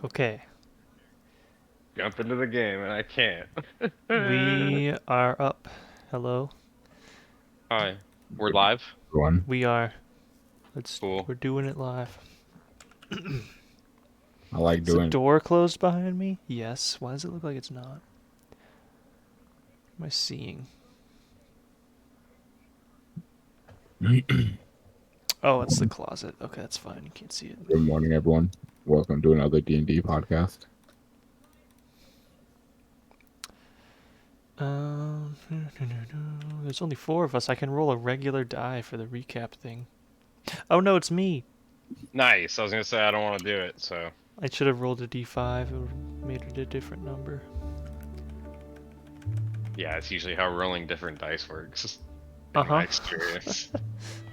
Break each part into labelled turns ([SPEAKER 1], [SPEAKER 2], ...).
[SPEAKER 1] Okay.
[SPEAKER 2] Jump into the game, and I can't.
[SPEAKER 1] We are up. Hello.
[SPEAKER 2] Hi. We're live?
[SPEAKER 3] One.
[SPEAKER 1] We are.
[SPEAKER 2] Cool.
[SPEAKER 1] We're doing it live.
[SPEAKER 3] I like
[SPEAKER 1] Is the
[SPEAKER 3] doing.
[SPEAKER 1] door closed behind me? Yes. Why does it look like it's not? What am I seeing? Oh, it's the closet. Okay, that's fine. You can't see it.
[SPEAKER 3] Good morning, everyone. Welcome to another D&D podcast.
[SPEAKER 1] There's only 4 of us. I can roll a regular die for the recap thing. Oh no, it's me.
[SPEAKER 2] Nice. I was gonna say I don't want to do it, so.
[SPEAKER 1] I should have rolled a d5. It would have made it a different number.
[SPEAKER 2] Yeah, it's usually how rolling different dice works. In
[SPEAKER 1] Uh-huh.
[SPEAKER 2] my experience.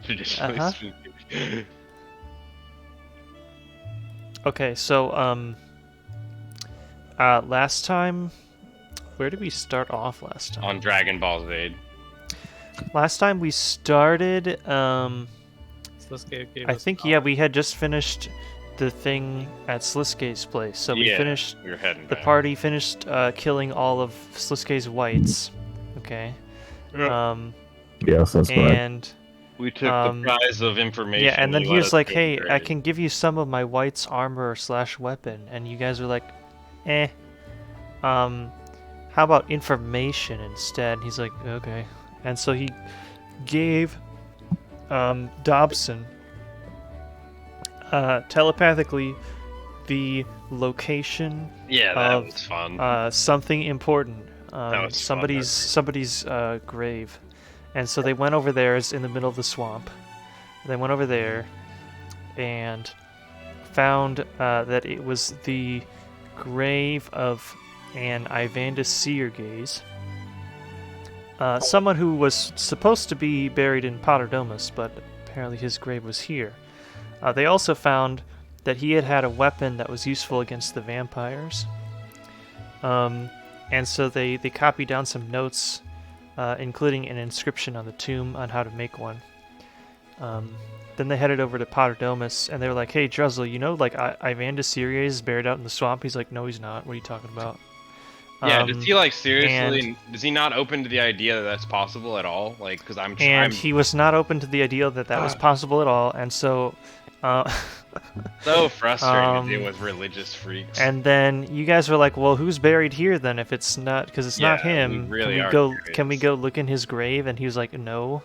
[SPEAKER 2] Traditionally speaking.
[SPEAKER 1] Okay, so last time, where did we start off last time?
[SPEAKER 2] On Dragon Ball Z.
[SPEAKER 1] Last time we started, I think we had just finished the thing at Sliskay's place. So we finished.
[SPEAKER 2] You're heading
[SPEAKER 1] The
[SPEAKER 2] back.
[SPEAKER 1] party finished killing all of Sliskay's whites. Okay.
[SPEAKER 2] Yep.
[SPEAKER 3] Yes, that's correct.
[SPEAKER 1] And
[SPEAKER 2] We took the prize of information.
[SPEAKER 1] yeah, and then
[SPEAKER 2] you
[SPEAKER 1] he
[SPEAKER 2] let
[SPEAKER 1] was
[SPEAKER 2] us
[SPEAKER 1] like,
[SPEAKER 2] go
[SPEAKER 1] "Hey,
[SPEAKER 2] trade.
[SPEAKER 1] I can give you some of my white's armor / weapon," and you guys were like, "Eh." How about information instead? And he's like, "Okay." And so he gave Dobson telepathically the location
[SPEAKER 2] Yeah, that
[SPEAKER 1] of
[SPEAKER 2] was fun.
[SPEAKER 1] something important.
[SPEAKER 2] That was
[SPEAKER 1] somebody's grave. And so they went over there. It's in the middle of the swamp. They went over there and found that it was the grave of an Ivandis Seergaze. Someone who was supposed to be buried in Potterdomus, but apparently his grave was here. They also found that he had a weapon that was useful against the vampires. And so they copied down some notes, including an inscription on the tomb on how to make one. Then they headed over to Potterdomus, and they were like, "Hey, Druzzle, you know, like, Ivandis Seergaze is buried out in the swamp?" He's like, "No, he's not. What are you talking about?"
[SPEAKER 2] Yeah, does he like seriously?
[SPEAKER 1] and-
[SPEAKER 2] Does he not open to the idea that that's possible at all? Like, because
[SPEAKER 1] And he was not open to the idea that was possible at all, and so...
[SPEAKER 2] so frustrated to deal with religious freaks.
[SPEAKER 1] And then you guys were like, "Well, who's buried here then? If it's not, because it's not him,
[SPEAKER 2] we really
[SPEAKER 1] can we go look in his grave?" And he was like, "No."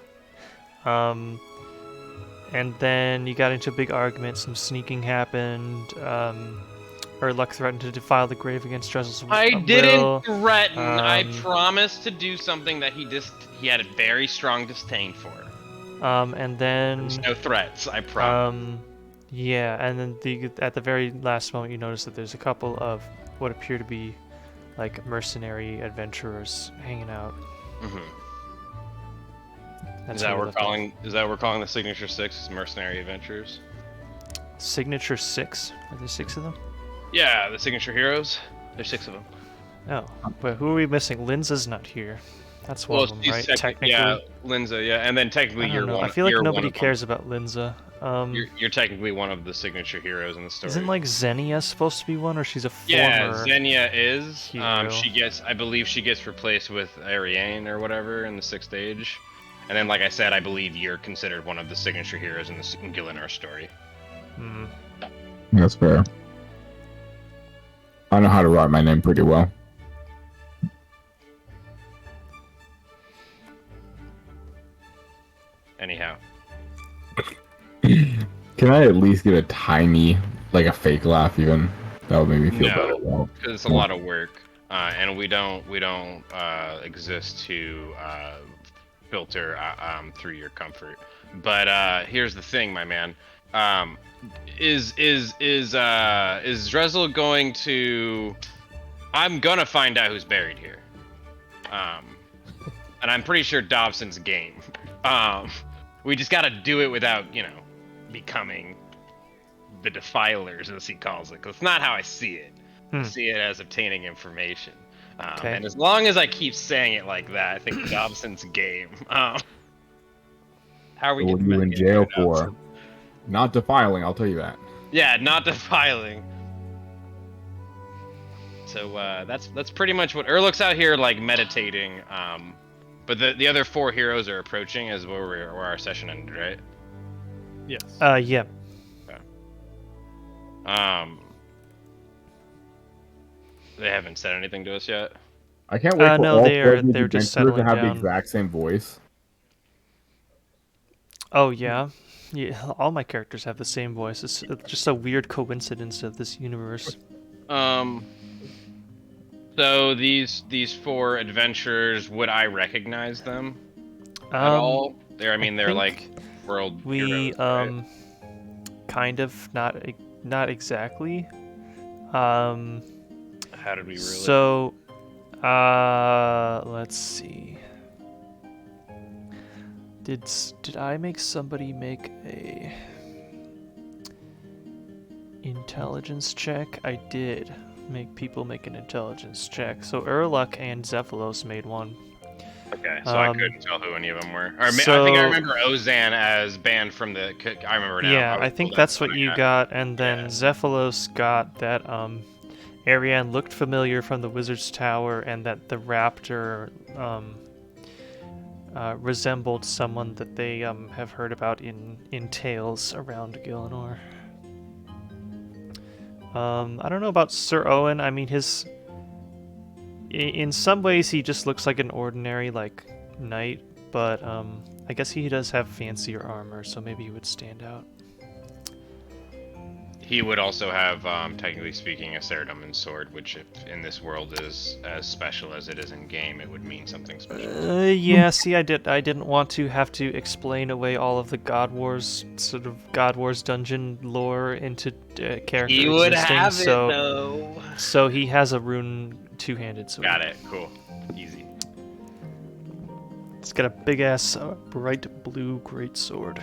[SPEAKER 1] And then you got into a big argument. Some sneaking happened. Urluck threatened to defile the grave against Druzzle's will.
[SPEAKER 2] I didn't threaten. I promised to do something that he had a very strong disdain for.
[SPEAKER 1] And then
[SPEAKER 2] There's no threats. I promise.
[SPEAKER 1] Yeah, and then at the very last moment, you notice that there's a couple of what appear to be like mercenary adventurers hanging out.
[SPEAKER 2] Mm-hmm.
[SPEAKER 1] That's
[SPEAKER 2] Is that
[SPEAKER 1] where
[SPEAKER 2] we're calling? Is that we're calling the Signature Six mercenary adventurers?
[SPEAKER 1] Signature 6? Are there 6 of them?
[SPEAKER 2] Yeah, the Signature Heroes. There's 6 of them.
[SPEAKER 1] Oh, but who are we missing? Linza's not here. That's one of them, right? Technically.
[SPEAKER 2] Yeah, Linza. Yeah, and then technically
[SPEAKER 1] I
[SPEAKER 2] you're
[SPEAKER 1] don't know.
[SPEAKER 2] one.
[SPEAKER 1] I feel like
[SPEAKER 2] you're
[SPEAKER 1] nobody
[SPEAKER 2] one of
[SPEAKER 1] cares about Linza.
[SPEAKER 2] You're technically one of the Signature Heroes in the story.
[SPEAKER 1] Isn't like Xenia supposed to be one, or she's a former?
[SPEAKER 2] Yeah, Xenia is.
[SPEAKER 1] Hero.
[SPEAKER 2] I believe she gets replaced with Ariane or whatever in the 6th age. And then, like I said, I believe you're considered one of the Signature Heroes in the Gillinar story.
[SPEAKER 1] Hmm.
[SPEAKER 3] That's fair. I know how to write my name pretty well.
[SPEAKER 2] Anyhow.
[SPEAKER 3] Can I at least get a tiny, like a fake laugh even? That would make me feel better.
[SPEAKER 2] No, because it's a lot of work, and we don't exist to filter through your comfort. But here's the thing, my man. Is Drezel going to? I'm gonna find out who's buried here. And I'm pretty sure Dobson's game. We just gotta do it without, becoming the defilers, as he calls it. 'Cause it's not how I see it. I see it as obtaining information.
[SPEAKER 1] Okay.
[SPEAKER 2] And as long as I keep saying it like that, I think Dobson's game. How are we
[SPEAKER 3] What are
[SPEAKER 2] getting
[SPEAKER 3] you
[SPEAKER 2] back
[SPEAKER 3] in
[SPEAKER 2] in
[SPEAKER 3] jail
[SPEAKER 2] there,
[SPEAKER 3] for?
[SPEAKER 2] Dobson?
[SPEAKER 3] Not defiling, I'll tell you that.
[SPEAKER 2] Yeah, not defiling. So that's pretty much what Urluk's out here like meditating. But the other 4 heroes are approaching as where our session ended, right?
[SPEAKER 4] Yes.
[SPEAKER 1] Yeah.
[SPEAKER 2] Okay. They haven't said anything to us yet.
[SPEAKER 3] I can't wait for
[SPEAKER 1] no,
[SPEAKER 3] all
[SPEAKER 1] they're-
[SPEAKER 3] 4 of these
[SPEAKER 1] they're just
[SPEAKER 3] adventurers to
[SPEAKER 1] settling
[SPEAKER 3] have the
[SPEAKER 1] down.
[SPEAKER 3] exact same voice.
[SPEAKER 1] Oh yeah. Yeah. All my characters have the same voice. It's just a weird coincidence of this universe.
[SPEAKER 2] So these 4 adventurers, would I recognize them at all? They're
[SPEAKER 1] think
[SPEAKER 2] like world
[SPEAKER 1] We
[SPEAKER 2] heroes, right?
[SPEAKER 1] kind of not exactly.
[SPEAKER 2] How did we really?
[SPEAKER 1] So, let's see. Did I make somebody make a intelligence check? I did make people make an intelligence check. So Urluk and Zephylos made one.
[SPEAKER 2] Okay, so I couldn't tell who any of them were. Or I think
[SPEAKER 1] so-
[SPEAKER 2] I remember Ozan as banned from the. I remember now.
[SPEAKER 1] Yeah, I think that's what you got, and then
[SPEAKER 2] Yeah.
[SPEAKER 1] Zephylos got that Ariane looked familiar from the Wizard's Tower, and that the raptor resembled someone that they have heard about in tales around Gillinor. I don't know about Sir Owen. I mean, in some ways he just looks like an ordinary like knight, but I guess he does have fancier armor, so maybe he would stand out.
[SPEAKER 2] He would also have, technically speaking, a Ceradomin's sword, which if in this world is as special as it is in game, it would mean something special.
[SPEAKER 1] Yeah, see, I didn't want to have to explain away all of the God Wars dungeon lore into character
[SPEAKER 2] He would
[SPEAKER 1] existing,
[SPEAKER 2] have
[SPEAKER 1] so,
[SPEAKER 2] it though.
[SPEAKER 1] So he has a rune two-handed sword.
[SPEAKER 2] Got it. Cool. Easy.
[SPEAKER 1] It's got a big ass bright blue great sword.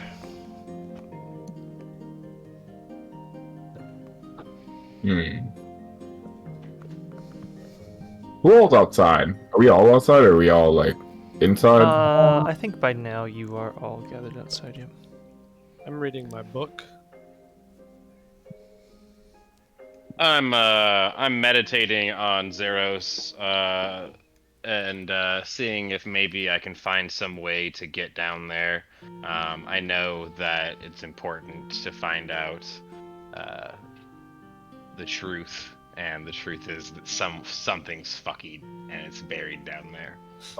[SPEAKER 3] Who all's outside? Are we all outside, or are we all like inside?
[SPEAKER 1] I think by now you are all gathered outside. Yeah.
[SPEAKER 4] I'm reading my book.
[SPEAKER 2] I'm meditating on Zeros, and seeing if maybe I can find some way to get down there. I know that it's important to find out the truth, and the truth is that something's fucking and it's buried down there.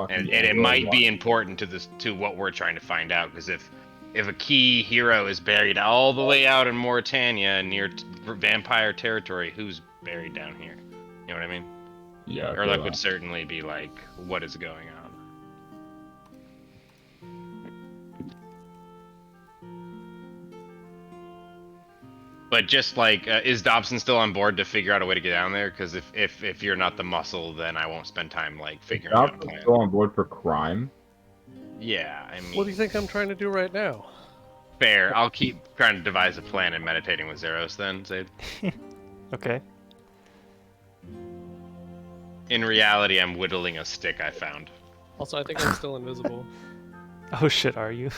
[SPEAKER 2] And it might be important to what we're trying to find out, because if a key hero is buried all the way out in Mauritania near vampire territory, who's buried down here? You know what I mean?
[SPEAKER 3] Yeah.
[SPEAKER 2] Urluk would certainly be like, what is going on? But just like, is Dobson still on board to figure out a way to get down there? Because if you're not the muscle, then I won't spend time like figuring out a
[SPEAKER 3] Dobson's
[SPEAKER 2] plan.
[SPEAKER 3] still on board for crime.
[SPEAKER 2] Yeah, I mean,
[SPEAKER 4] What do you think I'm trying to do right now?
[SPEAKER 2] fair. I'll keep trying to devise a plan and meditating with Zeros then, Zaid.
[SPEAKER 1] Okay.
[SPEAKER 2] In reality, I'm whittling a stick I found.
[SPEAKER 4] Also, I think I'm still invisible.
[SPEAKER 1] Oh shit, are you?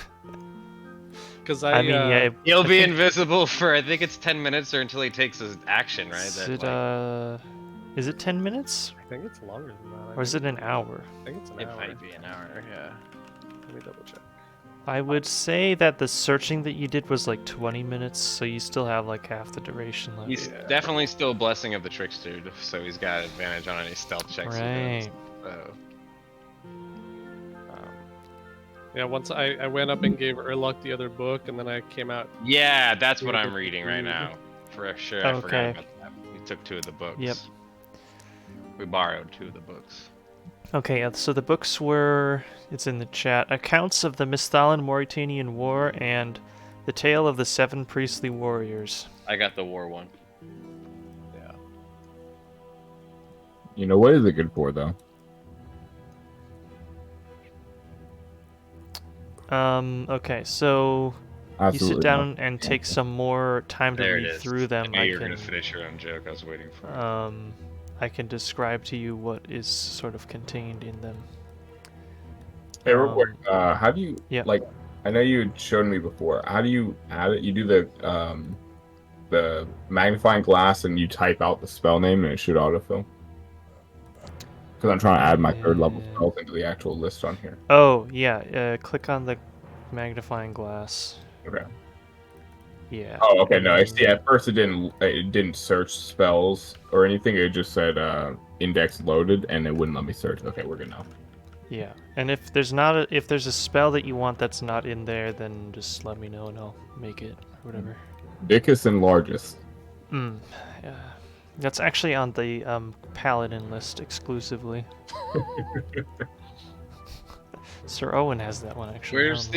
[SPEAKER 4] Because
[SPEAKER 1] I mean, yeah.
[SPEAKER 2] He'll
[SPEAKER 1] I
[SPEAKER 2] be
[SPEAKER 1] think-
[SPEAKER 2] invisible for, I think it's 10 minutes or until he takes his action, right?
[SPEAKER 1] Is it 10 minutes?
[SPEAKER 4] I think it's longer than that.
[SPEAKER 1] Or is it an hour?
[SPEAKER 4] I think it's an
[SPEAKER 2] It
[SPEAKER 4] hour.
[SPEAKER 2] might be an hour, yeah.
[SPEAKER 4] Let me double check.
[SPEAKER 1] I would say that the searching that you did was like 20 minutes, so you still have like half the duration left.
[SPEAKER 2] He's definitely still Blessing of the Trickster, so he's got advantage on any stealth checks he does.
[SPEAKER 1] Right.
[SPEAKER 2] So,
[SPEAKER 4] Yeah, once I went up and gave Urluk the other book, and then I came out.
[SPEAKER 2] yeah, that's what I'm reading right now. For sure, I forgot
[SPEAKER 1] Okay.
[SPEAKER 2] about that. We took 2 of the books.
[SPEAKER 1] Yep.
[SPEAKER 2] We borrowed 2 of the books.
[SPEAKER 1] Okay, so the books were, it's in the chat, Accounts of the Misthalin Mauritanian War and The Tale of the 7 Priestly Warriors.
[SPEAKER 2] I got the war one.
[SPEAKER 4] Yeah.
[SPEAKER 3] You know, what is it good for, though?
[SPEAKER 1] Okay, so
[SPEAKER 3] Absolutely
[SPEAKER 1] you sit down
[SPEAKER 3] nothing.
[SPEAKER 1] and take some more time to
[SPEAKER 2] There it
[SPEAKER 1] read
[SPEAKER 2] is.
[SPEAKER 1] through them.
[SPEAKER 2] I knew you were
[SPEAKER 1] can,
[SPEAKER 2] going to finish your own joke. I was waiting for it.
[SPEAKER 1] I can describe to you what is sort of contained in them.
[SPEAKER 3] Hey, real quick, how do you,
[SPEAKER 1] yeah.
[SPEAKER 3] like, I know you had shown me before, how do you add it? You do the magnifying glass and you type out the spell name and it should autofill? Because I'm trying to add my 3rd level spells into the actual list on here.
[SPEAKER 1] Oh, yeah. Click on the magnifying glass.
[SPEAKER 3] Okay.
[SPEAKER 1] Yeah.
[SPEAKER 3] Oh, okay.
[SPEAKER 1] and
[SPEAKER 3] No, I
[SPEAKER 1] then-
[SPEAKER 3] see. At first, it didn't search spells or anything. It just said index loaded, and it wouldn't let me search. Okay, we're good now.
[SPEAKER 1] Yeah, and if there's a spell that you want that's not in there, then just let me know and I'll make it or whatever.
[SPEAKER 3] Biggest and largest.
[SPEAKER 1] Yeah. That's actually on the paladin list exclusively. Sir Owen has that one actually.
[SPEAKER 2] Where's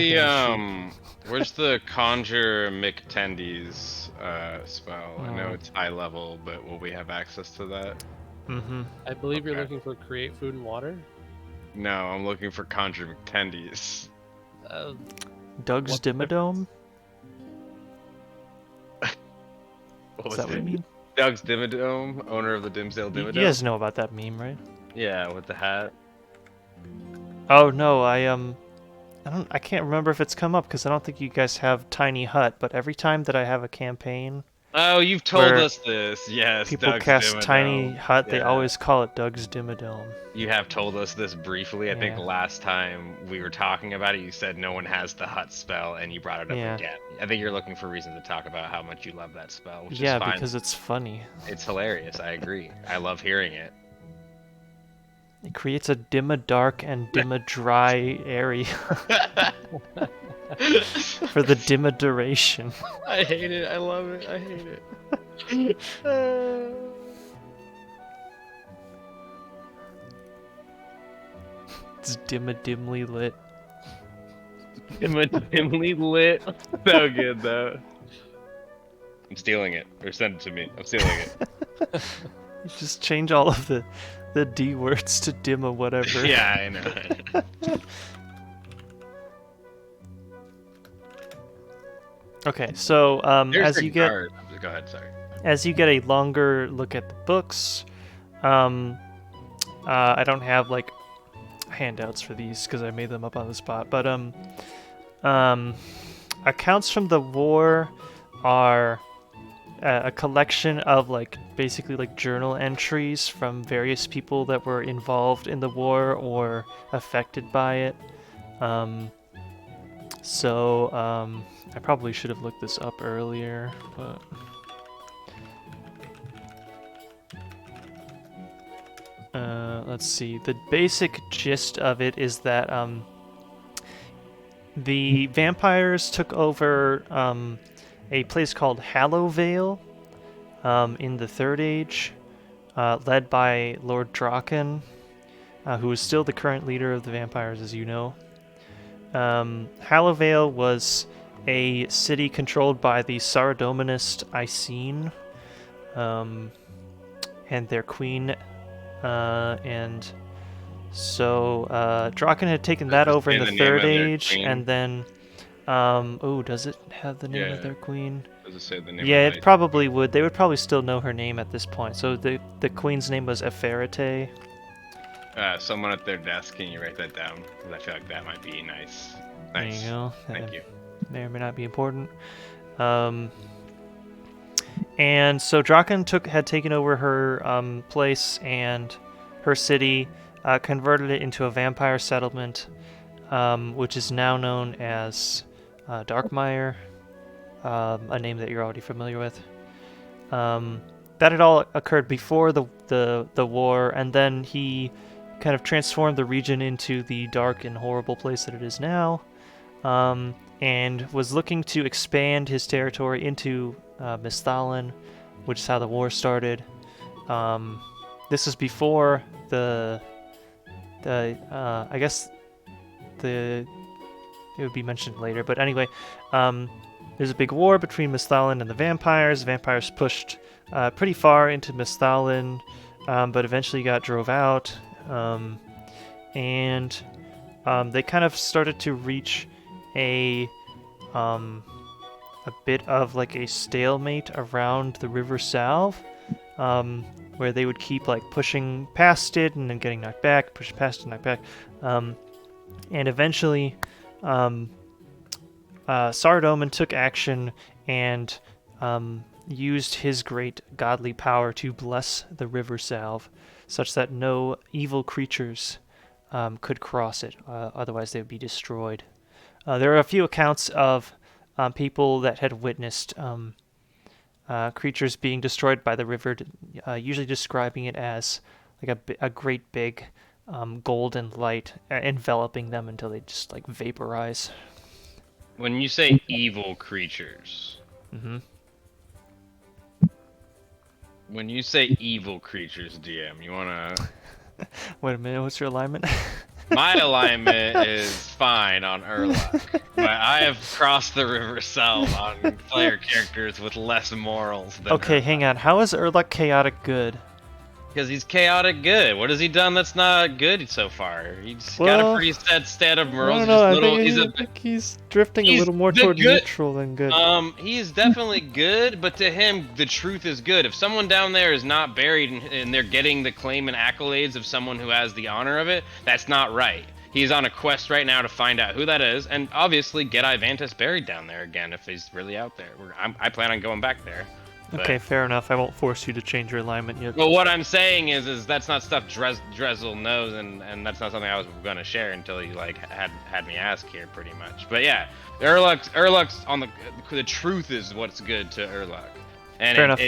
[SPEAKER 2] where's the Conjure McTendies spell? I know it's high level, but will we have access to that?
[SPEAKER 1] Mm-hmm.
[SPEAKER 4] I believe you're looking for create food and water.
[SPEAKER 2] No, I'm looking for Conjure McTendies.
[SPEAKER 1] Doug's
[SPEAKER 4] What the-
[SPEAKER 1] Dimmadome?
[SPEAKER 2] What
[SPEAKER 1] Is
[SPEAKER 2] was
[SPEAKER 1] that what you
[SPEAKER 2] it?
[SPEAKER 1] mean?
[SPEAKER 2] Doug's Dimmadome, owner of the Dimsdale
[SPEAKER 1] You
[SPEAKER 2] Dimmadome.
[SPEAKER 1] guys know about that meme, right?
[SPEAKER 2] Yeah, with the hat.
[SPEAKER 1] Oh no, I can't remember if it's come up because I don't think you guys have Tiny Hut, but every time that I have a campaign
[SPEAKER 2] Oh, you've told
[SPEAKER 1] where
[SPEAKER 2] us this. Yes,
[SPEAKER 1] people
[SPEAKER 2] Doug's
[SPEAKER 1] cast
[SPEAKER 2] Dimmadome.
[SPEAKER 1] Tiny Hut, they
[SPEAKER 2] Yeah.
[SPEAKER 1] always call it Doug's Dimmadome.
[SPEAKER 2] You have told us this briefly. I think
[SPEAKER 1] Yeah.
[SPEAKER 2] last time we were talking about it, you said no one has the hut spell, and you brought it up
[SPEAKER 1] Yeah.
[SPEAKER 2] again. I think you're looking for reason to talk about how much you love that spell, which
[SPEAKER 1] Yeah,
[SPEAKER 2] is fine.
[SPEAKER 1] because it's funny.
[SPEAKER 2] It's hilarious. I agree. I love hearing it.
[SPEAKER 1] It creates a dimma dark and dimma dry area for the dimma duration.
[SPEAKER 2] I hate it. I love it. I hate it.
[SPEAKER 1] It's dimma dimly lit.
[SPEAKER 2] Dimly lit. So good though. I'm stealing it. Or send it to me. I'm stealing it.
[SPEAKER 1] You just change all of the D words to dimma whatever.
[SPEAKER 2] Yeah, I know.
[SPEAKER 1] Okay, so
[SPEAKER 2] There's
[SPEAKER 1] as
[SPEAKER 2] the
[SPEAKER 1] you get
[SPEAKER 2] card. Go ahead. Sorry.
[SPEAKER 1] as you get a longer look at the books, I don't have like handouts for these because I made them up on the spot. But accounts from the war are a collection of like basically like journal entries from various people that were involved in the war or affected by it. I probably should have looked this up earlier, but let's see. The basic gist of it is that the vampires took over a place called Hallowvale in the Third Age, led by Lord Draken, who is still the current leader of the vampires, as you know. Hallowvale was a city controlled by the Saradominist Icene and their queen, and so Draken had taken that over in
[SPEAKER 2] say
[SPEAKER 1] the
[SPEAKER 2] the name
[SPEAKER 1] Third
[SPEAKER 2] of their
[SPEAKER 1] Age,
[SPEAKER 2] queen?
[SPEAKER 1] and then does it have the name of
[SPEAKER 2] Yeah.
[SPEAKER 1] their queen?
[SPEAKER 2] Does it say the name?
[SPEAKER 1] Yeah,
[SPEAKER 2] of
[SPEAKER 1] it probably would. They would probably still know her name at this point. So the queen's name was Eferite.
[SPEAKER 2] Someone at their desk, can you write that down? Because I feel like that might be nice.
[SPEAKER 1] There
[SPEAKER 2] Nice.
[SPEAKER 1] you go.
[SPEAKER 2] Thank you.
[SPEAKER 1] May or may not be important. And so Draken had taken over her place and her city, converted it into a vampire settlement, which is now known as Darkmire, a name that you're already familiar with. That had all occurred before the war, and then he kind of transformed the region into the dark and horrible place that it is now, and was looking to expand his territory into Misthalin, which is how the war started. This is before I guess it would be mentioned later, but anyway, there's a big war between Misthalin and the vampires. The vampires pushed pretty far into Misthalin, but eventually got drove out, and they kind of started to reach a bit of like a stalemate around the River Salve, where they would keep like pushing past it and then getting knocked back, push past it, knocked back, and eventually Saradomin took action and used his great godly power to bless the river salve, such that no evil creatures could cross it. Otherwise, they would be destroyed. There are a few accounts of people that had witnessed creatures being destroyed by the river, usually describing it as like a great big golden light enveloping them until they just like vaporize.
[SPEAKER 2] When you say evil creatures,
[SPEAKER 1] Mm-hmm.
[SPEAKER 2] when you say evil creatures, DM, you wanna?
[SPEAKER 1] Wait a minute, what's your alignment?
[SPEAKER 2] My alignment is fine on Urlach, but I have crossed the river south on player characters with less morals than
[SPEAKER 1] Okay,
[SPEAKER 2] Urlach.
[SPEAKER 1] hang on. How is Urlach chaotic good?
[SPEAKER 2] Because he's chaotic good. What has he done that's not good so far? He's got a
[SPEAKER 1] Well,
[SPEAKER 2] pretty set stat of
[SPEAKER 1] I
[SPEAKER 2] morals.
[SPEAKER 1] don't know. I
[SPEAKER 2] He's
[SPEAKER 1] think he's drifting a
[SPEAKER 2] he's
[SPEAKER 1] little more
[SPEAKER 2] the
[SPEAKER 1] toward
[SPEAKER 2] good-
[SPEAKER 1] neutral than good.
[SPEAKER 2] He's definitely good, but to him, the truth is good. If someone down there is not buried and they're getting the claim and accolades of someone who has the honor of it, that's not right. He's on a quest right now to find out who that is, and obviously get Ivandis buried down there again if he's really out there. I plan on going back there. But,
[SPEAKER 1] Okay, fair enough. I won't force you to change your alignment yet.
[SPEAKER 2] well, what I'm saying is that's not stuff Drezel knows, and that's not something I was going to share until you like had me ask here, pretty much. But yeah, Urlach's on the truth is what's good to Urlach, and
[SPEAKER 1] Fair enough.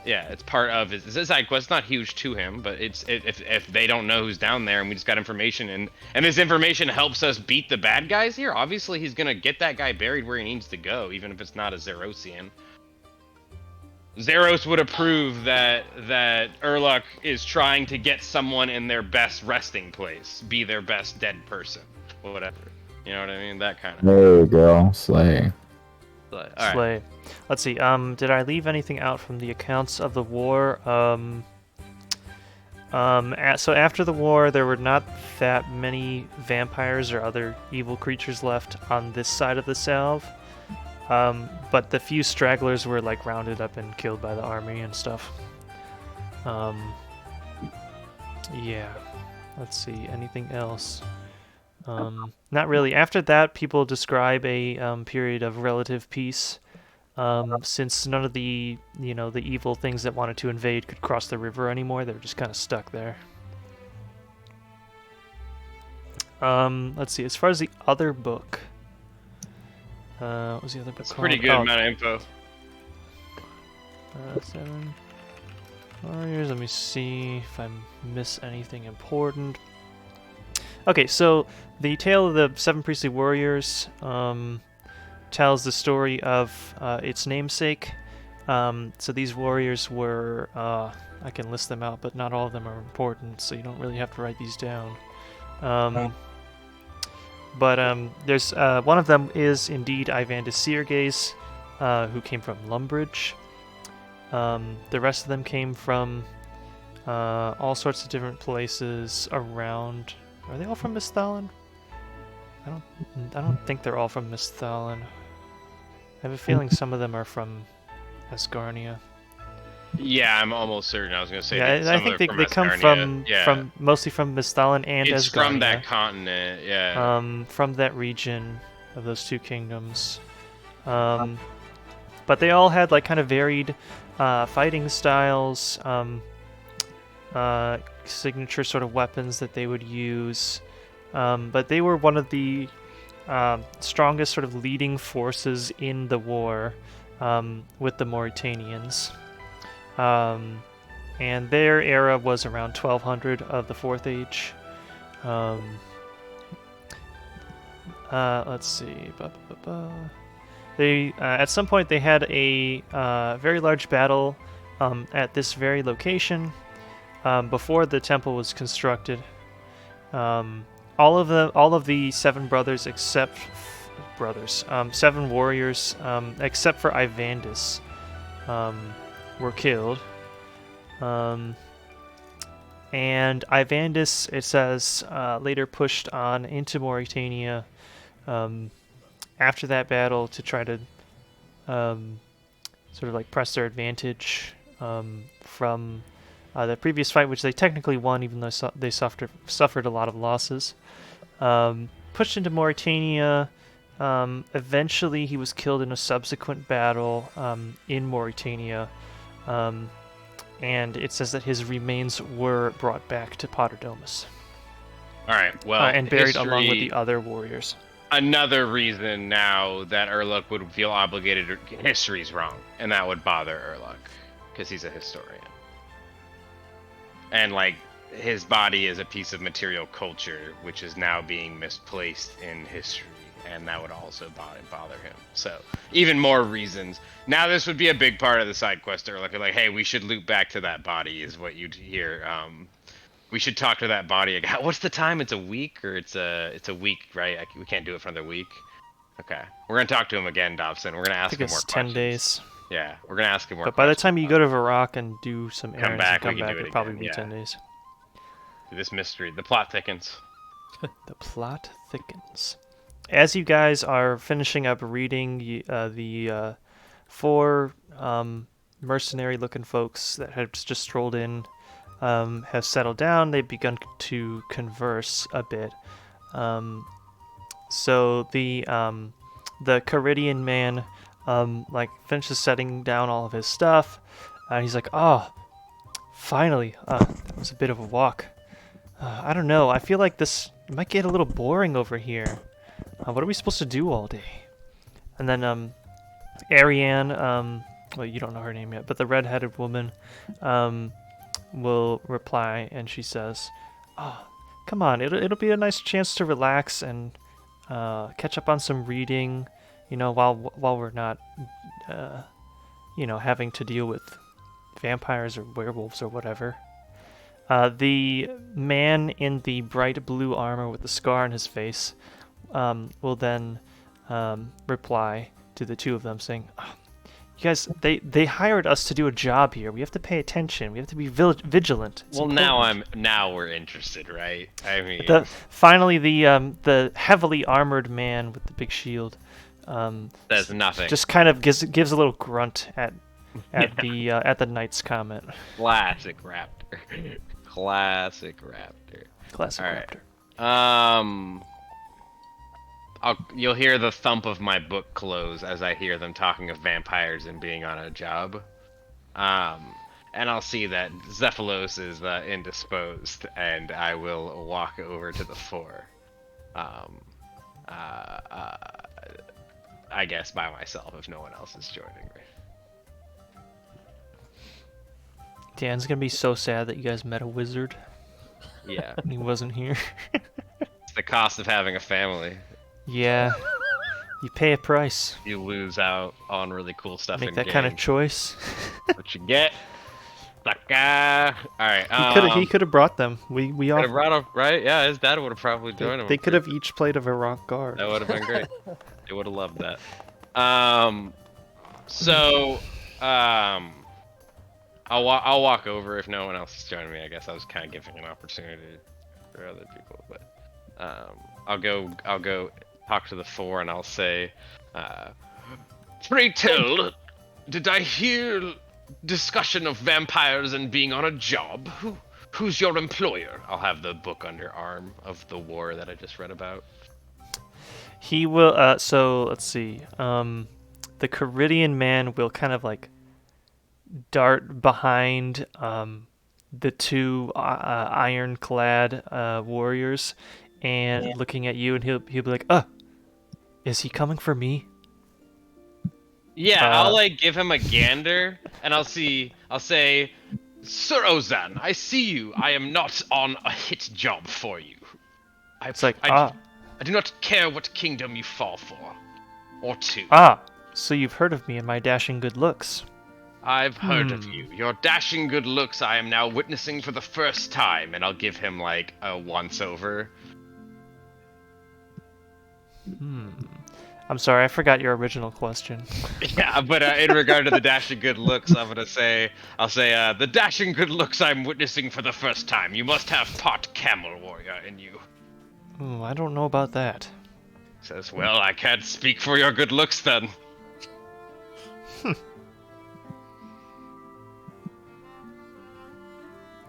[SPEAKER 2] It's part of his side quest. It's not huge to him, but if they don't know who's down there and we just got information and this information helps us beat the bad guys here, obviously he's gonna get that guy buried where he needs to go, even if it's not a Zerosian. Zeros would approve that Urlach is trying to get someone in their best resting place, be their best dead person, or whatever. You know what I mean? That kind of.
[SPEAKER 3] There you go, slay.
[SPEAKER 2] All right.
[SPEAKER 1] Slay. Let's see. Did I leave anything out from the accounts of the war? So after the war, there were not that many vampires or other evil creatures left on this side of the salve. But the few stragglers were like rounded up and killed by the army and stuff. Yeah. Let's see. Anything else? Not really. After that, people describe a period of relative peace. Since none of the the evil things that wanted to invade could cross the river anymore, they were just kind of stuck there. Let's see. As far as the other book, what was the other book
[SPEAKER 2] That's a
[SPEAKER 1] called?
[SPEAKER 2] pretty good amount of info.
[SPEAKER 1] 7 warriors. Let me see if I miss anything important. Okay, so the tale of the 7 priestly warriors tells the story of its namesake. So these warriors were, I can list them out, but not all of them are important, so you don't really have to write these down. But there's one of them is indeed Ivandis Seergaze, who came from Lumbridge. The rest of them came from all sorts of different places around. Are they all from Misthalin? I don't think they're all from Misthalin. I have a feeling some of them are from Asgarnia.
[SPEAKER 2] Yeah, I'm almost certain. I was gonna say.
[SPEAKER 1] Yeah,
[SPEAKER 2] that
[SPEAKER 1] I
[SPEAKER 2] some
[SPEAKER 1] think
[SPEAKER 2] of
[SPEAKER 1] they
[SPEAKER 2] it
[SPEAKER 1] come
[SPEAKER 2] Asgarnia.
[SPEAKER 1] from mostly from Misthalin and
[SPEAKER 2] It's
[SPEAKER 1] Asgarnia.
[SPEAKER 2] from that continent. Yeah.
[SPEAKER 1] From that region of those two kingdoms. But they all had like kind of varied fighting styles, signature sort of weapons that they would use. But they were one of the strongest sort of leading forces in the war with the Mauritanians. And their era was around 1200 of the Fourth Age. Let's see. They at some point they had a very large battle at this very location before the temple was constructed. All of the 7 brothers except brothers, 7 warriors except for Ivandis were killed. And Ivandis, it says, later pushed on into Mauritania after that battle to try to sort of like press their advantage from the previous fight, which they technically won, even though they suffered a lot of losses. Pushed into Mauritania, Eventually, he was killed in a subsequent battle in Mauritania, and it says that his remains were brought back to Potterdomus.
[SPEAKER 2] All right. Well,
[SPEAKER 1] and buried along with
[SPEAKER 2] history-
[SPEAKER 1] the other warriors.
[SPEAKER 2] Another reason now that Urluk would feel obligated. History's wrong, and that would bother Urluk because he's a historian, and like his body is a piece of material culture, which is now being misplaced in history, and that would also bother him. So even more reasons. Now this would be a big part of the side quest. Urluk, like, hey, we should loop back to that body, is what you'd hear. We should talk to that body again. What's the time? It's a week, or it's a week, right? We can't do it for another week. Okay, we're gonna talk to him again, Dobson. We're gonna
[SPEAKER 1] I
[SPEAKER 2] ask
[SPEAKER 1] think
[SPEAKER 2] him more
[SPEAKER 1] it's 10
[SPEAKER 2] questions.
[SPEAKER 1] days.
[SPEAKER 2] Yeah, we're gonna ask him more.
[SPEAKER 1] But by the
[SPEAKER 2] questions
[SPEAKER 1] time you
[SPEAKER 2] about
[SPEAKER 1] go to Varrock and do some
[SPEAKER 2] Come
[SPEAKER 1] errands
[SPEAKER 2] back,
[SPEAKER 1] and
[SPEAKER 2] we
[SPEAKER 1] come
[SPEAKER 2] can
[SPEAKER 1] back,
[SPEAKER 2] do it
[SPEAKER 1] it'll probably
[SPEAKER 2] again,
[SPEAKER 1] be
[SPEAKER 2] yeah.
[SPEAKER 1] 10 days.
[SPEAKER 2] this mystery. The plot thickens.
[SPEAKER 1] The plot thickens. As you guys are finishing up reading, the 4 mercenary-looking folks that had just strolled in have settled down. They've begun to converse a bit. So the Caridian man like finishes setting down all of his stuff. He's like, "Oh, finally! That was a bit of a walk. I don't know. I feel like this might get a little boring over here. What are we supposed to do all day?" And then Ariane, well, you don't know her name yet, but the red-headed woman will reply, and she says, "Oh, come on! It'll be a nice chance to relax and catch up on some reading, while we're not, having to deal with vampires or werewolves or whatever." The man in the bright blue armor with the scar on his face will then reply to the two of them, saying, "Oh, you guys, they hired us to do a job here. We have to pay attention. We have to be vigilant." It's
[SPEAKER 2] Well,
[SPEAKER 1] important."
[SPEAKER 2] now we're interested, right? I mean,
[SPEAKER 1] Finally, the heavily armored man with the big shield
[SPEAKER 2] that's nothing.
[SPEAKER 1] just kind of gives a little grunt at the knight's comment.
[SPEAKER 2] Classic raptor. Classic raptor.
[SPEAKER 1] Classic
[SPEAKER 2] All right.
[SPEAKER 1] raptor.
[SPEAKER 2] You'll hear the thump of my book close as I hear them talking of vampires and being on a job. And I'll see that Zephylos is indisposed, and I will walk over to the 4. I guess by myself if no one else is joining me.
[SPEAKER 1] Dan's gonna be so sad that you guys met a wizard
[SPEAKER 2] Yeah,
[SPEAKER 1] and he wasn't here.
[SPEAKER 2] it's the cost of having a family.
[SPEAKER 1] Yeah, you pay a price.
[SPEAKER 2] You lose out on really cool stuff
[SPEAKER 1] Make
[SPEAKER 2] in
[SPEAKER 1] that
[SPEAKER 2] game.
[SPEAKER 1] kind of choice.
[SPEAKER 2] What you get? Sucker. All right.
[SPEAKER 1] He could have brought them. We all.
[SPEAKER 2] Could have brought him, right? Yeah, his dad would have probably joined him.
[SPEAKER 1] They could have each played a Varrock guard.
[SPEAKER 2] That would have been great. They would have loved that. I'll walk over if no one else is joining me. I guess I was kind of giving an opportunity for other people, but I'll go talk to the 4 and I'll say, "Pray tell, did I hear discussion of vampires and being on a job? Who's your employer?" I'll have the book under arm of the war that I just read about.
[SPEAKER 1] He will. So let's see. The Caridian man will kind of like dart behind the 2 ironclad warriors, and looking at you, and he'll be like, is he coming for me?"
[SPEAKER 2] Yeah, I'll give him a gander, and I'll say, "Sir Ozan, I see you. I am not on a hit job for you.
[SPEAKER 1] It's like,
[SPEAKER 2] I do not care what kingdom you fall for, or to.
[SPEAKER 1] So you've heard of me and my dashing good looks.
[SPEAKER 2] I've heard of you. Your dashing good looks I am now witnessing for the first time," and I'll give him like a once-over.
[SPEAKER 1] I'm sorry, I forgot your original question.
[SPEAKER 2] Yeah, but in regard to the dashing good looks, I'll say, "The dashing good looks I'm witnessing for the first time. You must have part camel warrior in you."
[SPEAKER 1] I don't know about that.
[SPEAKER 2] Says, "Well, I can't speak for your good looks then."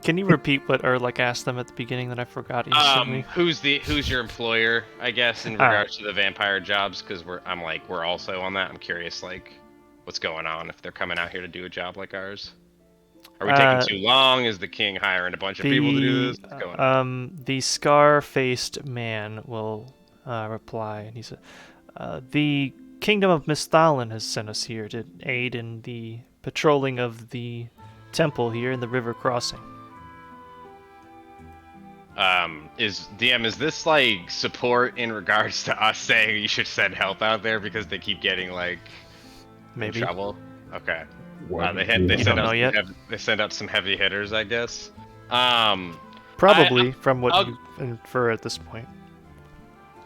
[SPEAKER 1] Can you repeat what Erlich asked them at the beginning that I forgot instantly?
[SPEAKER 2] Who's your employer? I guess in
[SPEAKER 1] Ah.
[SPEAKER 2] regards to the vampire jobs, because we're also on that. I'm curious, like, what's going on if they're coming out here to do a job like ours? Are we taking too long? Is the king hiring a bunch of people to do this? What's going on?
[SPEAKER 1] The scar-faced man will reply, and he said, "The kingdom of Misthalin has sent us here to aid in the patrolling of the temple here in the river crossing."
[SPEAKER 2] Is this like support in regards to us saying you should send help out there because they keep getting like
[SPEAKER 1] Maybe.
[SPEAKER 2] in trouble? Okay.
[SPEAKER 3] What?
[SPEAKER 2] They
[SPEAKER 1] You don't know yet?
[SPEAKER 2] They send out some heavy hitters, I guess.
[SPEAKER 1] Probably, from what you infer at this point.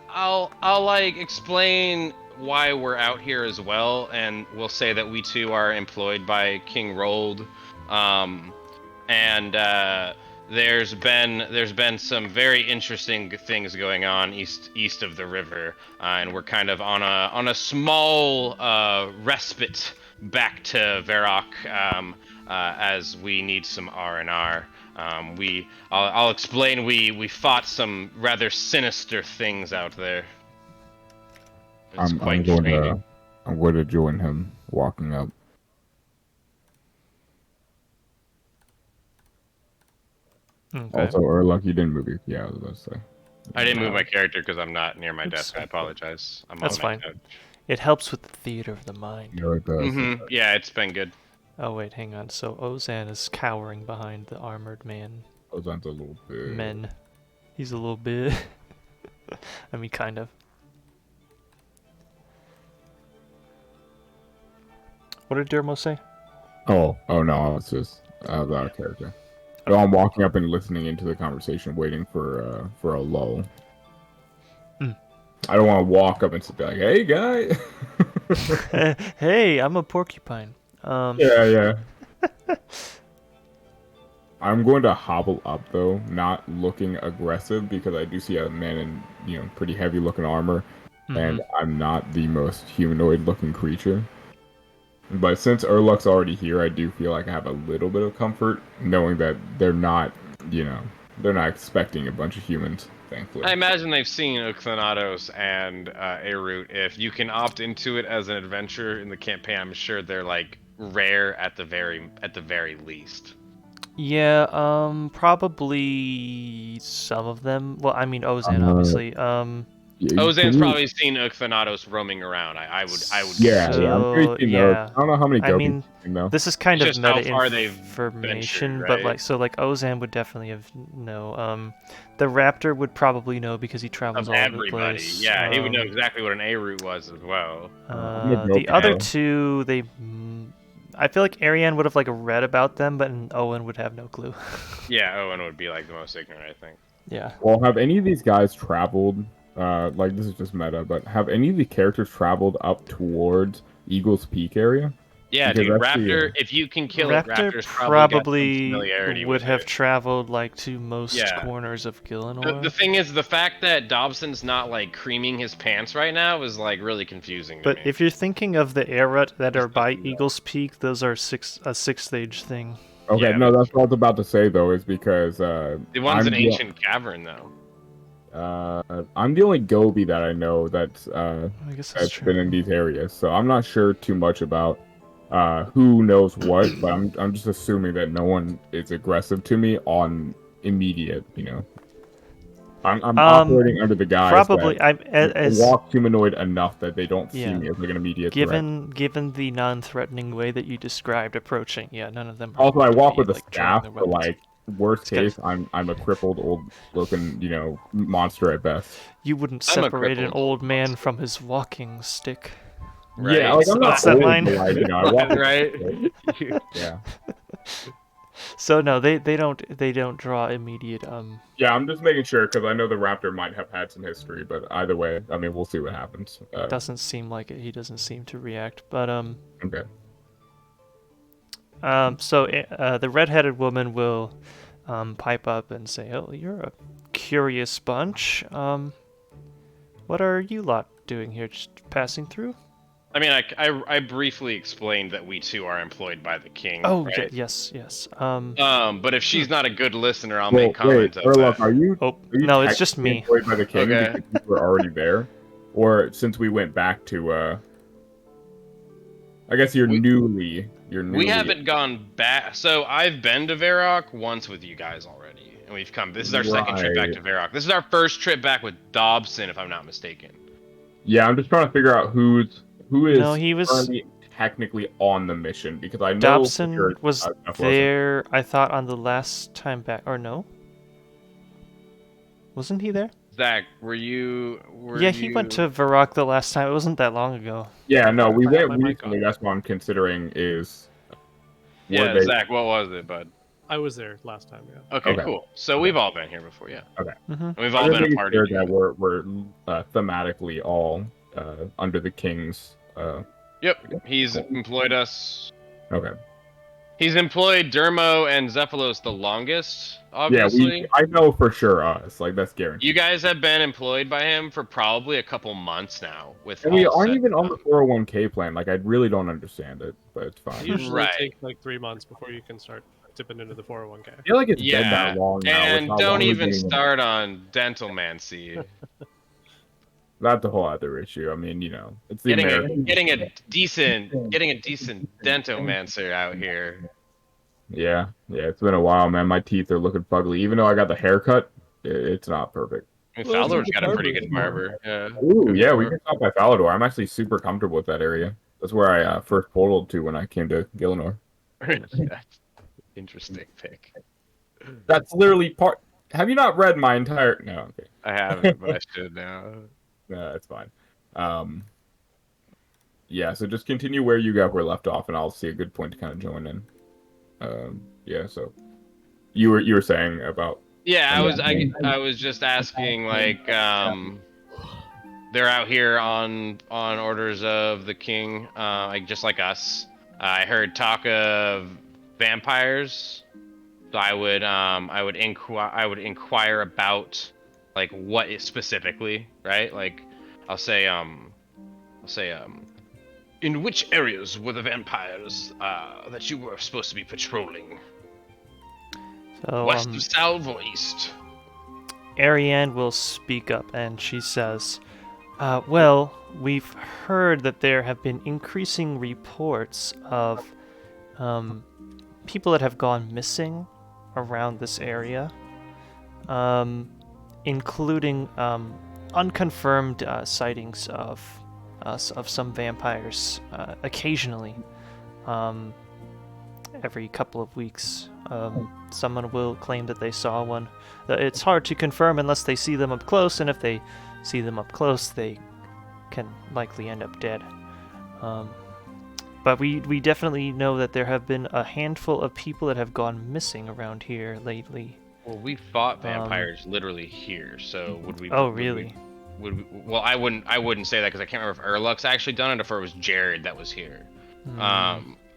[SPEAKER 2] I'll like explain why we're out here as well, and we'll say that we too are employed by King Rold, and there's been some very interesting things going on east of the river, and we're kind of on a small respite back to Varrock, as we need some R&R. I'll explain. We fought some rather sinister things out there. It's
[SPEAKER 3] I'm
[SPEAKER 2] quite
[SPEAKER 3] going
[SPEAKER 2] draining.
[SPEAKER 3] to join him walking up.
[SPEAKER 1] Okay.
[SPEAKER 3] Also, Erlich, you didn't move your... Yeah, I was about to say.
[SPEAKER 2] I didn't move my character because I'm not near my
[SPEAKER 1] Oops.
[SPEAKER 2] desk. I apologize.
[SPEAKER 1] That's
[SPEAKER 2] on my
[SPEAKER 1] fine.
[SPEAKER 2] couch.
[SPEAKER 1] It helps with the theater of the mind.
[SPEAKER 3] No, it does.
[SPEAKER 2] Yeah, it's been good.
[SPEAKER 1] Oh wait, hang on. So Ozan is cowering behind the armored man.
[SPEAKER 3] Ozan's a little bit...
[SPEAKER 1] Men. He's a little bit. I mean, kind of. What did Dermo say?
[SPEAKER 3] Oh no, I was just out of character. So I'm walking up and listening into the conversation, waiting for a lull. I don't want to walk up and be like, "Hey, guy."
[SPEAKER 1] Hey, I'm a porcupine.
[SPEAKER 3] Yeah. I'm going to hobble up though, not looking aggressive because I do see a man in pretty heavy looking armor, and I'm not the most humanoid looking creature. But since Erlich's already here, I do feel like I have a little bit of comfort knowing that they're not expecting a bunch of humans, thankfully.
[SPEAKER 2] I imagine they've seen Uxanatos and Erut. If you can opt into it as an adventure in the campaign, I'm sure they're like rare at the very least.
[SPEAKER 1] Yeah, probably some of them. Well, I mean Ozan, obviously.
[SPEAKER 2] Ozan's probably seen Uxanatos roaming around. I would.
[SPEAKER 3] Yeah,
[SPEAKER 1] So,
[SPEAKER 3] I'm pretty sure
[SPEAKER 1] yeah.
[SPEAKER 3] I don't know how many
[SPEAKER 1] I
[SPEAKER 3] go
[SPEAKER 1] mean,
[SPEAKER 3] though.
[SPEAKER 1] this is kind of
[SPEAKER 2] Just how
[SPEAKER 1] meta
[SPEAKER 2] far they've
[SPEAKER 1] information,
[SPEAKER 2] ventured,
[SPEAKER 1] but
[SPEAKER 2] right?
[SPEAKER 1] like Ozan would definitely know. The Raptor would probably know because he travels
[SPEAKER 2] Of
[SPEAKER 1] all over the
[SPEAKER 2] everybody.
[SPEAKER 1] place.
[SPEAKER 2] Yeah, he would know exactly what an Erut was as well.
[SPEAKER 1] The other two, I feel like Ariane would have like read about them, but Owen would have no clue.
[SPEAKER 2] Yeah, Owen would be like the most ignorant, I think.
[SPEAKER 1] Yeah.
[SPEAKER 3] Well, have any of these guys traveled? Like this is just meta, but have any of the characters traveled up towards Eagle's Peak area?
[SPEAKER 2] Yeah,
[SPEAKER 3] Because
[SPEAKER 2] dude,
[SPEAKER 3] that's
[SPEAKER 2] Raptor. If you can kill it,
[SPEAKER 1] Raptor
[SPEAKER 2] Raptor's probably got some
[SPEAKER 1] probably
[SPEAKER 2] familiarity
[SPEAKER 1] would
[SPEAKER 2] with
[SPEAKER 1] have
[SPEAKER 2] it.
[SPEAKER 1] traveled like to most
[SPEAKER 2] Yeah.
[SPEAKER 1] corners of Gillinor.
[SPEAKER 2] The thing is, the fact that Dobson's not like creaming his pants right now is like really confusing to
[SPEAKER 1] But
[SPEAKER 2] me.
[SPEAKER 1] if you're thinking of the Erut that are by
[SPEAKER 2] thinking of-
[SPEAKER 1] Eagle's Peak, those are a 6th-stage thing.
[SPEAKER 3] Okay,
[SPEAKER 2] Yeah,
[SPEAKER 3] no, that's what I was about to say though, is because
[SPEAKER 2] the one's
[SPEAKER 3] I'm
[SPEAKER 2] an ancient cavern though.
[SPEAKER 3] I'm the only Gobi that I know that's
[SPEAKER 1] I guess that's
[SPEAKER 3] that's
[SPEAKER 1] true.
[SPEAKER 3] been in these areas, so I'm not sure too much about who knows what, but I'm just assuming that no one is aggressive to me on immediate, I'm operating under the guise
[SPEAKER 1] Probably,
[SPEAKER 3] that walk humanoid enough that they don't see
[SPEAKER 1] Yeah.
[SPEAKER 3] me as like an immediate threat.
[SPEAKER 1] given the non-threatening way that you described approaching, yeah, none of them. Are
[SPEAKER 3] Also, I
[SPEAKER 1] going to
[SPEAKER 3] walk
[SPEAKER 1] be,
[SPEAKER 3] with a
[SPEAKER 1] like, drawing
[SPEAKER 3] staff,
[SPEAKER 1] their
[SPEAKER 3] so
[SPEAKER 1] weapons.
[SPEAKER 3] like worst
[SPEAKER 1] kinda-
[SPEAKER 3] case, I'm a crippled old-looking monster at best.
[SPEAKER 1] You wouldn't
[SPEAKER 2] I'm a
[SPEAKER 1] separate an
[SPEAKER 2] crippled
[SPEAKER 1] old man
[SPEAKER 2] monster.
[SPEAKER 1] from his walking stick.
[SPEAKER 2] Right?
[SPEAKER 3] Yeah, like I'm not
[SPEAKER 1] What's that
[SPEAKER 3] old,
[SPEAKER 1] line?
[SPEAKER 3] but like I walk with a
[SPEAKER 2] Right?
[SPEAKER 3] stick. Yeah.
[SPEAKER 1] So no, they don't draw immediate
[SPEAKER 3] Yeah, I'm just making sure because I know the Raptor might have had some history, but either way, I mean, we'll see what happens.
[SPEAKER 1] Doesn't seem like it. He doesn't seem to react. But
[SPEAKER 3] Okay.
[SPEAKER 1] so the redheaded woman will pipe up and say, "Oh, you're a curious bunch. What are you lot doing here? Just passing through?"
[SPEAKER 2] I mean, I briefly explained that we two are employed by the king.
[SPEAKER 1] Oh,
[SPEAKER 2] right?
[SPEAKER 1] yes.
[SPEAKER 2] But if she's not a good listener, I'll
[SPEAKER 3] Well,
[SPEAKER 2] make comment
[SPEAKER 3] wait,
[SPEAKER 2] of
[SPEAKER 3] Erlock,
[SPEAKER 2] that.
[SPEAKER 3] are you
[SPEAKER 1] no, it's just
[SPEAKER 3] technically
[SPEAKER 1] me.
[SPEAKER 3] employed by the king
[SPEAKER 2] Okay.
[SPEAKER 3] because you were already there, or since we went back to I guess you're newly.
[SPEAKER 2] We haven't gone back. So I've been to Varrock once with you guys already, and we've come. This is our second trip back to Varrock. This is our first trip back with Dobson, if I'm not mistaken.
[SPEAKER 3] Yeah, I'm just trying to figure out who is
[SPEAKER 1] No, he was.
[SPEAKER 3] currently technically on the mission because I know
[SPEAKER 1] Dobson was there. I thought on the last time back, or no? Wasn't he there?
[SPEAKER 2] Zach, were you?
[SPEAKER 1] He went to Varrock the last time. It wasn't that long ago.
[SPEAKER 3] Yeah, no, we
[SPEAKER 4] I had
[SPEAKER 3] went
[SPEAKER 4] my mic
[SPEAKER 3] recently.
[SPEAKER 4] on.
[SPEAKER 3] That's what I'm considering is.
[SPEAKER 2] Yeah, Zach, what was it, bud?
[SPEAKER 4] I was there last time. Yeah.
[SPEAKER 2] Okay,
[SPEAKER 3] Okay.
[SPEAKER 2] cool. So we've all been here before, yeah.
[SPEAKER 3] Okay.
[SPEAKER 2] And we've all
[SPEAKER 3] I'm
[SPEAKER 2] been a
[SPEAKER 3] making
[SPEAKER 2] party.
[SPEAKER 3] sure
[SPEAKER 2] together.
[SPEAKER 3] that we're thematically all under the king's.
[SPEAKER 2] Yep, he's employed us.
[SPEAKER 3] Okay.
[SPEAKER 2] He's employed Dermo and Zephylos the longest, obviously.
[SPEAKER 3] Yeah, I know for sure us. Like, that's guaranteed.
[SPEAKER 2] You guys have been employed by him for probably a couple months now. With
[SPEAKER 3] And we
[SPEAKER 2] all
[SPEAKER 3] aren't
[SPEAKER 2] set
[SPEAKER 3] even on
[SPEAKER 2] up.
[SPEAKER 3] the 401k plan. Like, I really don't understand it, but it's fine.
[SPEAKER 4] It usually
[SPEAKER 2] Right.
[SPEAKER 4] takes like 3 months before you can start dipping into the 401k.
[SPEAKER 3] I feel like it's
[SPEAKER 2] Yeah,
[SPEAKER 3] been that long now.
[SPEAKER 2] and
[SPEAKER 3] with how
[SPEAKER 2] don't
[SPEAKER 3] long we've
[SPEAKER 2] even
[SPEAKER 3] been-
[SPEAKER 2] start on dentalmancy.
[SPEAKER 3] That's a whole other issue. I mean, it's the American.
[SPEAKER 2] getting a decent dentomancer out here.
[SPEAKER 3] Yeah, it's been a while, man. My teeth are looking fugly. Even though I got the haircut, it's not perfect.
[SPEAKER 2] I mean,
[SPEAKER 4] Well,
[SPEAKER 2] Fowler's
[SPEAKER 4] it's
[SPEAKER 2] got a pretty
[SPEAKER 4] barber.
[SPEAKER 2] good barber. Yeah.
[SPEAKER 3] Ooh,
[SPEAKER 2] Good
[SPEAKER 3] yeah, we
[SPEAKER 2] barber.
[SPEAKER 3] can stop by Falador. I'm actually super comfortable with that area. That's where I first portaled to when I came to Gillinor.
[SPEAKER 2] That's interesting pick.
[SPEAKER 3] That's literally part. Have you not read my entire? No, okay.
[SPEAKER 2] I haven't, but I should now.
[SPEAKER 3] No, that's fine. Yeah, so just continue where you were left off, and I'll see a good point to kind of join in. Yeah, so you were saying about.
[SPEAKER 2] Yeah, I was just asking, like, they're out here on orders of the king, like just like us. I heard talk of vampires, so I would inquire about like what is specifically, right? Like, I'll say in which areas were the vampires that you were supposed to be patrolling?
[SPEAKER 1] So,
[SPEAKER 2] West of South or east?
[SPEAKER 1] Ariane will speak up, and she says, well, we've heard that there have been increasing reports of people that have gone missing around this area, including unconfirmed sightings of some vampires occasionally. Every couple of weeks, someone will claim that they saw one. It's hard to confirm unless they see them up close, and if they see them up close, they can likely end up dead. But we definitely know that there have been a handful of people that have gone missing around here lately.
[SPEAKER 2] Well, we fought vampires literally here, so would we?
[SPEAKER 1] Oh, really?
[SPEAKER 2] Well, I wouldn't say that because I can't remember if Erluck's actually done it or if it was Jared that was here.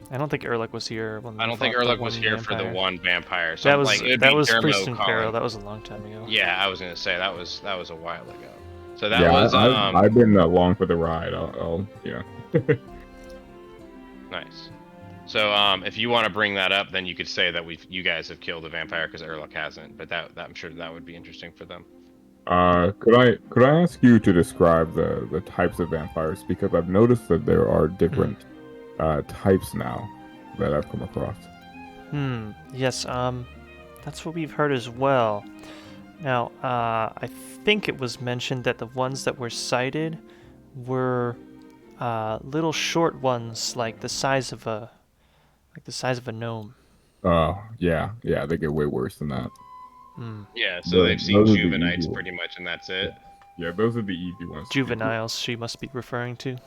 [SPEAKER 1] I don't think Erluck was here when
[SPEAKER 2] I don't think Erluck was here for the one vampire. So
[SPEAKER 1] that was
[SPEAKER 2] like, it'd
[SPEAKER 1] that
[SPEAKER 2] be
[SPEAKER 1] was
[SPEAKER 2] Dermo
[SPEAKER 1] Priest and
[SPEAKER 2] calling.
[SPEAKER 1] Pharaoh. That was a long time ago.
[SPEAKER 2] Yeah, I was gonna say that was a while ago. So that
[SPEAKER 3] Yeah,
[SPEAKER 2] was
[SPEAKER 3] I've been along for the ride. I'll
[SPEAKER 2] nice. So if you want to bring that up, then you could say that you guys have killed a vampire because Erluck hasn't. But that I'm sure that would be interesting for them.
[SPEAKER 3] Could I ask you to describe the types of vampires, because I've noticed that there are different types now that I've come across.
[SPEAKER 1] Yes, that's what we've heard as well. Now, I think it was mentioned that the ones that were sighted were little short ones, like the size of a gnome.
[SPEAKER 3] Yeah, they get way worse than that.
[SPEAKER 2] Yeah, so they've seen
[SPEAKER 3] those are the
[SPEAKER 2] juvenites
[SPEAKER 3] easy
[SPEAKER 2] pretty much, and that's it.
[SPEAKER 3] Yeah, those are the easy ones.
[SPEAKER 1] Juveniles, she must be referring to.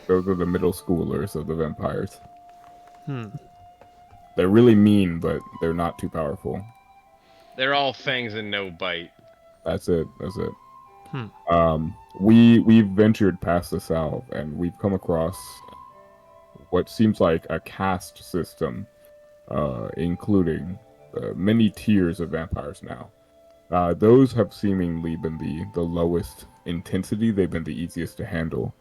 [SPEAKER 3] Those are the middle schoolers of the vampires. They're really mean, but they're not too powerful.
[SPEAKER 2] They're all fangs and no bite.
[SPEAKER 3] That's it. We've ventured past the south, and we've come across what seems like a caste system, including many tiers of vampires now. Those have seemingly been the lowest intensity, they've been the easiest to handle.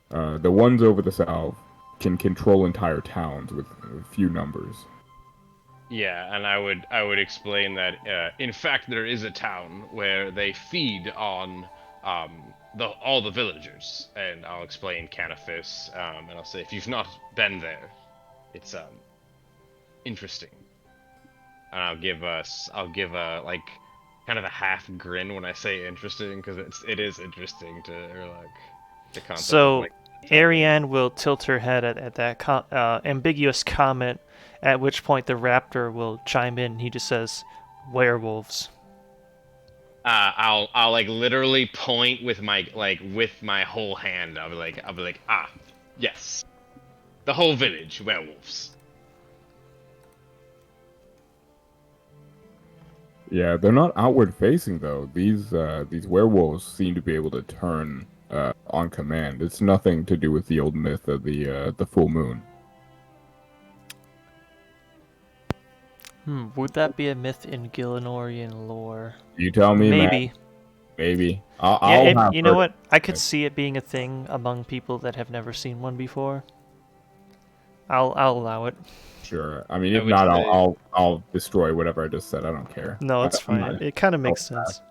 [SPEAKER 3] The ones over the south can control entire towns with few numbers.
[SPEAKER 2] Yeah, and I would explain that in fact there is a town where they feed on all the villagers, and I'll explain Canifis, and I'll say if you've not been there, it's interesting. And I'll give a like kind of a half grin when I say interesting, because it is interesting to like the concept.
[SPEAKER 1] So
[SPEAKER 2] of, like,
[SPEAKER 1] Ariane will tilt her head at that ambiguous comment, at which point the raptor will chime in. He just says, werewolves.
[SPEAKER 2] I'll like literally point with my whole hand. I'll be like, ah, yes, the whole village, werewolves.
[SPEAKER 3] Yeah, they're not outward facing though. These werewolves seem to be able to turn on command. It's nothing to do with the old myth of the full moon.
[SPEAKER 1] Would that be a myth in Gillinorian lore?
[SPEAKER 3] You tell me,
[SPEAKER 1] Maybe.
[SPEAKER 3] man. Maybe.
[SPEAKER 1] You know what? I could see it being a thing among people that have never seen one before. I'll allow it.
[SPEAKER 3] Sure. I mean, if not, I'll destroy whatever I just said. I don't care.
[SPEAKER 1] No, it's fine. It kind of makes sense.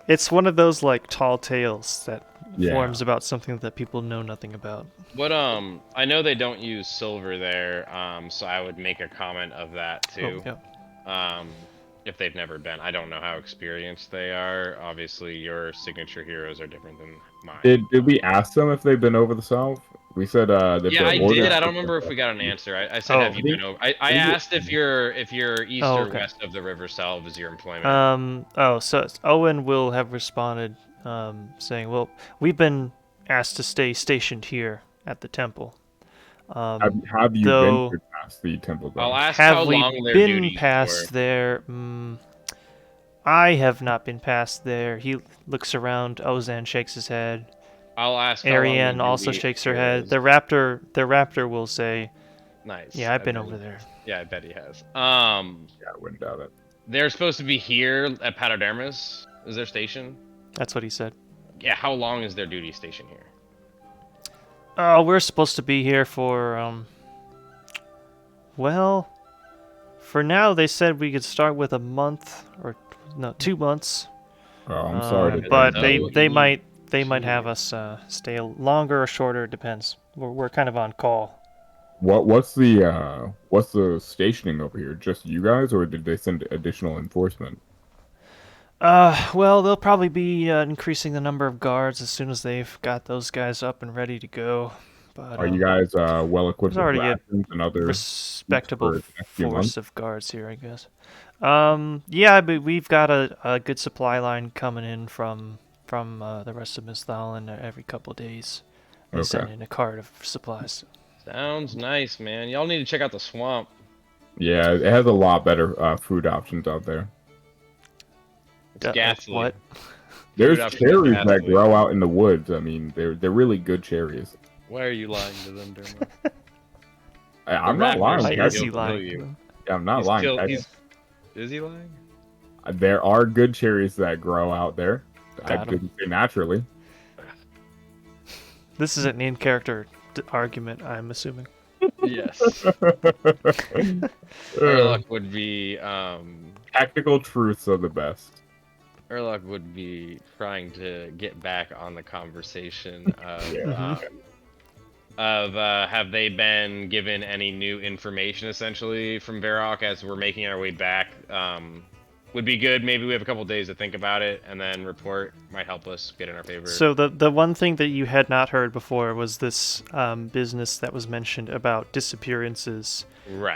[SPEAKER 1] It's one of those like tall tales that forms about something that people know nothing about.
[SPEAKER 2] What I know they don't use silver there, so I would make a comment of that too.
[SPEAKER 1] Oh, yeah.
[SPEAKER 2] If they've never been, I don't know how experienced they are. Obviously, your signature heroes are different than mine.
[SPEAKER 3] Did we ask them if they've been over the south? We said
[SPEAKER 2] yeah, I did. I don't remember if we got an answer. I said, have you been over? I asked if you're east or west of the river south is your employment.
[SPEAKER 1] So Owen will have responded, saying, "Well, we've been asked to stay stationed here at the temple.
[SPEAKER 3] Have you been past the temple?
[SPEAKER 2] I'll ask
[SPEAKER 1] have
[SPEAKER 2] how
[SPEAKER 1] we
[SPEAKER 2] long their
[SPEAKER 1] been
[SPEAKER 2] duties
[SPEAKER 1] past
[SPEAKER 2] were.
[SPEAKER 1] there? I have not been past there." He looks around. Ozan shakes his head.
[SPEAKER 2] I'll ask.
[SPEAKER 1] Ariane also shakes her head. The raptor will say,
[SPEAKER 2] "Nice.
[SPEAKER 1] Yeah, I've been over there."
[SPEAKER 2] Yeah, I bet he has.
[SPEAKER 3] Yeah, I wouldn't doubt it.
[SPEAKER 2] They're supposed to be here at Patadermis. Is their station?
[SPEAKER 1] That's what he said.
[SPEAKER 2] Yeah. How long is their duty station here?
[SPEAKER 1] We're supposed to be here for well, for now they said we could start with a month or 2 months.
[SPEAKER 3] Oh, I'm sorry.
[SPEAKER 1] But they might have us stay longer or shorter. It depends. We're kind of on call.
[SPEAKER 3] What's the stationing over here? Just you guys, or did they send additional enforcement?
[SPEAKER 1] Well, they'll probably be increasing the number of guards as soon as they've got those guys up and ready to go. But
[SPEAKER 3] are you guys well equipped with rations and other
[SPEAKER 1] respectable force of guards here, I guess? Yeah, but we've got a good supply line coming in from the rest of Misthalin every couple of days. They send in a cart of supplies.
[SPEAKER 2] Sounds nice, man. Y'all need to check out the swamp.
[SPEAKER 3] Yeah, it has a lot better food options out there.
[SPEAKER 2] It's ghastly.
[SPEAKER 1] What?
[SPEAKER 3] There's cherries that grow out in the woods. I mean, they're really good cherries.
[SPEAKER 4] Why are you lying to them, Dermot?
[SPEAKER 3] I'm not lying.
[SPEAKER 1] Why is he lying?
[SPEAKER 3] Yeah, I'm not lying.
[SPEAKER 4] Is he lying?
[SPEAKER 3] There are good cherries that grow out there. I didn't say naturally.
[SPEAKER 1] This is an in-character argument, I'm assuming.
[SPEAKER 2] Yes. Urlach would be
[SPEAKER 3] tactical truths are the best.
[SPEAKER 2] Urlach would be trying to get back on the conversation of have they been given any new information essentially from Varrock as we're making our way back. Would be good. Maybe we have a couple days to think about it and then report. Might help us get in our favor.
[SPEAKER 1] So the one thing that you had not heard before was this business that was mentioned about disappearances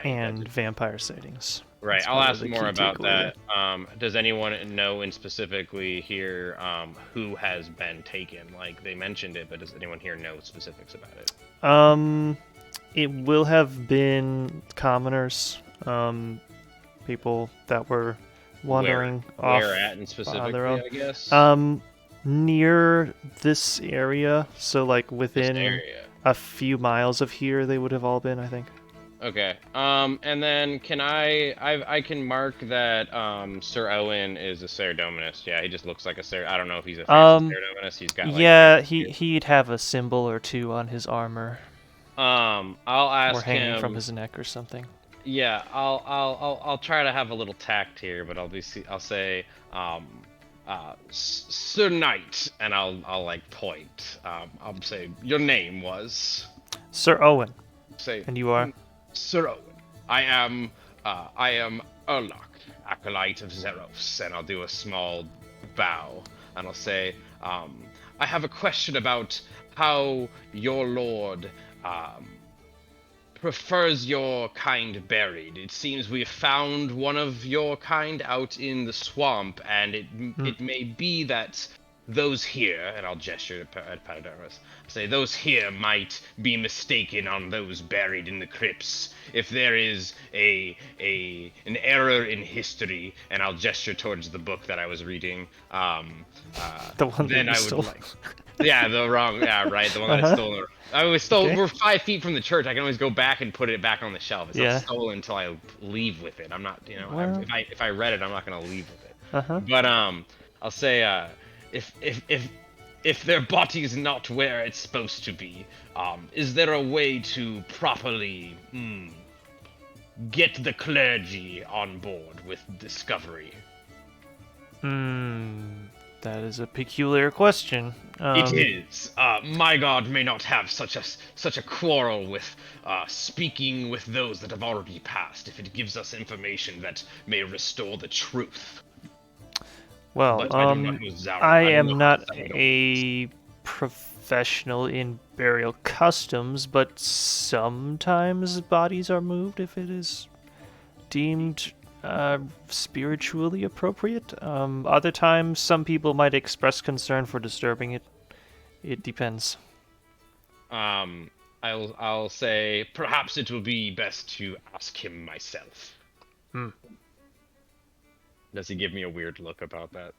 [SPEAKER 1] and vampire sightings.
[SPEAKER 2] Right. I'll ask more about that. Does anyone know in specifically here who has been taken? Like they mentioned it, but does anyone here know specifics about it?
[SPEAKER 1] It will have been commoners, people that were wandering off
[SPEAKER 2] where at and specifically,
[SPEAKER 1] their own.
[SPEAKER 2] I guess.
[SPEAKER 1] Near this area, so like within a few miles of here, they would have all been, I think.
[SPEAKER 2] Okay. And then can I can mark that Sir Owen is a Cerdominus. Yeah, he just looks like a Cer. I don't know if he's a fancy Cerdominus. He's got like
[SPEAKER 1] Yeah,
[SPEAKER 2] fancy
[SPEAKER 1] he'd have a symbol or two on his armor,
[SPEAKER 2] I'll
[SPEAKER 1] or
[SPEAKER 2] ask
[SPEAKER 1] hanging from
[SPEAKER 2] him.
[SPEAKER 1] his neck or something.
[SPEAKER 2] Yeah, I'll try to have a little tact here, but I'll say Sir Knight, and I'll like point. I'll say your name was.
[SPEAKER 1] Sir Owen,
[SPEAKER 2] Say
[SPEAKER 1] and you are?
[SPEAKER 2] Sir Owen. I am Urlock, acolyte of Zeros, and I'll do a small bow, and I'll say, I have a question about how your lord prefers your kind buried. It seems we have found one of your kind out in the swamp, and it may be that those here, and I'll gesture at Patadermis, say those here might be mistaken on those buried in the crypts. If there is an error in history, and I'll gesture towards the book that I was reading,
[SPEAKER 1] The one
[SPEAKER 2] then
[SPEAKER 1] that you
[SPEAKER 2] I would
[SPEAKER 1] stole.
[SPEAKER 2] like. Yeah, the wrong. Yeah, right. The one that I stole. I was stole.
[SPEAKER 1] Okay.
[SPEAKER 2] We're 5 feet from the church. I can always go back and put it back on the shelf. It's
[SPEAKER 1] Yeah.
[SPEAKER 2] not stolen until I leave with it. I'm not.
[SPEAKER 1] Well.
[SPEAKER 2] If I read it, I'm not gonna leave with it.
[SPEAKER 1] Uh-huh.
[SPEAKER 2] But I'll say if their body is not where it's supposed to be, is there a way to properly get the clergy on board with discovery?
[SPEAKER 1] That is a peculiar question.
[SPEAKER 2] It is. My god may not have such a quarrel with speaking with those that have already passed if it gives us information that may restore the truth.
[SPEAKER 1] Well,
[SPEAKER 2] But I do not know Zara.
[SPEAKER 1] I
[SPEAKER 2] don't
[SPEAKER 1] am
[SPEAKER 2] know
[SPEAKER 1] not
[SPEAKER 2] how Zara
[SPEAKER 1] a professional in burial customs, but sometimes bodies are moved if it is deemed spiritually appropriate. Other times, some people might express concern for disturbing it. It depends.
[SPEAKER 2] I'll say perhaps it will be best to ask him myself. Does he give me a weird look about that?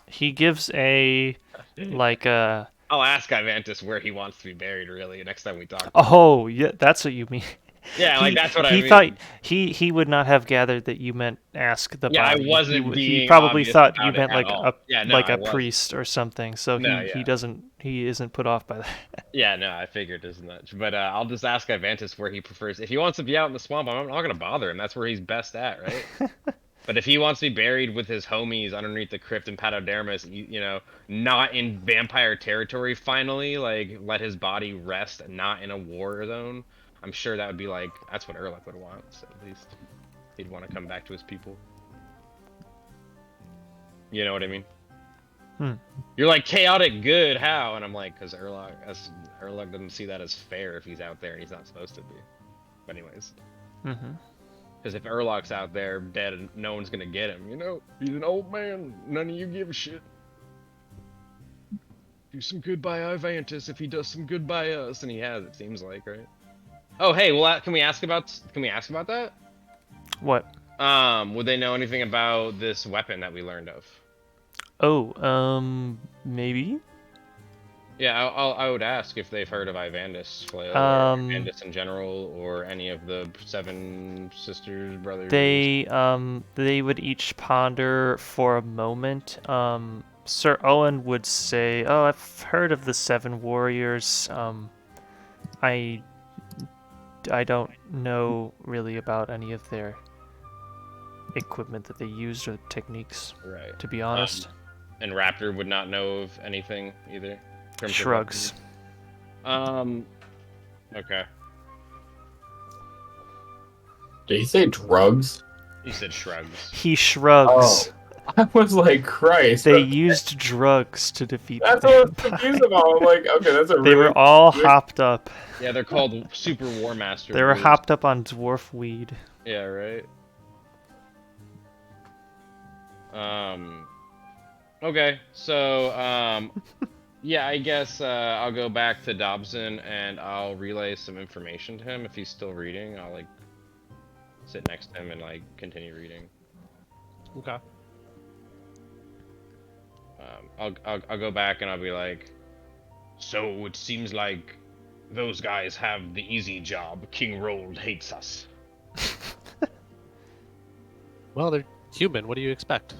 [SPEAKER 1] He gives a like a.
[SPEAKER 2] I'll ask Ivandis where he wants to be buried. Really, next time we talk.
[SPEAKER 1] Oh, yeah, that's what you mean.
[SPEAKER 2] Yeah, like that's what I
[SPEAKER 1] he
[SPEAKER 2] mean.
[SPEAKER 1] thought he would not have gathered that you meant ask the
[SPEAKER 2] Yeah,
[SPEAKER 1] body.
[SPEAKER 2] I wasn't
[SPEAKER 1] he
[SPEAKER 2] being
[SPEAKER 1] probably
[SPEAKER 2] obvious
[SPEAKER 1] thought
[SPEAKER 2] about
[SPEAKER 1] you
[SPEAKER 2] it
[SPEAKER 1] meant
[SPEAKER 2] at
[SPEAKER 1] like
[SPEAKER 2] all.
[SPEAKER 1] a
[SPEAKER 2] Yeah, no,
[SPEAKER 1] like
[SPEAKER 2] I
[SPEAKER 1] a
[SPEAKER 2] wasn't.
[SPEAKER 1] priest or something. So
[SPEAKER 2] No,
[SPEAKER 1] he isn't put off by that.
[SPEAKER 2] Yeah, no, I figured as much. But I'll just ask Ivandis where he prefers. If he wants to be out in the swamp, I'm not gonna bother him. That's where he's best at, right? But if he wants to be buried with his homies underneath the crypt in Patadermis, not in vampire territory, finally, like let his body rest, not in a war zone, I'm sure that would be like that's what Urlock would want. So at least he'd want to come back to his people. You know what I mean? You're like chaotic good, how? And I'm like, because Urlock doesn't see that as fair if he's out there and he's not supposed to be. But anyways. Because if Urlock's out there dead and no one's gonna get him, he's an old man. None of you give a shit. Do some good by Ivandis if he does some good by us, and he has. It seems like, right? Oh, hey, well, can we ask about that?
[SPEAKER 1] What?
[SPEAKER 2] Would they know anything about this weapon that we learned of?
[SPEAKER 1] Oh, maybe.
[SPEAKER 2] Yeah, I would ask if they've heard of Ivandis flail, or Ivandis in general, or any of the 7 sisters, brothers.
[SPEAKER 1] They would each ponder for a moment. Sir Owen would say, "Oh, I've heard of the 7 warriors. I don't know really about any of their equipment that they used or techniques,
[SPEAKER 2] right?
[SPEAKER 1] To be honest."
[SPEAKER 2] And Raptor would not know of anything either.
[SPEAKER 1] Shrugs.
[SPEAKER 2] Okay.
[SPEAKER 3] Did he say drugs?
[SPEAKER 2] He said shrugs.
[SPEAKER 1] He shrugs.
[SPEAKER 3] Oh, I was like, Christ.
[SPEAKER 1] They used drugs to defeat
[SPEAKER 3] That's
[SPEAKER 1] the
[SPEAKER 3] what I was
[SPEAKER 1] vampire.
[SPEAKER 3] confused about. I'm like, okay, that's a
[SPEAKER 1] They were all hopped up.
[SPEAKER 2] Yeah, they're called Super War Master.
[SPEAKER 1] They were
[SPEAKER 2] Brews.
[SPEAKER 1] hopped up on dwarf weed.
[SPEAKER 2] Yeah, right. Okay, so yeah, I guess I'll go back to Dobson and I'll relay some information to him if he's still reading. I'll like sit next to him and like continue reading.
[SPEAKER 4] Okay.
[SPEAKER 2] I'll go back and I'll be like, so it seems like those guys have the easy job. King Rold hates us.
[SPEAKER 4] Well, they're human. What do you expect?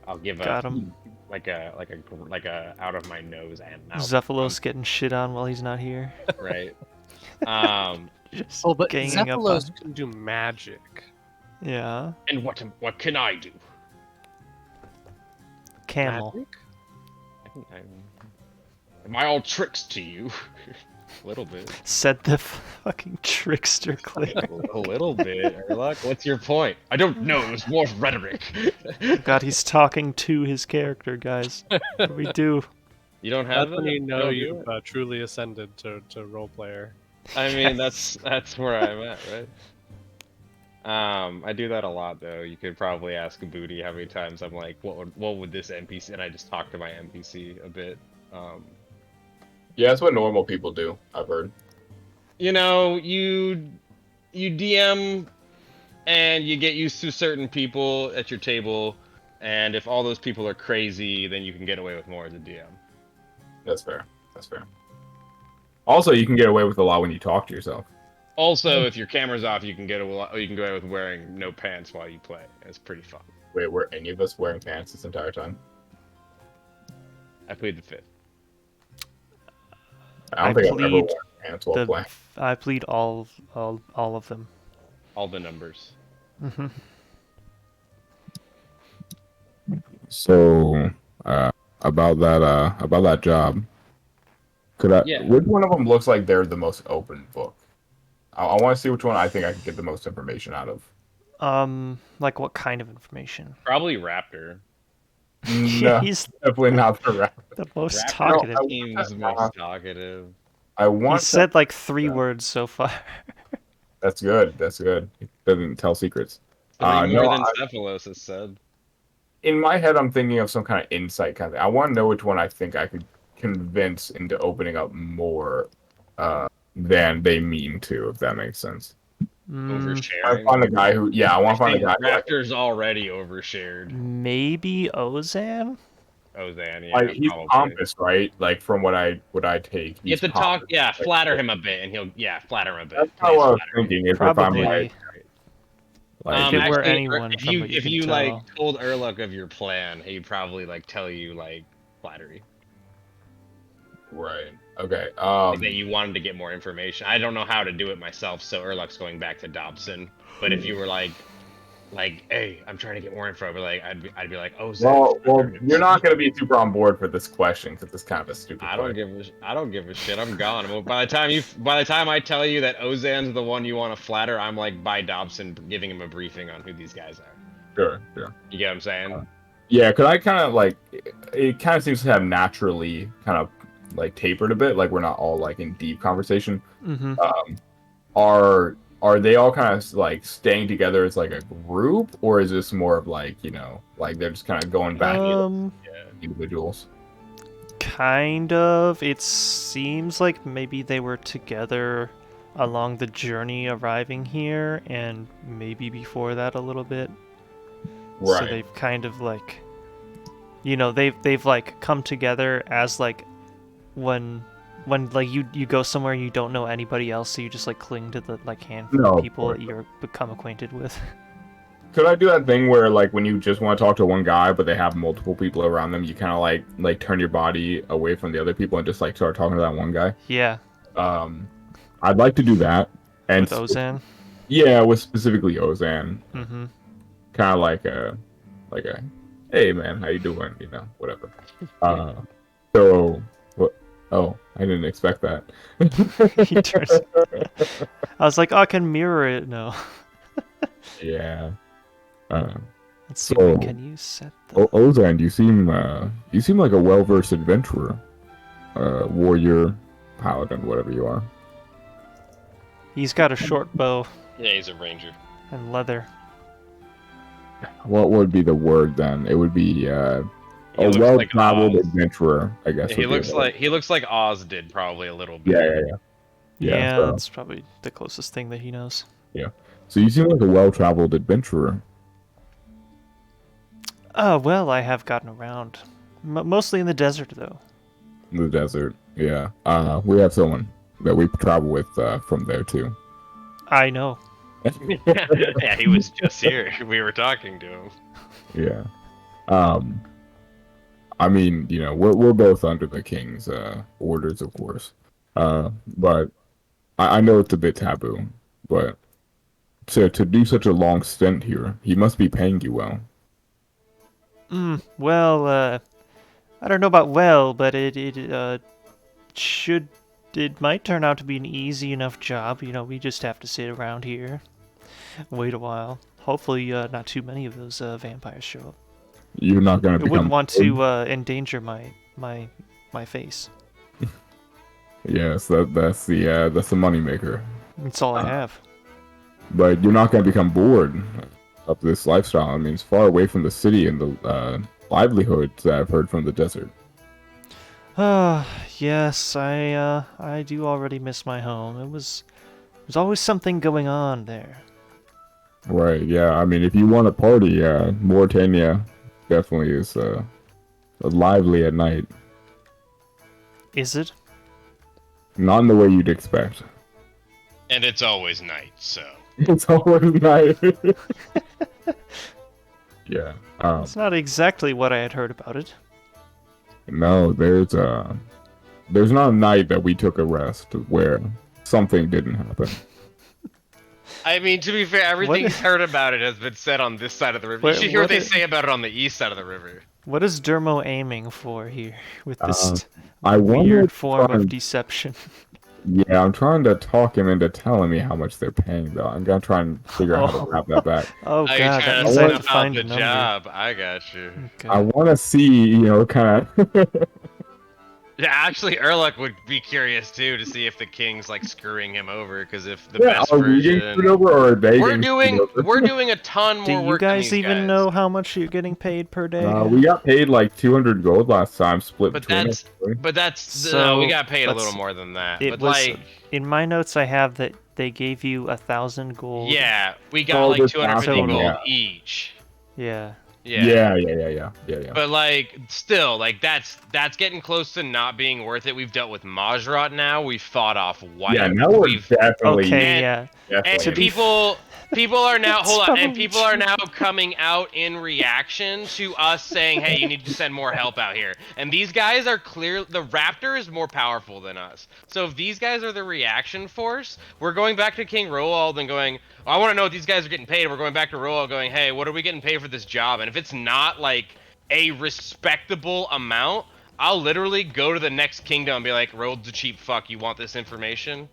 [SPEAKER 2] I'll give
[SPEAKER 1] Got
[SPEAKER 2] a
[SPEAKER 1] him.
[SPEAKER 2] like a out of my nose and mouth.
[SPEAKER 1] Zephylos getting shit on while he's not here.
[SPEAKER 2] Right. Um.
[SPEAKER 1] Just
[SPEAKER 4] Oh, but
[SPEAKER 1] ganging up on.
[SPEAKER 4] Zephylos can do magic.
[SPEAKER 1] Yeah.
[SPEAKER 2] And what can I do?
[SPEAKER 1] Camel.
[SPEAKER 4] Magic?
[SPEAKER 2] Am I all tricks to you? A little bit.
[SPEAKER 1] Said the fucking trickster cleric.
[SPEAKER 2] A little bit. Erlock, what's your point? I don't know. It was more rhetoric.
[SPEAKER 1] God, he's talking to his character, guys. What do we do?
[SPEAKER 2] You don't have
[SPEAKER 4] That's when
[SPEAKER 2] that?
[SPEAKER 4] you know
[SPEAKER 2] don't do
[SPEAKER 4] you've
[SPEAKER 2] it?
[SPEAKER 4] truly ascended to role player.
[SPEAKER 2] I mean, that's where I'm at, right? I do that a lot though. You could probably ask Booty how many times I'm like, what would this NPC? And I just talk to my NPC a bit.
[SPEAKER 3] Yeah, that's what normal people do, I've heard.
[SPEAKER 2] You know, you DM and you get used to certain people at your table, and if all those people are crazy, then you can get away with more as a DM.
[SPEAKER 3] That's fair. That's fair. Also, you can get away with a lot when you talk to yourself.
[SPEAKER 2] Also, if your camera's off, you can get away with wearing no pants while you play. It's pretty fun.
[SPEAKER 3] Wait, were any of us wearing pants this entire time?
[SPEAKER 2] I played the fifth.
[SPEAKER 3] I don't think I've ever
[SPEAKER 1] plead
[SPEAKER 3] worn pants while playing.
[SPEAKER 1] I plead all of them.
[SPEAKER 2] All the numbers.
[SPEAKER 1] Hmm.
[SPEAKER 3] So, about that job, could I?
[SPEAKER 2] Yeah.
[SPEAKER 3] Which one of them looks like they're the most open book? I want to see which one I think I can get the most information out of.
[SPEAKER 1] Like what kind of information?
[SPEAKER 2] Probably Raptor.
[SPEAKER 3] No,
[SPEAKER 1] He's
[SPEAKER 3] definitely not the rap.
[SPEAKER 1] the most
[SPEAKER 2] Raptor
[SPEAKER 1] talkative.
[SPEAKER 2] seems most talkative.
[SPEAKER 3] I
[SPEAKER 1] He
[SPEAKER 3] want.
[SPEAKER 1] said like 3
[SPEAKER 3] Yeah.
[SPEAKER 1] words so far.
[SPEAKER 3] That's good. That's good. It doesn't tell secrets.
[SPEAKER 2] More
[SPEAKER 3] No,
[SPEAKER 2] than Cephalos has said.
[SPEAKER 3] in my head, I'm thinking of some kind of insight kind of thing. I want to know which one I think I could convince into opening up more than they mean to, if that makes sense. I
[SPEAKER 2] Oversharing.
[SPEAKER 3] find a guy who, yeah, I want to find a
[SPEAKER 2] think
[SPEAKER 3] guy.
[SPEAKER 2] Raptor's already overshared.
[SPEAKER 1] Maybe Ozan?
[SPEAKER 2] Ozan, yeah,
[SPEAKER 3] Like he's
[SPEAKER 2] probably.
[SPEAKER 3] pompous, right? Like from what I take.
[SPEAKER 2] You have
[SPEAKER 3] he's
[SPEAKER 2] to talk,
[SPEAKER 3] pompous.
[SPEAKER 2] yeah,
[SPEAKER 3] Like,
[SPEAKER 2] flatter him a bit, and flatter him a bit.
[SPEAKER 3] That's
[SPEAKER 2] Please
[SPEAKER 3] how I was
[SPEAKER 2] flatter him.
[SPEAKER 3] thinking. Is if
[SPEAKER 1] Probably.
[SPEAKER 3] I'm like,
[SPEAKER 1] If it were
[SPEAKER 2] actually,
[SPEAKER 1] anyone
[SPEAKER 2] if
[SPEAKER 1] from
[SPEAKER 2] you
[SPEAKER 1] what you
[SPEAKER 2] if
[SPEAKER 1] can
[SPEAKER 2] you
[SPEAKER 1] tell.
[SPEAKER 2] like told Erlock of your plan, he'd probably like tell you like flattery,
[SPEAKER 3] right? Okay.
[SPEAKER 2] like that you wanted to get more information. I don't know how to do it myself, so Erlock's going back to Dobson. But if you were like, hey, I'm trying to get more info, but like I'd be like, oh,
[SPEAKER 3] Well, you're not gonna be super on board for this question because it's kind of a stupid.
[SPEAKER 2] I don't give a shit. I'm gone. Well, by the time I tell you that Ozan's the one you want to flatter, I'm like by Dobson giving him a briefing on who these guys are.
[SPEAKER 3] Sure.
[SPEAKER 2] You get what I'm saying?
[SPEAKER 3] Yeah, because I kind of like it. Kind of seems to have naturally kind of like tapered a bit. Like we're not all like in deep conversation.
[SPEAKER 1] Mm-hmm.
[SPEAKER 3] Are they all kind of like staying together as like a group, or is this more of like like they're just kind of going back individuals?
[SPEAKER 1] Kind of. It seems like maybe they were together along the journey arriving here, and maybe before that a little bit.
[SPEAKER 3] Right.
[SPEAKER 1] So they've kind of like, they've like come together as like when like you go somewhere and you don't know anybody else, so you just like cling to the like handful of people that you're become acquainted with.
[SPEAKER 3] Could I do that thing where like when you just want to talk to one guy but they have multiple people around them, you kind of like turn your body away from the other people and just like start talking to that one guy?
[SPEAKER 1] Yeah.
[SPEAKER 3] I'd like to do that. And
[SPEAKER 1] With Ozan.
[SPEAKER 3] Yeah, with specifically Ozan.
[SPEAKER 1] Mm-hmm.
[SPEAKER 3] Kind of like a hey man, how you doing? Whatever. So what? Oh, I didn't expect that.
[SPEAKER 1] He turns. I was like, oh, I can mirror it. No.
[SPEAKER 3] Yeah.
[SPEAKER 1] Let's see.
[SPEAKER 3] So,
[SPEAKER 1] Can you set the...
[SPEAKER 3] Ozan, you seem like a well-versed adventurer, warrior, paladin, whatever you are.
[SPEAKER 1] He's got a short bow
[SPEAKER 2] Yeah, he's a ranger.
[SPEAKER 1] and leather.
[SPEAKER 3] What would be the word then? It would be a
[SPEAKER 2] looks like
[SPEAKER 3] well-traveled
[SPEAKER 2] Oz.
[SPEAKER 3] adventurer, I guess.
[SPEAKER 2] He
[SPEAKER 3] would be
[SPEAKER 2] looks like Oz did probably a little bit.
[SPEAKER 3] Yeah.
[SPEAKER 1] Yeah, that's probably the closest thing that he knows.
[SPEAKER 3] So you seem like a well-traveled adventurer.
[SPEAKER 1] Oh, well, I have gotten around. Mostly in the desert, though.
[SPEAKER 3] In the desert. Yeah. We have someone that we travel with from there too.
[SPEAKER 1] I know.
[SPEAKER 2] Yeah, he was just here. We were talking to him.
[SPEAKER 3] Yeah. I mean, we're both under the king's orders, of course. But I know it's a bit taboo. But to do such a long stint here, he must be paying you well.
[SPEAKER 1] Well, I don't know about well, but it might turn out to be an easy enough job. We just have to sit around here, wait a while. Hopefully, not too many of those vampires show up.
[SPEAKER 3] You're not gonna
[SPEAKER 1] I
[SPEAKER 3] become.
[SPEAKER 1] wouldn't want to endanger my face.
[SPEAKER 3] Yes, that's the moneymaker.
[SPEAKER 1] That's all I have.
[SPEAKER 3] But you're not gonna become bored of this lifestyle. I mean, it's far away from the city and the livelihoods that I've heard from the desert.
[SPEAKER 1] Yes, I do already miss my home. There's always something going on there.
[SPEAKER 3] Right, yeah. I mean, if you want to party, Mauritania definitely is lively at night.
[SPEAKER 1] Is it?
[SPEAKER 3] Not in the way you'd expect.
[SPEAKER 2] And it's always night, so.
[SPEAKER 3] It's always night. Yeah.
[SPEAKER 1] It's not exactly what I had heard about it.
[SPEAKER 3] No, there's not a night that we took a rest where something didn't happen.
[SPEAKER 2] I mean, to be fair, everything he's heard about it has been said on this side of the river. You should hear what they say about it on the east side of the river.
[SPEAKER 1] What is Dermo aiming for here with this
[SPEAKER 3] I
[SPEAKER 1] weird form of deception?
[SPEAKER 3] Yeah, I'm trying to talk him into telling me how much they're paying, though. I'm gonna try and figure out how to wrap that back.
[SPEAKER 1] Oh god,
[SPEAKER 2] You're
[SPEAKER 1] that
[SPEAKER 2] trying
[SPEAKER 1] means
[SPEAKER 2] to
[SPEAKER 1] I have
[SPEAKER 2] sniff
[SPEAKER 1] to
[SPEAKER 2] out
[SPEAKER 1] find
[SPEAKER 2] the
[SPEAKER 1] a number.
[SPEAKER 2] job. I got you.
[SPEAKER 1] Okay.
[SPEAKER 3] I want to see, kind of.
[SPEAKER 2] Yeah, actually, Erlich would be curious too to see if the king's like screwing him over. Because if the
[SPEAKER 3] Yeah,
[SPEAKER 2] best
[SPEAKER 3] are we getting
[SPEAKER 2] version,
[SPEAKER 3] screwed over or are they
[SPEAKER 2] we're
[SPEAKER 3] getting
[SPEAKER 2] doing
[SPEAKER 3] screwed over?
[SPEAKER 2] we're doing a ton more
[SPEAKER 1] Do you
[SPEAKER 2] work than
[SPEAKER 1] guys
[SPEAKER 2] these
[SPEAKER 1] even
[SPEAKER 2] guys.
[SPEAKER 1] know how much you're getting paid per day?
[SPEAKER 3] We got paid like 200 gold last time, split
[SPEAKER 2] But
[SPEAKER 3] between
[SPEAKER 2] that's
[SPEAKER 3] us.
[SPEAKER 2] no, we got paid a
[SPEAKER 1] let's-
[SPEAKER 2] little more than that.
[SPEAKER 1] It
[SPEAKER 2] But
[SPEAKER 1] was
[SPEAKER 2] like,
[SPEAKER 1] in my notes. I have that they gave you 1,000 gold.
[SPEAKER 2] yeah, we got
[SPEAKER 3] Gold
[SPEAKER 2] like
[SPEAKER 3] is
[SPEAKER 2] 250
[SPEAKER 1] awesome,
[SPEAKER 2] gold
[SPEAKER 3] yeah.
[SPEAKER 2] each.
[SPEAKER 1] Yeah.
[SPEAKER 2] Yeah.
[SPEAKER 3] Yeah.
[SPEAKER 2] But like, still, like that's getting close to not being worth it. We've dealt with Majrat now. We've fought off White.
[SPEAKER 3] Yeah, now we're definitely.
[SPEAKER 1] Okay.
[SPEAKER 2] And-
[SPEAKER 1] Yeah.
[SPEAKER 2] And
[SPEAKER 3] definitely.
[SPEAKER 2] people are now
[SPEAKER 1] It's
[SPEAKER 2] hold on, and
[SPEAKER 1] probably
[SPEAKER 2] people are now coming out in reaction to us saying, "Hey, you need to send more help out here." And these guys are clear. The Raptor is more powerful than us. So if these guys are the reaction force, we're going back to King Roald and going, "I want to know what these guys are getting paid." And we're going back to Roald going, "Hey, what are we getting paid for this job?" And if it's not like a respectable amount, I'll literally go to the next kingdom and be like, "Roald's a cheap fuck. You want this information?"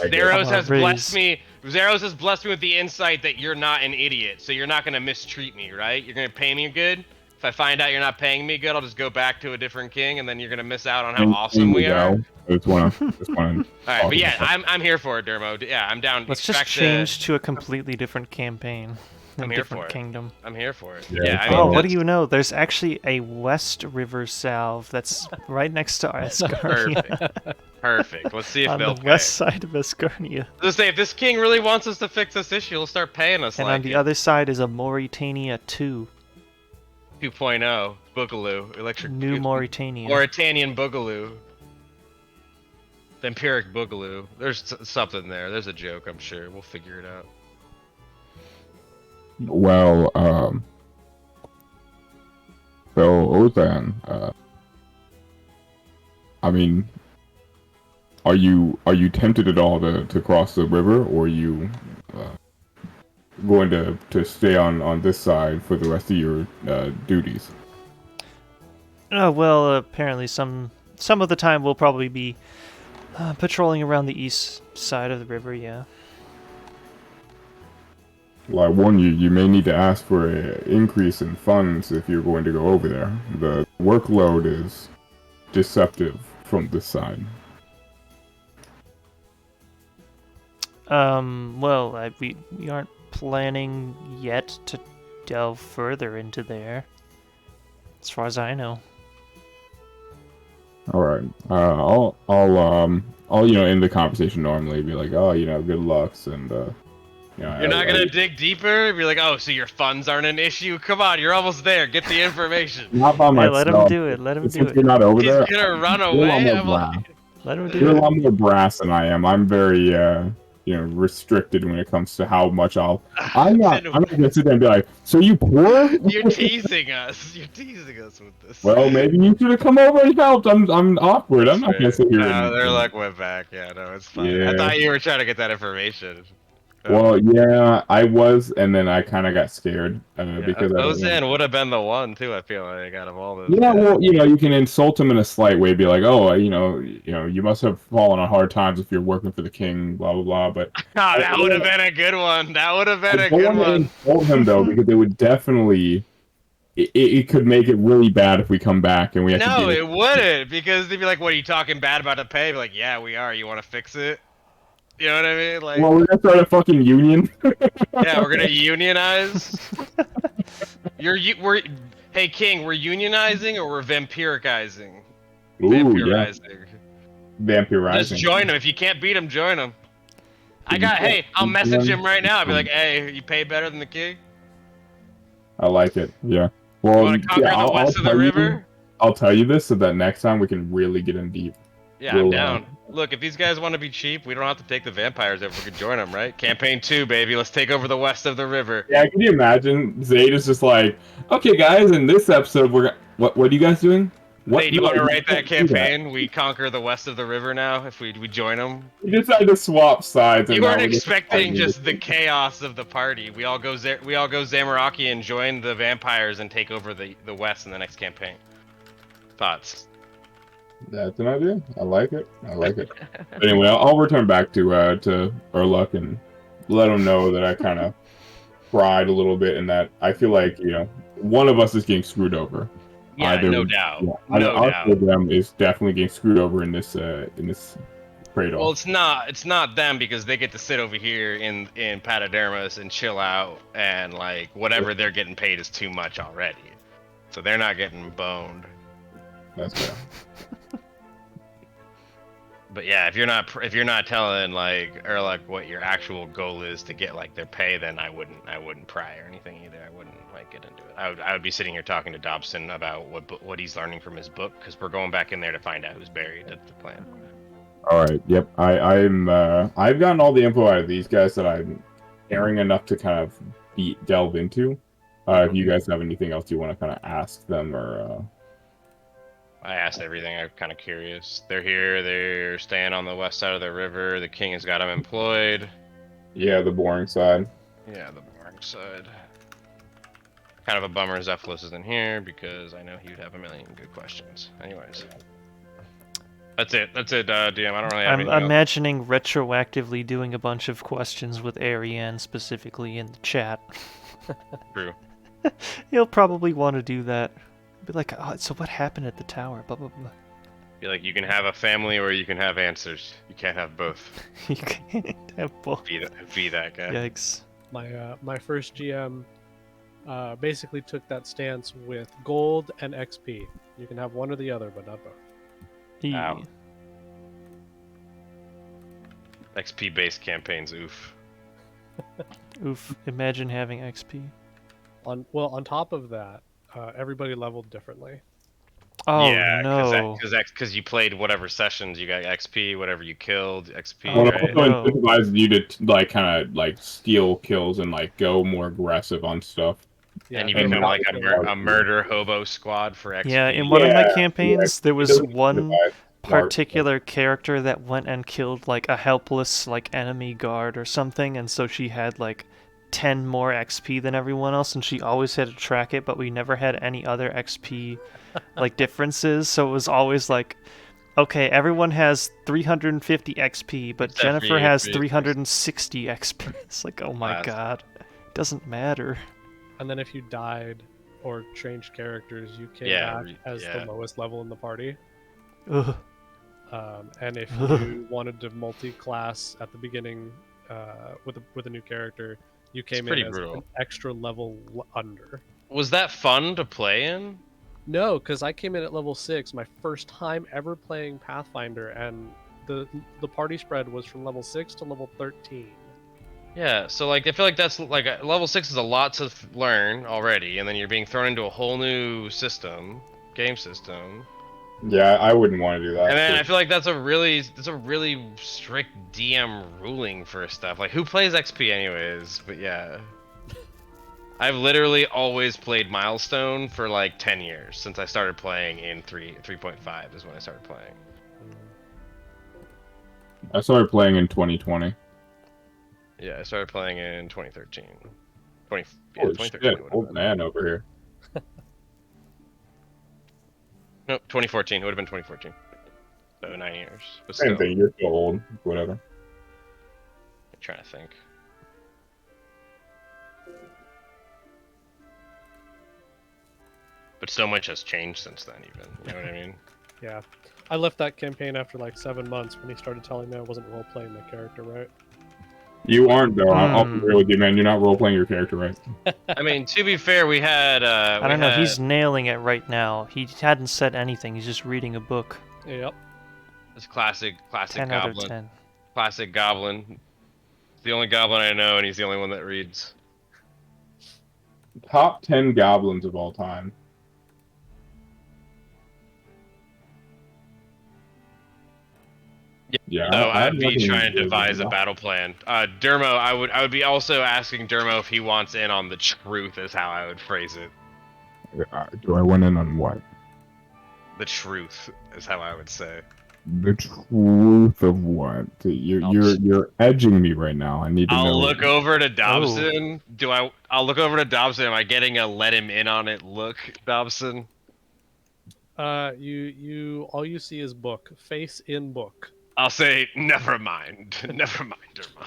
[SPEAKER 2] Zeros has blessed me. Zeros has blessed me with the insight that you're not an idiot, so you're not gonna mistreat me, right? You're gonna pay me good. If I find out you're not paying me good, I'll just go back to a different king, and then you're gonna miss out on how awesome we are.
[SPEAKER 3] Just want to.
[SPEAKER 2] All right, but yeah, I'm here for it, Dermo. Yeah, I'm down.
[SPEAKER 1] Let's just change to a completely different campaign.
[SPEAKER 2] I'm
[SPEAKER 1] A
[SPEAKER 2] here
[SPEAKER 1] different
[SPEAKER 2] for it.
[SPEAKER 1] kingdom.
[SPEAKER 2] I'm here for it.
[SPEAKER 3] Yeah,
[SPEAKER 2] Yeah, I
[SPEAKER 3] it's
[SPEAKER 2] mean,
[SPEAKER 1] Oh, what do
[SPEAKER 2] that's
[SPEAKER 1] you know? There's actually a West River salve that's right next to Asgarnia.
[SPEAKER 2] perfect. Let's see if
[SPEAKER 1] on
[SPEAKER 2] they'll
[SPEAKER 1] the
[SPEAKER 2] pay.
[SPEAKER 1] west side of Asgarnia.
[SPEAKER 2] Let's say if this king really wants us to fix this issue, he'll start paying us
[SPEAKER 1] And
[SPEAKER 2] like
[SPEAKER 1] on the other side is a Mauritania 2.
[SPEAKER 2] 2.0 Boogaloo, electric
[SPEAKER 1] New Mauritania.
[SPEAKER 2] Mauritanian Boogaloo. Vampyric Boogaloo. There's something there. There's a joke, I'm sure. We'll figure it out.
[SPEAKER 3] Well, so Ozan, I mean, are you tempted at all to cross the river, or are you going to stay on this side for the rest of your duties?
[SPEAKER 1] Oh, well, apparently some of the time we'll probably be patrolling around the east side of the river, yeah.
[SPEAKER 3] Well, I warn you, you may need to ask for an increase in funds if you're going to go over there. The workload is deceptive from this side.
[SPEAKER 1] Well, we aren't planning yet to delve further into there, as far as I know.
[SPEAKER 3] All right. I'll end the conversation normally, be like, oh, good lucks, and
[SPEAKER 2] You're not gonna dig deeper? Be like, oh, so your funds aren't an issue? Come on, you're almost there. Get the information.
[SPEAKER 3] Not by
[SPEAKER 1] Hey,
[SPEAKER 3] myself.
[SPEAKER 1] let him do it. Let him do
[SPEAKER 3] Since
[SPEAKER 1] it.
[SPEAKER 3] you're not over
[SPEAKER 2] He's
[SPEAKER 3] there,
[SPEAKER 2] gonna run
[SPEAKER 3] you're a lot
[SPEAKER 2] away.
[SPEAKER 3] more
[SPEAKER 2] I'm
[SPEAKER 3] brass.
[SPEAKER 2] like,
[SPEAKER 1] Let him do
[SPEAKER 3] You're a
[SPEAKER 1] it.
[SPEAKER 3] lot more brass than I am. I'm very, restricted when it comes to how much I'm not gonna sit there and be like, so you poor?
[SPEAKER 2] you're teasing us. You're teasing us with this.
[SPEAKER 3] Well, maybe you should have come over and helped. I'm awkward. I'm not gonna sit here.
[SPEAKER 2] They're like, went back. Yeah, no, it's fine. I
[SPEAKER 3] Yeah.
[SPEAKER 2] thought you were trying to get that information.
[SPEAKER 3] Well, yeah, I was, and then I kind of got scared because I don't know.
[SPEAKER 2] Ozan would have been the one too. I feel like out of all those.
[SPEAKER 3] Yeah,
[SPEAKER 2] guys.
[SPEAKER 3] well, you can insult him in a slight way, be like, "Oh, you must have fallen on hard times if you're working for the king." Blah blah blah. But
[SPEAKER 2] that would have been a good one. That would have been
[SPEAKER 3] I
[SPEAKER 2] a
[SPEAKER 3] don't
[SPEAKER 2] good
[SPEAKER 3] want to
[SPEAKER 2] one.
[SPEAKER 3] insult him though, because it would definitely, it could make it really bad if we come back and we have to.
[SPEAKER 2] No, it wouldn't, because they'd be like, "What are you talking bad about the pay?" Be like, "Yeah, we are. You want to fix it?" You know what I mean? Like,
[SPEAKER 3] Well, we're gonna start a fucking union.
[SPEAKER 2] yeah, we're gonna unionize. Hey King, we're unionizing or we're vampiricizing?
[SPEAKER 3] Ooh,
[SPEAKER 2] Vampirizing.
[SPEAKER 3] yeah. Vampirizing.
[SPEAKER 2] Just join him. If you can't beat him, join him. Hey, I'll message him right now. I'll be like, hey, you pay better than the king?
[SPEAKER 3] I like it. Yeah.
[SPEAKER 2] You
[SPEAKER 3] Well,
[SPEAKER 2] want to conquer the west of the river?
[SPEAKER 3] I'll tell you this so that next time we can really get in deep.
[SPEAKER 2] Yeah, I'm down. Look, if these guys want to be cheap, we don't have to take the vampires over. We could join them, right? Campaign 2, baby. Let's take over the west of the river.
[SPEAKER 3] Yeah, can you imagine? Zayd is just like, okay, guys, in this episode, what are you guys doing?
[SPEAKER 2] Hey, do you want to write that campaign? We conquer the west of the river now if we join them?
[SPEAKER 3] We decided to swap sides.
[SPEAKER 2] You weren't expecting just the chaos of the party. We all go Zamaraki and join the vampires and take over the west in the next campaign. Thoughts?
[SPEAKER 3] That's an idea. I like it. Anyway, I'll return back to Urluk and let him know that I kind of cried a little bit and that I feel like one of us is getting screwed over.
[SPEAKER 2] Yeah, no doubt.
[SPEAKER 3] Yeah,
[SPEAKER 2] no
[SPEAKER 3] our
[SPEAKER 2] doubt.
[SPEAKER 3] program is definitely getting screwed over in this trade-off.
[SPEAKER 2] Well, it's not them because they get to sit over here in Patadermas and chill out and like whatever they're getting paid is too much already, so they're not getting boned.
[SPEAKER 3] That's fair.
[SPEAKER 2] But yeah, if you're not telling like what your actual goal is to get like their pay, then I wouldn't pry or anything either. I wouldn't like get into it. I would be sitting here talking to Dobson about what he's learning from his book because we're going back in there to find out who's buried. That's the plan.
[SPEAKER 3] All right. Yep. I've gotten all the info out of these guys that I'm caring enough to kind of delve into. If you guys have anything else you want to kind of ask them or.
[SPEAKER 2] I asked everything. I'm kind of curious. They're here. They're staying on the west side of the river. The king has got them employed.
[SPEAKER 3] Yeah, the boring side.
[SPEAKER 2] Yeah, the boring side. Kind of a bummer Zephylos isn't here because I know he would have a million good questions. Anyways. That's it, DM. I don't really have anything
[SPEAKER 1] I'm
[SPEAKER 2] else.
[SPEAKER 1] imagining retroactively doing a bunch of questions with Ariane specifically in the chat.
[SPEAKER 2] True.
[SPEAKER 1] He'll probably want to do that. Be like, oh, so what happened at the tower? Blah, blah, blah.
[SPEAKER 2] Be like, you can have a family or you can have answers. You can't have both.
[SPEAKER 1] You can't have both.
[SPEAKER 2] Be that guy.
[SPEAKER 1] Yikes.
[SPEAKER 4] My first GM basically took that stance with gold and XP. You can have one or the other, but not both.
[SPEAKER 2] XP based campaigns, oof.
[SPEAKER 1] Oof. Imagine having XP.
[SPEAKER 4] On top of that, everybody leveled differently.
[SPEAKER 1] Oh
[SPEAKER 2] yeah,
[SPEAKER 1] no!
[SPEAKER 2] Because you played whatever sessions, you got XP, whatever you killed, XP.
[SPEAKER 3] Well,
[SPEAKER 2] right?
[SPEAKER 3] it also incentivizes you to like kind of like steal kills and like go more aggressive on stuff.
[SPEAKER 4] Yeah,
[SPEAKER 2] and you become like a murder hobo squad for XP.
[SPEAKER 1] Yeah, in one of my campaigns, there was one particular character that went and killed like a helpless like enemy guard or something, and so she had like 10 more XP than everyone else, and she always had to track it, but we never had any other XP like differences, so it was always like, okay, everyone has 350 XP, but Jennifer has 360 XP. It's like, oh my god, it doesn't matter.
[SPEAKER 4] And then if you died or changed characters, you came back as the lowest level in the party.
[SPEAKER 1] Ugh.
[SPEAKER 4] And if you wanted to multi-class at the beginning with a new character, you came in as an extra level under.
[SPEAKER 2] Was that fun to play in?
[SPEAKER 4] No, because I came in at level 6, my first time ever playing Pathfinder, and the party spread was from level 6 to level 13.
[SPEAKER 2] Yeah, so like I feel like that's like level 6 is a lot to learn already, and then you're being thrown into a whole new game system.
[SPEAKER 3] Yeah, I wouldn't want to do that.
[SPEAKER 2] And then I feel like that's a really strict DM ruling for stuff. Like who plays XP anyways? But yeah. I've literally always played Milestone for like 10 years since I started playing in 3.5 is when I started playing.
[SPEAKER 3] I started playing in 2020.
[SPEAKER 2] Yeah, I started playing in 2013. 2013.
[SPEAKER 3] Shit, old man over here.
[SPEAKER 2] Nope, 2014. It would have been 2014. So 9 years. But
[SPEAKER 3] Same
[SPEAKER 2] still,
[SPEAKER 3] thing, you're still old. Whatever.
[SPEAKER 2] I'm trying to think. But so much has changed since then, even. You know what I mean?
[SPEAKER 4] Yeah. I left that campaign after like 7 months when he started telling me I wasn't role-playing my character right.
[SPEAKER 3] You aren't, though. I'll be real with you, man. You're not role-playing your character right.
[SPEAKER 2] I mean, to be fair, we had...
[SPEAKER 1] I don't know, he's nailing it right now. He hadn't said anything, he's just reading a book.
[SPEAKER 4] Yep.
[SPEAKER 2] This classic
[SPEAKER 1] 10
[SPEAKER 2] goblin.
[SPEAKER 1] out of 10.
[SPEAKER 2] Classic goblin. The only goblin I know, and he's the only one that reads.
[SPEAKER 3] Top 10 goblins of all time. Yeah,
[SPEAKER 2] So I'd be trying to devise a battle plan. Dermo, I would be also asking Dermo if he wants in on the truth, is how I would phrase it.
[SPEAKER 3] Do I want in on what?
[SPEAKER 2] The truth is how I would say.
[SPEAKER 3] The truth of what? You're edging me right now. I need to know.
[SPEAKER 2] I'll look over to Dobson. I'll look over to Dobson. Am I getting a let him in on it look, Dobson?
[SPEAKER 4] All you see is book. Face in book.
[SPEAKER 2] I'll say, never mind. Never mind, Dermo.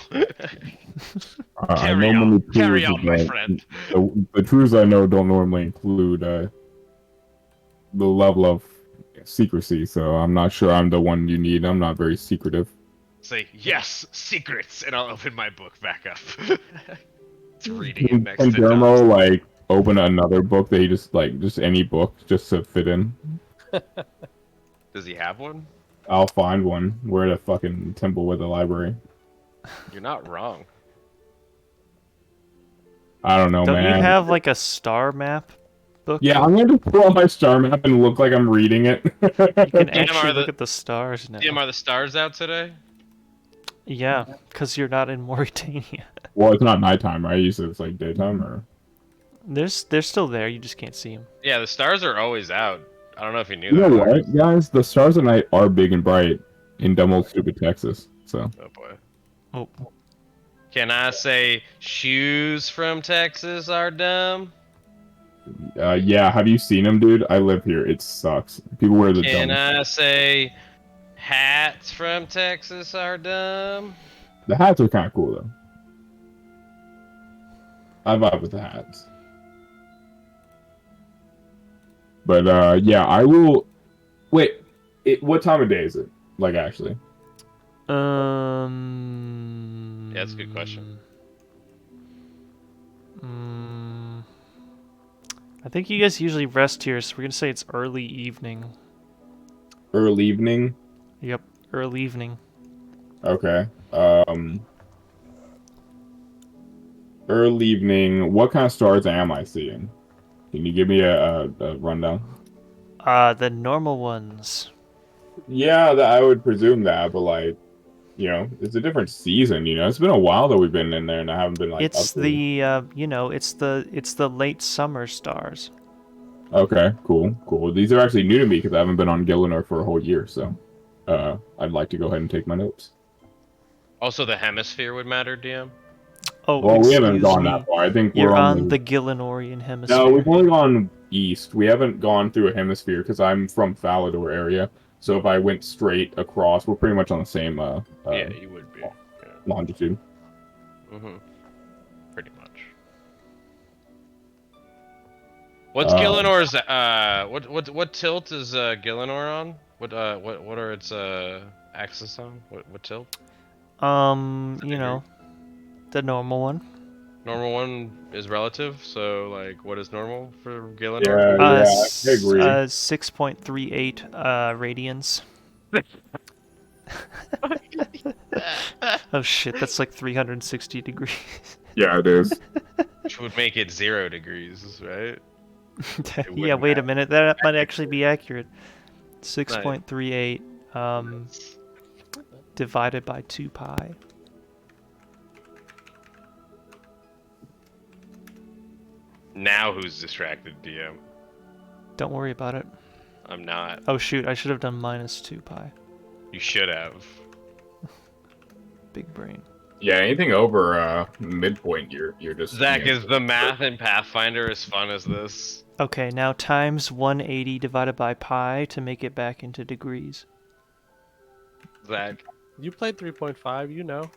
[SPEAKER 2] Carry on, my friend.
[SPEAKER 3] The truths I know don't normally include the level of secrecy, so I'm not sure I'm the one you need. I'm not very secretive.
[SPEAKER 2] Say, yes, secrets, and I'll open my book back up. It's reading it next
[SPEAKER 3] Can
[SPEAKER 2] to
[SPEAKER 3] Dermo,
[SPEAKER 2] Dobson.
[SPEAKER 3] like, open another book that he just any book, just to fit in?
[SPEAKER 2] Does he have one?
[SPEAKER 3] I'll find one. We're at a fucking temple with a library.
[SPEAKER 2] You're not wrong.
[SPEAKER 3] I don't know,
[SPEAKER 1] Don't
[SPEAKER 3] man.
[SPEAKER 1] you have like a star map book?
[SPEAKER 3] Yeah, I'm going to pull out my star map and look like I'm reading it.
[SPEAKER 1] You can actually look at the stars now.
[SPEAKER 2] DM, are the stars out today?
[SPEAKER 1] Yeah, because you're not in Mauritania.
[SPEAKER 3] Well, it's not nighttime, right? You said it's like daytime, or?
[SPEAKER 1] They're still there, you just can't see them.
[SPEAKER 2] Yeah, the stars are always out. I don't know if you knew
[SPEAKER 3] You
[SPEAKER 2] that.
[SPEAKER 3] know what, guys? The stars at night are big and bright in dumb old stupid Texas, so.
[SPEAKER 2] Oh boy.
[SPEAKER 1] Oh.
[SPEAKER 2] Can I say shoes from Texas are dumb?
[SPEAKER 3] Yeah, have you seen them, dude? I live here. It sucks. People wear the
[SPEAKER 2] Can
[SPEAKER 3] dumb.
[SPEAKER 2] I say hats from Texas are dumb?
[SPEAKER 3] The hats are kind of cool, though. I vibe with the hats. But, yeah, I will... Wait, what time of day is it? Like, actually?
[SPEAKER 2] Yeah, that's a good question.
[SPEAKER 1] I think you guys usually rest here, so we're gonna say it's early evening.
[SPEAKER 3] Early evening?
[SPEAKER 1] Yep, early evening.
[SPEAKER 3] Okay. Early evening. What kind of stars am I seeing? Can you give me a rundown?
[SPEAKER 1] The normal ones.
[SPEAKER 3] Yeah, I would presume that, but like, you know, it's a different season. You know, it's been a while that we've been in there, and I haven't been like.
[SPEAKER 1] It's the it's the late summer stars.
[SPEAKER 3] Okay, cool. These are actually new to me because I haven't been on Gillinor for a whole year, so I'd like to go ahead and take my notes.
[SPEAKER 2] Also, the hemisphere would matter, DM.
[SPEAKER 1] Oh,
[SPEAKER 3] well, we haven't
[SPEAKER 1] excuse
[SPEAKER 3] gone
[SPEAKER 1] me.
[SPEAKER 3] that far. I think
[SPEAKER 1] You're
[SPEAKER 3] we're
[SPEAKER 1] on the Gillinorian hemisphere.
[SPEAKER 3] No, we've only gone east. We haven't gone through a hemisphere because I'm from Falador area. So if I went straight across, we're pretty much on the same
[SPEAKER 2] yeah, you would be. Yeah.
[SPEAKER 3] longitude.
[SPEAKER 2] Pretty much. What's Gillinor's? What tilt is Gillinor on? What are its axis on? What tilt?
[SPEAKER 1] You know, the normal one.
[SPEAKER 2] Normal one is relative, so like, what is normal for Gillinor?
[SPEAKER 3] Yeah, I agree.
[SPEAKER 1] 6.38 radians. Oh shit, that's like 360 degrees.
[SPEAKER 3] Yeah, it is.
[SPEAKER 2] Which would make it 0 degrees, right?
[SPEAKER 1] Yeah, wait a minute. That might actually be accurate.
[SPEAKER 2] Nice.
[SPEAKER 1] 6.38 divided by 2 pi.
[SPEAKER 2] Now who's distracted, DM?
[SPEAKER 1] Don't worry about it.
[SPEAKER 2] I'm not.
[SPEAKER 1] Oh shoot, I should have done minus 2 pi.
[SPEAKER 2] You should have.
[SPEAKER 1] Big brain.
[SPEAKER 3] Yeah, anything over midpoint, you're just.
[SPEAKER 2] Zach, is the math in Pathfinder as fun as this?
[SPEAKER 1] Okay, now times 180 divided by pi to make it back into degrees.
[SPEAKER 2] Zach.
[SPEAKER 4] You played 3.5, you know.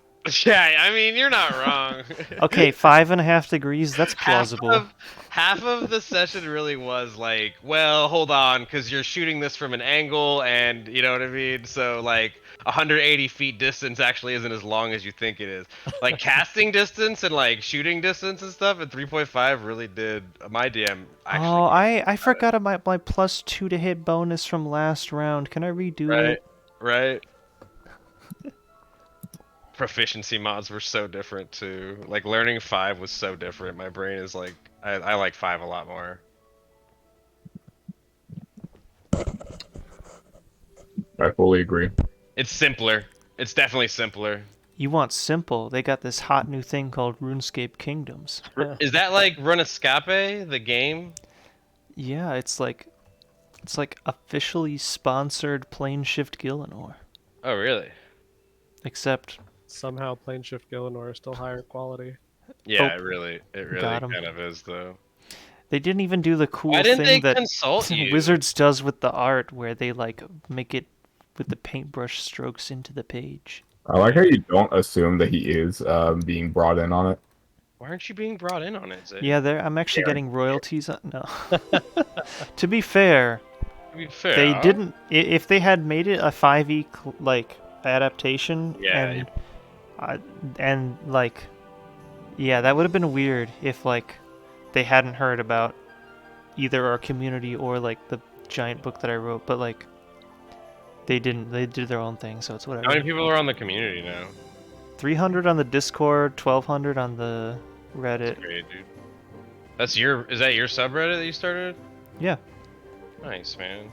[SPEAKER 2] Yeah, I mean, you're not wrong.
[SPEAKER 1] Okay, 5.5 degrees, that's plausible.
[SPEAKER 2] Half of the session really was like, well, hold on, because you're shooting this from an angle, and you know what I mean? So, like, 180 feet distance actually isn't as long as you think it is. Like, casting distance and, like, shooting distance and stuff at 3.5 really did my DM actually.
[SPEAKER 1] Oh, I forgot my plus 2 to hit bonus from last round. Can I redo it?
[SPEAKER 2] Right. Proficiency mods were so different too. Like learning 5 was so different. My brain is like, I like 5 a lot more.
[SPEAKER 3] I fully agree.
[SPEAKER 2] It's simpler. It's definitely simpler.
[SPEAKER 1] You want simple? They got this hot new thing called RuneScape Kingdoms.
[SPEAKER 2] Is that like RuneScape, the game?
[SPEAKER 1] Yeah, it's like officially sponsored Plane Shift Gillinor.
[SPEAKER 2] Oh really?
[SPEAKER 1] Except
[SPEAKER 4] Somehow Plane Shift Gillinor is still higher quality.
[SPEAKER 2] Yeah,
[SPEAKER 1] Oh,
[SPEAKER 2] it really
[SPEAKER 1] got 'em.
[SPEAKER 2] kind of is though.
[SPEAKER 1] they didn't even do the cool
[SPEAKER 2] Why didn't
[SPEAKER 1] thing
[SPEAKER 2] they
[SPEAKER 1] that
[SPEAKER 2] consult you?
[SPEAKER 1] Wizards does with the art, where they like make it with the paintbrush strokes into the page.
[SPEAKER 3] I like how you don't assume that he is being brought in on it.
[SPEAKER 2] Why aren't you being brought in on it, Zay?
[SPEAKER 1] Yeah, I'm actually getting royalties. No. To be fair,
[SPEAKER 2] To be fair,
[SPEAKER 1] they didn't. If they had made it a 5e like adaptation,
[SPEAKER 2] Yeah,
[SPEAKER 1] and like, yeah, that would have been weird if like they hadn't heard about either our community or like the giant book that I wrote, but like they didn't. They did their own thing, so it's whatever.
[SPEAKER 2] How many people are on the community now?
[SPEAKER 1] 300 on the Discord, 1,200 on the Reddit.
[SPEAKER 2] That's great, dude. Is that your subreddit that you started?
[SPEAKER 1] Yeah.
[SPEAKER 2] Nice, man.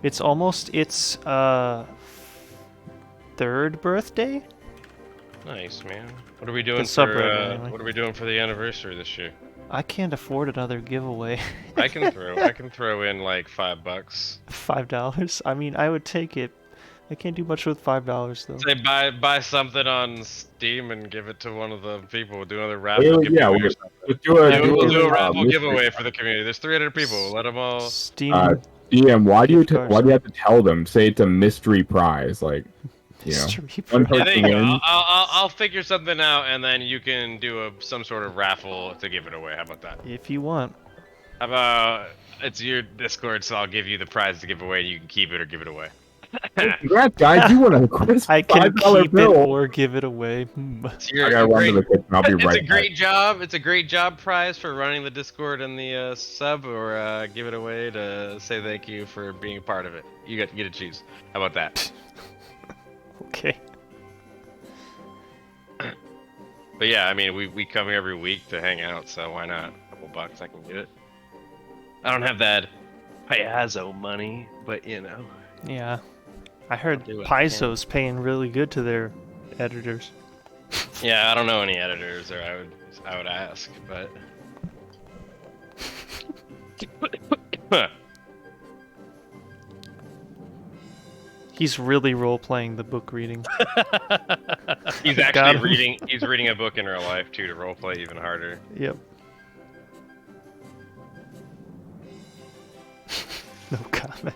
[SPEAKER 1] It's almost its 3rd birthday.
[SPEAKER 2] Nice, man. What are we doing
[SPEAKER 1] The subreddit, anyway.
[SPEAKER 2] What are we doing for the anniversary this year?
[SPEAKER 1] I can't afford another giveaway.
[SPEAKER 2] I can throw in like $5.
[SPEAKER 1] $5. I mean, I would take it. I can't do much with $5 though.
[SPEAKER 2] Say buy something on Steam and give it to one of the people. We'll do another raffle.
[SPEAKER 3] We'll
[SPEAKER 2] giveaway or something. We'll do a raffle giveaway for the community. There's 300 people. Let them all.
[SPEAKER 1] Steam.
[SPEAKER 3] DM, why do you
[SPEAKER 1] cards.
[SPEAKER 3] why do you have to tell them? Say it's a mystery prize, like you know. One
[SPEAKER 2] Yeah, there
[SPEAKER 3] person
[SPEAKER 2] you go.
[SPEAKER 3] wins.
[SPEAKER 2] I'll figure something out, and then you can do some sort of raffle to give it away. How about that?
[SPEAKER 1] If you want.
[SPEAKER 2] How about it's your Discord, so I'll give you the prize to give away, and you can keep it or give it away.
[SPEAKER 3] Hey, congrats, guys! You won a crisp
[SPEAKER 1] I can
[SPEAKER 3] $5
[SPEAKER 1] keep
[SPEAKER 3] bill.
[SPEAKER 1] it or give it away.
[SPEAKER 3] I gotta run to the kitchen. I'll be right back.
[SPEAKER 2] It's a great job. It's a great job prize for running the Discord and the sub, or give it away to say thank you for being a part of it. You get to choose. How about that?
[SPEAKER 1] Okay.
[SPEAKER 2] But yeah, I mean, we come here every week to hang out, so why not? A couple bucks, I can get it. I don't have that Piazzo money, but you know.
[SPEAKER 1] Yeah. I heard
[SPEAKER 2] I'll do what I can.
[SPEAKER 1] Paizo's paying really good to their editors.
[SPEAKER 2] Yeah, I don't know any editors, or I would ask, but.
[SPEAKER 1] He's really role-playing the book reading.
[SPEAKER 2] He's
[SPEAKER 1] Got
[SPEAKER 2] actually
[SPEAKER 1] him.
[SPEAKER 2] reading. He's reading a book in real life too to roleplay even harder.
[SPEAKER 1] Yep. No comment.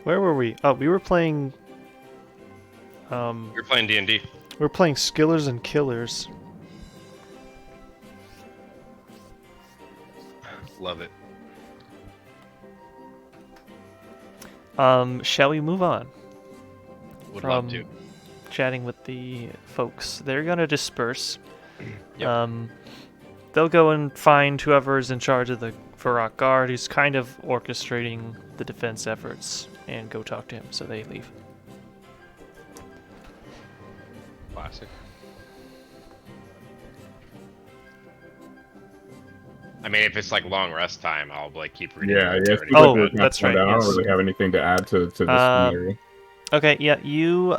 [SPEAKER 1] Where were we? Oh, we were playing.
[SPEAKER 2] You're playing D&D.
[SPEAKER 1] We were playing Skillers and Killers.
[SPEAKER 2] Love it.
[SPEAKER 1] Shall we move on?
[SPEAKER 2] Would
[SPEAKER 1] from
[SPEAKER 2] love to.
[SPEAKER 1] chatting with the folks? They're gonna disperse.
[SPEAKER 2] Yep.
[SPEAKER 1] They'll go and find whoever is in charge of the Varrock Guard, who's kind of orchestrating the defense efforts. and go talk to him. So they leave.
[SPEAKER 2] Classic. I mean, if it's like long rest time, I'll like keep reading.
[SPEAKER 3] Yeah, yes.
[SPEAKER 1] Oh, that's right.
[SPEAKER 3] I don't
[SPEAKER 1] Yes.
[SPEAKER 3] really have anything to add to this scenario.
[SPEAKER 1] Okay, yeah, you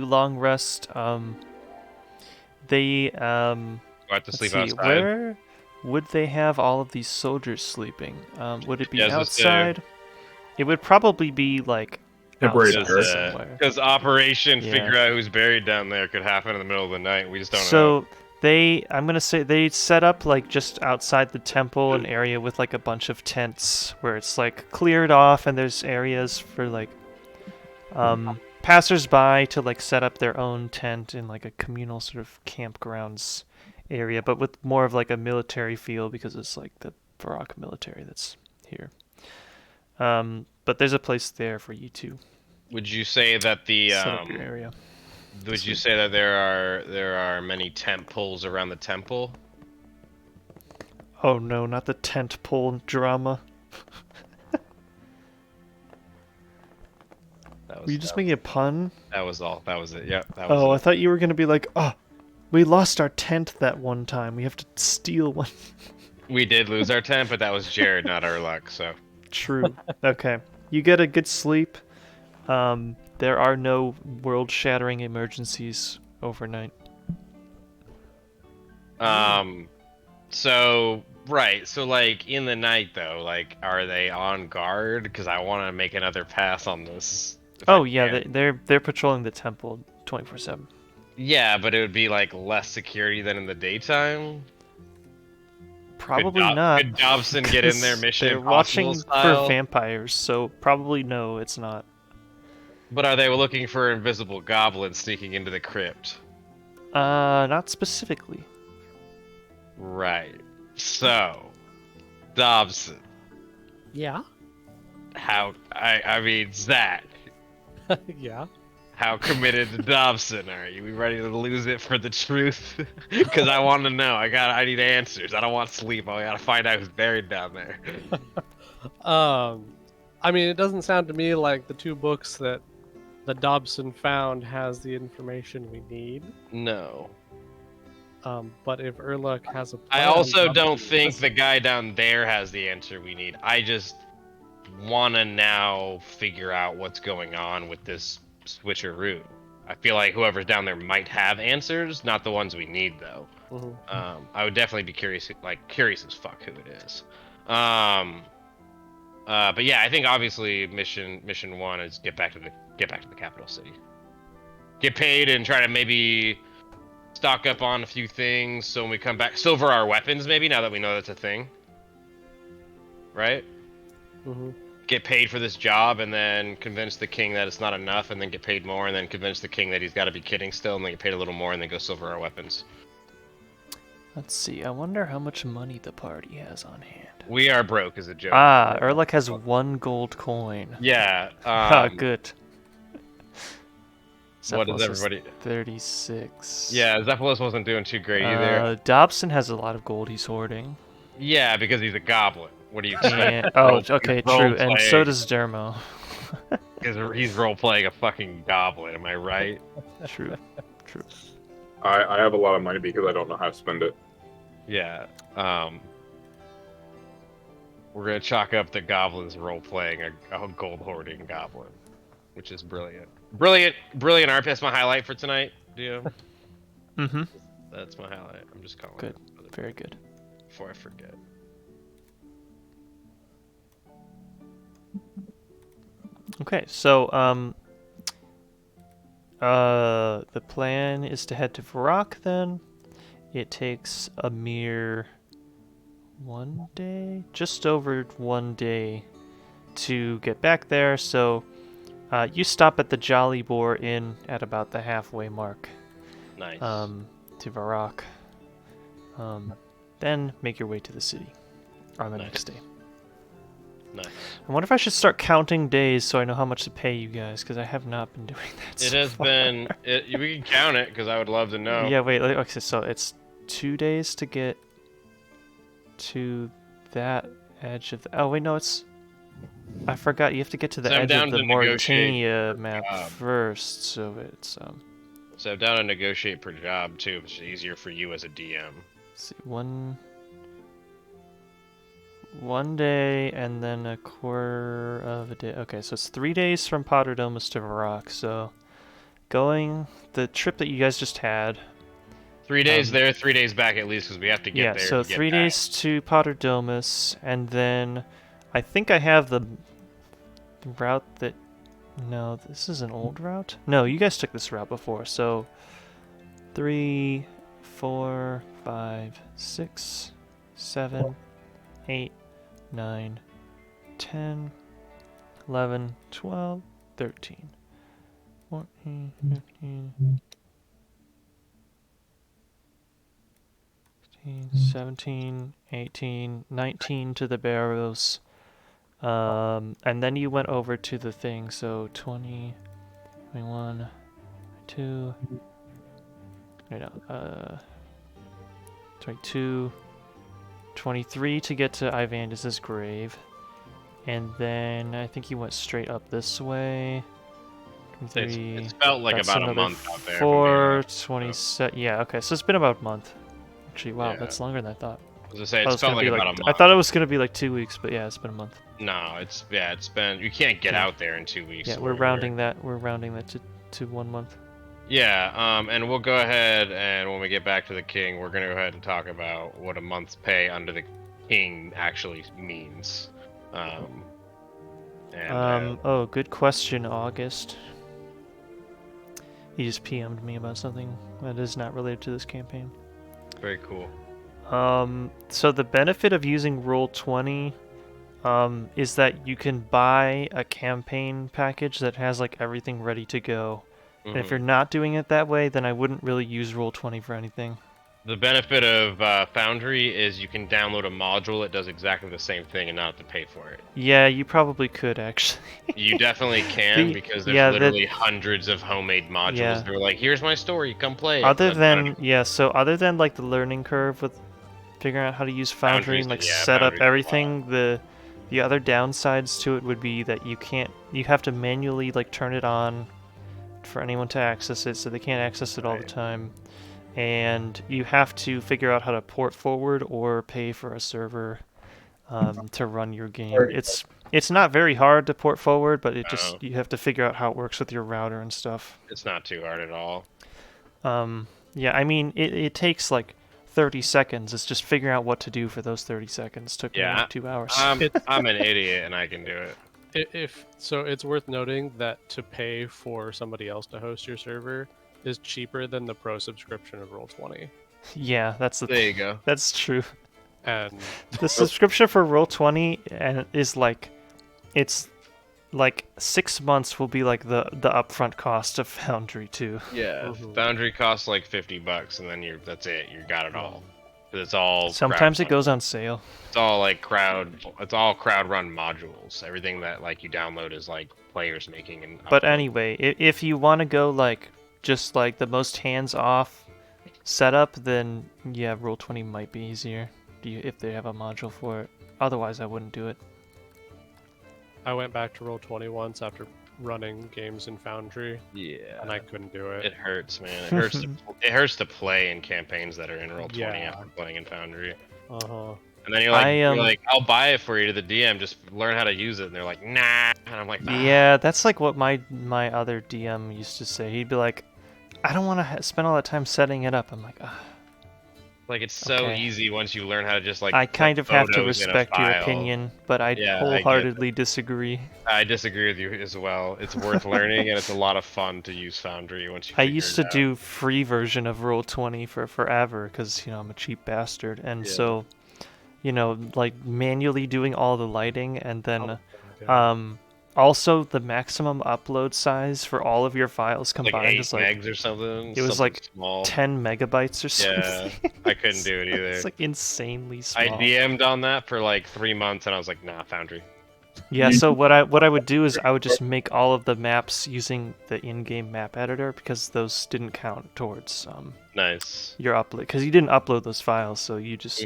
[SPEAKER 1] long rest. They
[SPEAKER 2] Go out to
[SPEAKER 1] let's
[SPEAKER 2] sleep
[SPEAKER 1] see,
[SPEAKER 2] outside.
[SPEAKER 1] where would they have all of these soldiers sleeping? Would it be
[SPEAKER 2] Yeah,
[SPEAKER 1] outside? It would probably be like
[SPEAKER 3] Temporary
[SPEAKER 1] outside
[SPEAKER 3] barracks.
[SPEAKER 1] somewhere.
[SPEAKER 2] Because Operation
[SPEAKER 1] Yeah.
[SPEAKER 2] Figure Out Who's Buried Down There could happen in the middle of the night. We just don't know.
[SPEAKER 1] So I'm gonna say they set up like just outside the temple an area with like a bunch of tents where it's like cleared off, and there's areas for like passers-by to like set up their own tent in like a communal sort of campgrounds area, but with more of like a military feel because it's like the Varrock military that's here. But there's a place there for you to
[SPEAKER 2] Would you say that the
[SPEAKER 1] set up your area.
[SPEAKER 2] would you say that there are many tent poles around the temple?
[SPEAKER 1] Oh no, not the tent pole drama. Were you just making a pun?
[SPEAKER 2] That was all. That was it. Yep. That was
[SPEAKER 1] Oh,
[SPEAKER 2] it.
[SPEAKER 1] I thought you were gonna be like, oh, we lost our tent that one time. We have to steal one.
[SPEAKER 2] We did lose our tent, but that was Jared, not our luck. So.
[SPEAKER 1] True. Okay. You get a good sleep. There are no world-shattering emergencies overnight.
[SPEAKER 2] So right. So like in the night though, like are they on guard? Because I want to make another pass on this.
[SPEAKER 1] Oh yeah, they're patrolling the temple 24/7.
[SPEAKER 2] Yeah, but it would be like less security than in the daytime.
[SPEAKER 1] Probably not.
[SPEAKER 2] Could Dobson get in there Mission
[SPEAKER 1] They're
[SPEAKER 2] Impossible
[SPEAKER 1] watching
[SPEAKER 2] style?
[SPEAKER 1] for vampires, so probably no, it's not.
[SPEAKER 2] But are they looking for invisible goblins sneaking into the crypt?
[SPEAKER 1] Not specifically.
[SPEAKER 2] Right. So, Dobson,
[SPEAKER 4] Yeah.
[SPEAKER 2] I mean, Zach,
[SPEAKER 4] Yeah.
[SPEAKER 2] how committed to Dobson are you? We ready to lose it for the truth? Because I want to know. I need answers. I don't want sleep. I gotta find out who's buried down there.
[SPEAKER 4] I mean, it doesn't sound to me like the two books that Dobson found has the information we need.
[SPEAKER 2] No.
[SPEAKER 4] But if Urluk has a plan,
[SPEAKER 2] I also
[SPEAKER 4] Dobson
[SPEAKER 2] don't think
[SPEAKER 4] has-
[SPEAKER 2] the guy down there has the answer we need. I just want to now figure out what's going on with this switcheroo. I feel like whoever's down there might have answers, not the ones we need though.
[SPEAKER 4] Mhm.
[SPEAKER 2] I would definitely be curious as fuck who it is. But yeah, I think obviously mission one is get back to the capital city, get paid, and try to maybe stock up on a few things so when we come back, silver our weapons maybe now that we know that's a thing, right?
[SPEAKER 4] Mhm.
[SPEAKER 2] Get paid for this job and then convince the king that it's not enough, and then get paid more, and then convince the king that he's got to be kidding still, and then get paid a little more, and then go silver our weapons.
[SPEAKER 1] Let's see. I wonder how much money the party has on hand.
[SPEAKER 2] We are broke as a joke.
[SPEAKER 1] Urluk has 1 gold coin.
[SPEAKER 2] Yeah.
[SPEAKER 1] Good.
[SPEAKER 2] What does
[SPEAKER 1] Cephalus has
[SPEAKER 2] everybody?
[SPEAKER 1] 36.
[SPEAKER 2] Yeah, Zephylos wasn't doing too great either.
[SPEAKER 1] Dobson has a lot of gold he's hoarding.
[SPEAKER 2] Yeah, because he's a goblin. What do you say?
[SPEAKER 1] And, okay, true. And so does Dermo.
[SPEAKER 2] Because he's role playing a fucking goblin. Am I right?
[SPEAKER 1] True.
[SPEAKER 3] I have a lot of money because I don't know how to spend it.
[SPEAKER 2] Yeah. We're gonna chalk up the goblins role playing a gold hoarding goblin, which is brilliant. Brilliant RP. That's my highlight for tonight.
[SPEAKER 1] Mm-hmm.
[SPEAKER 2] That's my highlight. I'm just calling
[SPEAKER 1] Good.
[SPEAKER 2] it
[SPEAKER 1] Very good.
[SPEAKER 2] before I forget.
[SPEAKER 1] Okay, so the plan is to head to Varrock then. It takes a mere 1 day, just over 1 day to get back there. So you stop at the Jolly Boar Inn at about the halfway mark.
[SPEAKER 2] Nice.
[SPEAKER 1] To Varrock. Then make your way to the city on the next day.
[SPEAKER 2] Nice.
[SPEAKER 1] I wonder if I should start counting days so I know how much to pay you guys, because I have not been doing that.
[SPEAKER 2] It
[SPEAKER 1] so
[SPEAKER 2] has
[SPEAKER 1] far.
[SPEAKER 2] been. We can count it because I would love to know.
[SPEAKER 1] Yeah, wait. Okay, so it's 2 days to get to that edge of the. Oh wait, no, it's I forgot you have to get to the
[SPEAKER 2] So I'm
[SPEAKER 1] edge
[SPEAKER 2] down
[SPEAKER 1] of the
[SPEAKER 2] to negotiate
[SPEAKER 1] Mauritania
[SPEAKER 2] per
[SPEAKER 1] map
[SPEAKER 2] job.
[SPEAKER 1] first, so it's
[SPEAKER 2] So I'm down to negotiate per job too, which is easier for you as a DM.
[SPEAKER 1] let's see, one day and then a quarter of a day. Okay, so it's 3 days from Potterdomus to Varrock. So going the trip that you guys just had.
[SPEAKER 2] 3 days there, 3 days back at least, because we have to get
[SPEAKER 1] Yeah,
[SPEAKER 2] there.
[SPEAKER 1] so
[SPEAKER 2] to get
[SPEAKER 1] 3
[SPEAKER 2] back.
[SPEAKER 1] days to Potterdomus, and then I think I have the route that. No, this is an old route. No, you guys took this route before. So 3, 4, 5, 6, 7, 8, 9, 10, 11, 12, 13, 14, 15, 16, 17, 18, 19 to the barrows. And then you went over to the thing, so 20, 21, 22, 22, 23 to get to Ivandis' grave. And then I think you went straight up this way. 23,
[SPEAKER 2] It's felt like
[SPEAKER 1] that's
[SPEAKER 2] about a
[SPEAKER 1] another
[SPEAKER 2] month out there.
[SPEAKER 1] 4, 27, yeah, okay, so it's been about a month. Actually, wow,
[SPEAKER 2] Yeah.
[SPEAKER 1] that's longer than I thought.
[SPEAKER 2] As I say,
[SPEAKER 1] I
[SPEAKER 2] it's
[SPEAKER 1] was
[SPEAKER 2] felt
[SPEAKER 1] gonna
[SPEAKER 2] like
[SPEAKER 1] be
[SPEAKER 2] about a
[SPEAKER 1] like,
[SPEAKER 2] month.
[SPEAKER 1] I thought it was gonna be like 2 weeks, but yeah, it's been a month.
[SPEAKER 2] No, it's been. You can't get
[SPEAKER 1] Yeah.
[SPEAKER 2] out there in 2 weeks.
[SPEAKER 1] Yeah, we're rounding that to 1 month.
[SPEAKER 2] Yeah, and we'll go ahead and when we get back to the king, we're gonna go ahead and talk about what a month's pay under the king actually means.
[SPEAKER 1] Oh, good question, August. He just PM'd me about something that is not related to this campaign.
[SPEAKER 2] Very cool.
[SPEAKER 1] So the benefit of using Roll20 is that you can buy a campaign package that has like everything ready to go. And if you're not doing it that way, then I wouldn't really use Roll20 for anything.
[SPEAKER 2] The benefit of Foundry is you can download a module that does exactly the same thing and not have to pay for it.
[SPEAKER 1] Yeah, you probably could actually.
[SPEAKER 2] You definitely can because there's literally hundreds of homemade modules.
[SPEAKER 1] Yeah.
[SPEAKER 2] They're like, here's my story, come play it.
[SPEAKER 1] Other than like the learning curve with figuring out how to use Foundry and like set up everything, the other downsides to it would be that you have to manually like turn it on for anyone to access it, so they can't access it all the time. And you have to figure out how to port forward or pay for a server to run your game. It's not very hard to port forward, but you have to figure out how it works with your router and stuff.
[SPEAKER 2] It's not too hard at all.
[SPEAKER 1] Yeah, I mean it takes like 30 seconds. It's just figuring out what to do for those 30 seconds. Took me like 2 hours.
[SPEAKER 2] I'm an idiot and I can do it.
[SPEAKER 4] So it's worth noting that to pay for somebody else to host your server is cheaper than the pro subscription of Roll20.
[SPEAKER 1] Yeah,
[SPEAKER 2] there you go.
[SPEAKER 1] That's true.
[SPEAKER 4] And
[SPEAKER 1] the subscription for Roll20 is like, it's like 6 months will be like the upfront cost of Foundry too.
[SPEAKER 2] Yeah, Foundry costs like $50 and then that's it. You got it all. It's all.
[SPEAKER 1] Sometimes it goes on sale.
[SPEAKER 2] It's all like crowd run modules. Everything that like you download is like players making and.
[SPEAKER 1] But anyway, if you want to go like just like the most hands-off setup, then yeah, Roll20 might be easier if they have a module for it. Otherwise, I wouldn't do it.
[SPEAKER 4] I went back to Roll20 once after running games in Foundry.
[SPEAKER 2] Yeah.
[SPEAKER 4] And I couldn't do it.
[SPEAKER 2] It hurts, man. It hurts to play in campaigns that are in Roll20 after playing in Foundry.
[SPEAKER 4] Uh-huh.
[SPEAKER 2] And then you're like, I'll buy it for you to the DM, just learn how to use it. And they're like, nah. And I'm like, nah.
[SPEAKER 1] Yeah, that's like what my other DM used to say. He'd be like, I don't want to spend all that time setting it up. I'm like, ah.
[SPEAKER 2] Like, it's so easy once you learn how to just, like,
[SPEAKER 1] I kind of have to respect your opinion, but I wholeheartedly disagree.
[SPEAKER 2] I disagree with you as well. It's worth learning, and it's a lot of fun to use Foundry once you
[SPEAKER 1] I used to do free version of Roll20 for forever, because, I'm a cheap bastard. And so, like, manually doing all the lighting, and then, also, the maximum upload size for all of your files combined is like
[SPEAKER 2] 8 megs or something.
[SPEAKER 1] It was like
[SPEAKER 2] small.
[SPEAKER 1] 10 megabytes or something.
[SPEAKER 2] Yeah, I couldn't do it either.
[SPEAKER 1] It's like insanely small.
[SPEAKER 2] I DM'd on that for like 3 months, and I was like, nah, Foundry.
[SPEAKER 1] Yeah, so what I would do is I would just make all of the maps using the in-game map editor, because those didn't count towards
[SPEAKER 2] nice
[SPEAKER 1] your upload, because you didn't upload those files, so you just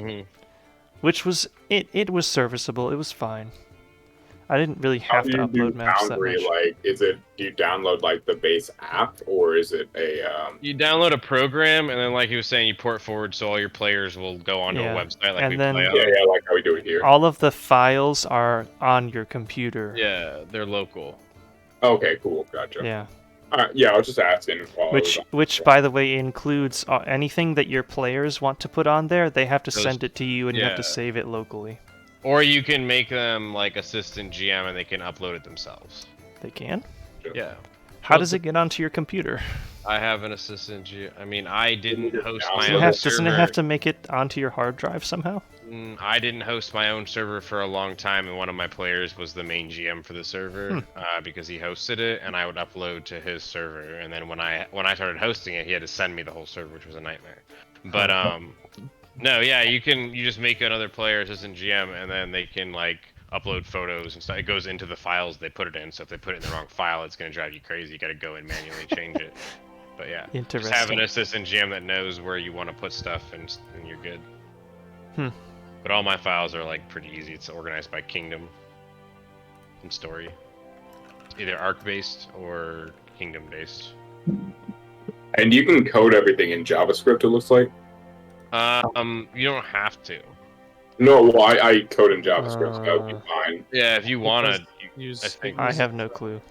[SPEAKER 1] which was it was serviceable. It was fine. I didn't really
[SPEAKER 3] How
[SPEAKER 1] have
[SPEAKER 3] do
[SPEAKER 1] to
[SPEAKER 3] you do
[SPEAKER 1] upload maps that
[SPEAKER 3] Foundry?
[SPEAKER 1] much.
[SPEAKER 3] Like, do you download like the base app, or is it a?
[SPEAKER 2] You download a program, and then, like he was saying, you port forward, so all your players will go onto a
[SPEAKER 1] Yeah,
[SPEAKER 2] website like
[SPEAKER 1] and
[SPEAKER 2] we
[SPEAKER 1] then-
[SPEAKER 2] play on.
[SPEAKER 3] Yeah, like how we do it here.
[SPEAKER 1] All of the files are on your computer.
[SPEAKER 2] Yeah, they're local.
[SPEAKER 3] Okay, cool, gotcha.
[SPEAKER 1] Yeah.
[SPEAKER 3] All right, yeah, I was just asking.
[SPEAKER 1] Which, by the way, includes anything that your players want to put on there. They have to
[SPEAKER 2] Those-
[SPEAKER 1] send it to you, and you have to
[SPEAKER 2] yeah.
[SPEAKER 1] save it locally.
[SPEAKER 2] Or you can make them like assistant GM, and they can upload it themselves.
[SPEAKER 1] They can?
[SPEAKER 2] Yeah.
[SPEAKER 1] How does it get onto your computer?
[SPEAKER 2] I have an assistant GM. I mean, I didn't host my
[SPEAKER 1] Doesn't
[SPEAKER 2] own server.
[SPEAKER 1] doesn't it have to make it onto your hard drive somehow?
[SPEAKER 2] I didn't host my own server for a long time, and one of my players was the main GM for the server because he hosted it, and I would upload to his server. And then when I started hosting it, he had to send me the whole server, which was a nightmare. But no, yeah, you just make another player assistant GM, and then they can like upload photos and stuff. It goes into the files they put it in. So if they put it in the wrong file, it's gonna drive you crazy. You gotta go and manually change it. But yeah, just have an assistant GM that knows where you want to put stuff, and you're good. But all my files are like pretty easy. It's organized by kingdom and story. It's either arc based or kingdom based.
[SPEAKER 3] And you can code everything in JavaScript. It looks like.
[SPEAKER 2] You don't have to.
[SPEAKER 3] No, well, I code in JavaScript, so that would be fine.
[SPEAKER 2] Yeah, if you wanna
[SPEAKER 4] use.
[SPEAKER 1] I have no clue.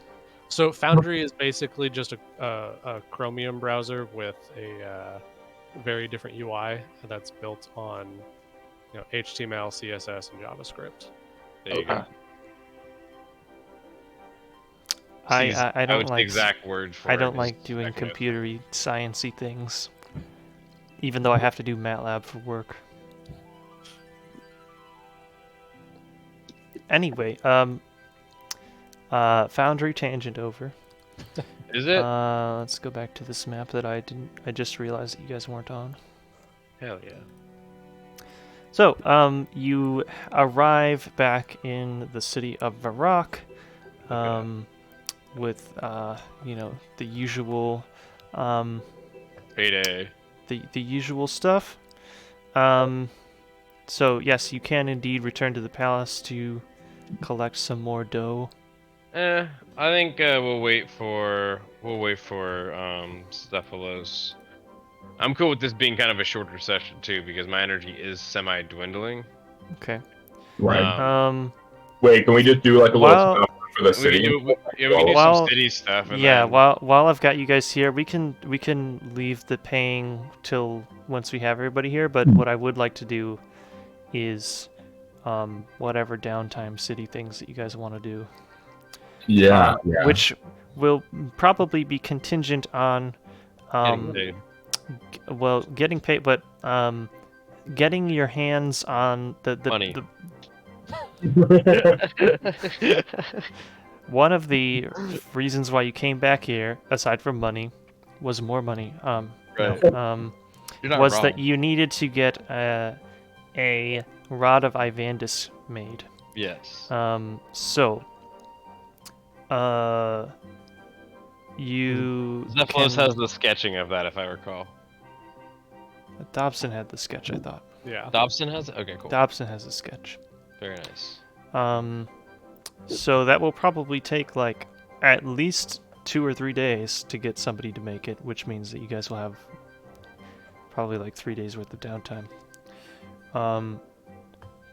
[SPEAKER 4] So Foundry is basically just a Chromium browser with a very different UI that's built on HTML, CSS, and JavaScript.
[SPEAKER 2] There you go.
[SPEAKER 1] I don't like
[SPEAKER 2] exact word for
[SPEAKER 1] I don't
[SPEAKER 2] it
[SPEAKER 1] like
[SPEAKER 2] is
[SPEAKER 1] doing
[SPEAKER 2] speculative.
[SPEAKER 1] computery sciencey things, even though I have to do MATLAB for work. Anyway, Foundry tangent over.
[SPEAKER 2] Is it?
[SPEAKER 1] Let's go back to this map that I just realized that you guys weren't on.
[SPEAKER 2] Hell yeah.
[SPEAKER 1] So, you arrive back in the city of Varrock, with, the usual,
[SPEAKER 2] Payday.
[SPEAKER 1] the usual stuff. So yes, you can indeed return to the palace to collect some more dough.
[SPEAKER 2] I think we'll wait for Stephalos. I'm cool with this being kind of a shorter session too, because my energy is semi-dwindling.
[SPEAKER 1] Okay.
[SPEAKER 3] Right. Wait, can we just do like a little stuff for the city?
[SPEAKER 2] We can do some city stuff. And
[SPEAKER 1] yeah.
[SPEAKER 2] then...
[SPEAKER 1] While I've got you guys here, we can leave the paying till once we have everybody here. But what I would like to do is whatever downtime city things that you guys want to do.
[SPEAKER 3] Yeah.
[SPEAKER 1] Which will probably be contingent on getting paid, but getting your hands on the
[SPEAKER 2] money.
[SPEAKER 1] One of the reasons why you came back here, aside from money, was more money.
[SPEAKER 2] Right.
[SPEAKER 1] Was wrong. That you needed to get a Rod of Ivandis made.
[SPEAKER 2] Yes.
[SPEAKER 1] You.
[SPEAKER 2] Zephylos has the sketching of that, if I recall.
[SPEAKER 1] Dobson had the sketch, I thought.
[SPEAKER 4] Yeah.
[SPEAKER 2] Dobson has it? Okay, cool.
[SPEAKER 1] Dobson has a sketch.
[SPEAKER 2] Very nice.
[SPEAKER 1] So that will probably take like at least 2 or 3 days to get somebody to make it, which means that you guys will have probably like 3 days worth of downtime.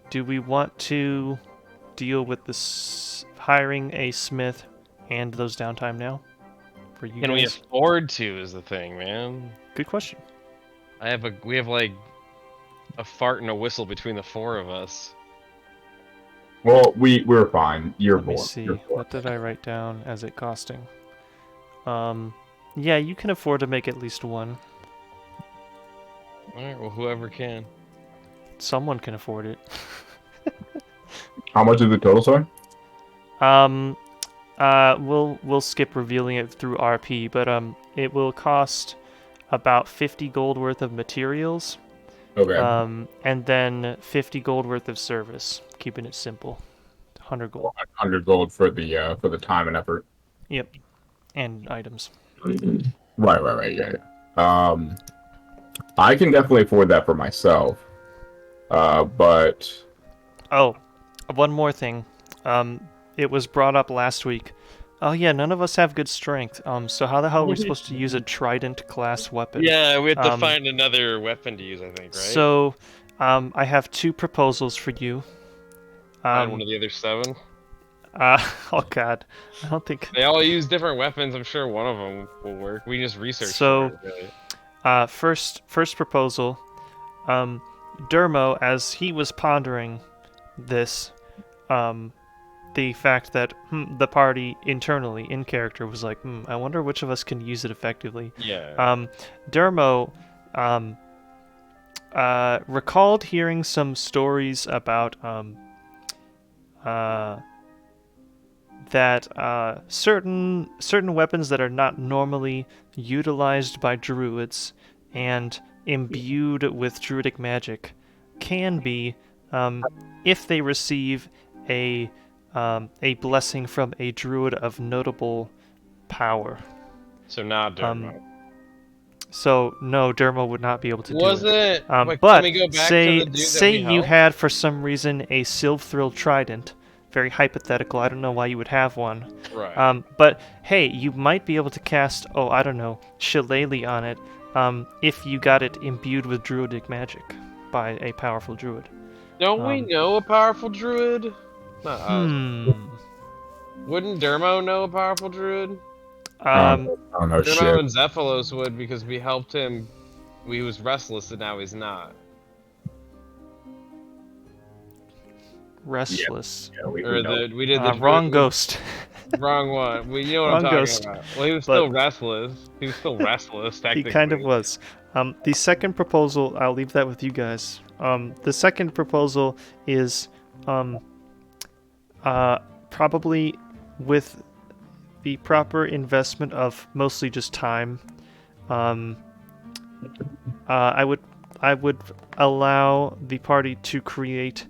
[SPEAKER 1] Do we want to deal with this hiring a smith and those downtime now? For you
[SPEAKER 2] Can we
[SPEAKER 1] guys?
[SPEAKER 2] afford to is the thing, man.
[SPEAKER 1] Good question.
[SPEAKER 2] We have like a fart and a whistle between the 4 of us.
[SPEAKER 3] Well, we're fine.
[SPEAKER 1] Let me see. What did I write down as it costing? Yeah, you can afford to make at least one.
[SPEAKER 2] Alright, well, whoever can.
[SPEAKER 1] Someone can afford it.
[SPEAKER 3] How much is the total, sorry?
[SPEAKER 1] We'll skip revealing it through RP, but it will cost about 50 gold worth of materials.
[SPEAKER 3] Okay.
[SPEAKER 1] And then 50 gold worth of service, keeping it simple. 100 gold.
[SPEAKER 3] 100 gold for the time and effort.
[SPEAKER 1] Yep. And items.
[SPEAKER 3] Right, yeah. I can definitely afford that for myself. But
[SPEAKER 1] Oh, one more thing. it was brought up last week. Oh yeah, none of us have good strength. So how the hell are we supposed to use a trident class weapon?
[SPEAKER 2] Yeah, we have to find another weapon to use, I think, right?
[SPEAKER 1] So, I have 2 proposals for you.
[SPEAKER 2] Find one of the other 7.
[SPEAKER 1] Oh god, I don't think.
[SPEAKER 2] They all use different weapons. I'm sure one of them will work. We just research.
[SPEAKER 1] So,
[SPEAKER 2] for it, really.
[SPEAKER 1] first proposal, Dermo, as he was pondering this, the fact that the party internally, in character, was like, I wonder which of us can use it effectively.
[SPEAKER 2] Yeah.
[SPEAKER 1] Dermo, recalled hearing some stories about, that certain weapons that are not normally utilized by druids and imbued with druidic magic can be, if they receive a blessing from a druid of notable power.
[SPEAKER 2] So not Dermo.
[SPEAKER 1] So no, Dermo would not be able to do it.
[SPEAKER 2] Was it? Wait,
[SPEAKER 1] But
[SPEAKER 2] can we go back
[SPEAKER 1] say
[SPEAKER 2] to the dude
[SPEAKER 1] say
[SPEAKER 2] that we
[SPEAKER 1] you
[SPEAKER 2] helped?
[SPEAKER 1] had for some reason a Sylph Trident. Very hypothetical. I don't know why you would have one.
[SPEAKER 2] Right.
[SPEAKER 1] But hey, you might be able to cast, I don't know, Shillelagh on it, if you got it imbued with druidic magic by a powerful druid.
[SPEAKER 2] Don't we know a powerful druid? Not us. Wouldn't Dermo know a powerful druid?
[SPEAKER 3] I don't know
[SPEAKER 2] Dermo
[SPEAKER 3] shit.
[SPEAKER 2] and Zephylos would, because we helped him. He was restless and now he's not.
[SPEAKER 1] Restless.
[SPEAKER 3] Yeah, we
[SPEAKER 2] Or
[SPEAKER 3] know.
[SPEAKER 2] we did the
[SPEAKER 1] Wrong ghost.
[SPEAKER 2] Wrong one. You know what
[SPEAKER 1] Wrong
[SPEAKER 2] I'm talking
[SPEAKER 1] ghost.
[SPEAKER 2] about. Well, he was
[SPEAKER 1] But-
[SPEAKER 2] still restless. He was still restless,
[SPEAKER 1] He
[SPEAKER 2] technically.
[SPEAKER 1] kind of was. The second proposal, I'll leave that with you guys. The second proposal is probably with the proper investment of mostly just time. I would allow the party to create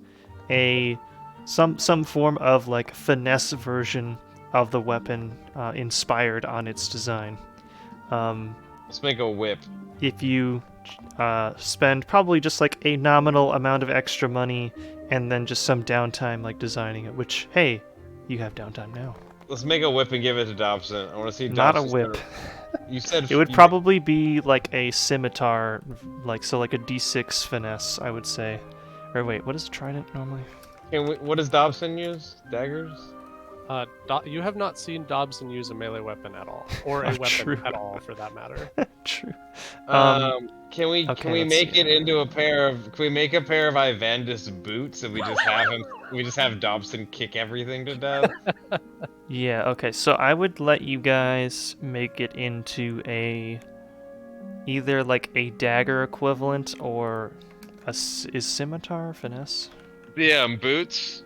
[SPEAKER 1] some form of like finesse version of the weapon inspired on its design.
[SPEAKER 2] Let's make a whip.
[SPEAKER 1] If you spend probably just like a nominal amount of extra money and then just some downtime like designing it, which, hey, you have downtime now.
[SPEAKER 2] Let's make a whip and give it to Dobson. I want to see
[SPEAKER 1] Not a
[SPEAKER 2] Dobson's
[SPEAKER 1] whip.
[SPEAKER 2] You said
[SPEAKER 1] It would probably be like a scimitar, like a D6 finesse, I would say. Or wait, what is a trident normally?
[SPEAKER 2] What does Dobson use? Daggers?
[SPEAKER 4] You have not seen Dobson use a melee weapon at all, or a weapon
[SPEAKER 1] True.
[SPEAKER 4] at all, for that matter.
[SPEAKER 1] True.
[SPEAKER 2] Can we
[SPEAKER 1] let's
[SPEAKER 2] make
[SPEAKER 1] see.
[SPEAKER 2] it into a pair of? Can we make a pair of Ivandis boots and we just have him? We just have Dobson kick everything to death.
[SPEAKER 1] Yeah, okay, so I would let you guys make it into either like a dagger equivalent or is scimitar finesse?
[SPEAKER 2] Yeah, boots.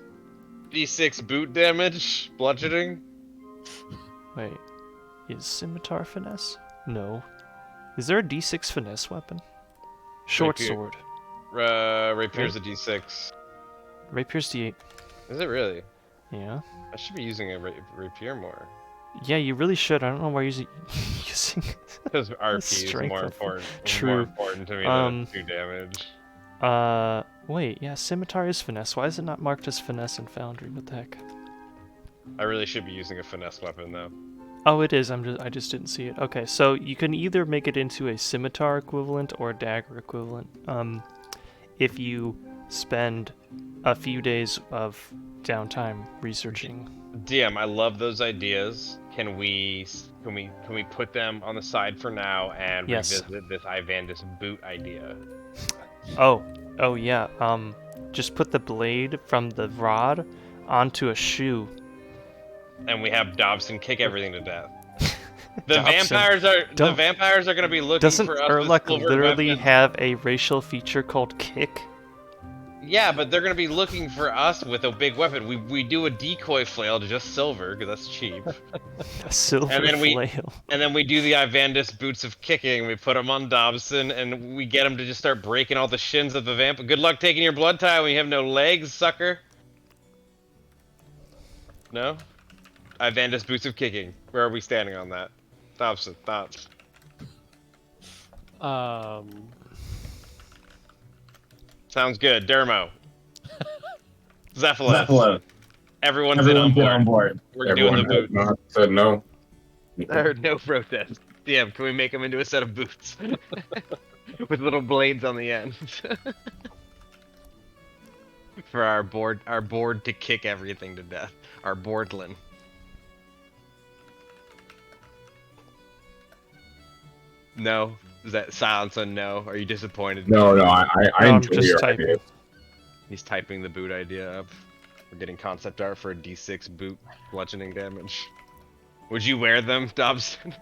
[SPEAKER 2] D6 boot damage, bludgeoning.
[SPEAKER 1] Wait, is scimitar finesse? No. Is there a D6 finesse weapon? Short
[SPEAKER 2] Rapier.
[SPEAKER 1] sword.
[SPEAKER 2] Rapier's a D6.
[SPEAKER 1] Rapier's D8.
[SPEAKER 2] Is it really?
[SPEAKER 1] Yeah.
[SPEAKER 2] I should be using a rapier more.
[SPEAKER 1] Yeah, you really should. I don't know why you're using
[SPEAKER 2] Because RP is
[SPEAKER 1] strength
[SPEAKER 2] more
[SPEAKER 1] weapon.
[SPEAKER 2] important.
[SPEAKER 1] True.
[SPEAKER 2] More important to me than 2 damage.
[SPEAKER 1] Wait, yeah, scimitar is finesse. Why is it not marked as finesse in Foundry? What the heck?
[SPEAKER 2] I really should be using a finesse weapon though.
[SPEAKER 1] Oh, it is. I just didn't see it. Okay, so you can either make it into a scimitar equivalent or a dagger equivalent. If you spend a few days of downtime researching.
[SPEAKER 2] DM, I love those ideas. Can we put them on the side for now and
[SPEAKER 1] Yes.
[SPEAKER 2] revisit this Ivandis boot idea?
[SPEAKER 1] Oh yeah. Just put the blade from the rod onto a shoe.
[SPEAKER 2] And we have Dobson kick everything to death. The
[SPEAKER 1] Dobson,
[SPEAKER 2] vampires are going to be looking
[SPEAKER 1] Doesn't
[SPEAKER 2] for us with
[SPEAKER 1] Urlach
[SPEAKER 2] silver
[SPEAKER 1] literally
[SPEAKER 2] weapons.
[SPEAKER 1] have a racial feature called kick?
[SPEAKER 2] Yeah, but they're going to be looking for us with a big weapon. We do a decoy flail to just silver because that's cheap.
[SPEAKER 1] A silver
[SPEAKER 2] And then
[SPEAKER 1] flail.
[SPEAKER 2] And then we do the Ivandis boots of kicking. We put them on Dobson, and we get him to just start breaking all the shins of the vamp. Good luck taking your blood tie when you have no legs, sucker. No? Ivandis boots of kicking. Where are we standing on that? Dobson, thoughts?
[SPEAKER 5] Sounds good. Dermo.
[SPEAKER 2] Zephylos.
[SPEAKER 6] Zephylos.
[SPEAKER 2] Everyone's in
[SPEAKER 5] Everyone's
[SPEAKER 2] on
[SPEAKER 5] on
[SPEAKER 2] board.
[SPEAKER 5] board.
[SPEAKER 2] We're
[SPEAKER 3] Everyone
[SPEAKER 2] doing the boots.
[SPEAKER 3] said no.
[SPEAKER 2] There are no protests. DM, can we make them into a set of boots with little blades on the end for our board to kick everything to death? Our boardlin. No, is that silence on no? Are you disappointed?
[SPEAKER 3] No, I
[SPEAKER 1] No, I'm
[SPEAKER 3] enjoy
[SPEAKER 1] just
[SPEAKER 3] your
[SPEAKER 1] typing.
[SPEAKER 3] idea.
[SPEAKER 2] He's typing the boot idea up. We're getting concept art for a D6 boot bludgeoning damage. Would you wear them, Dobson?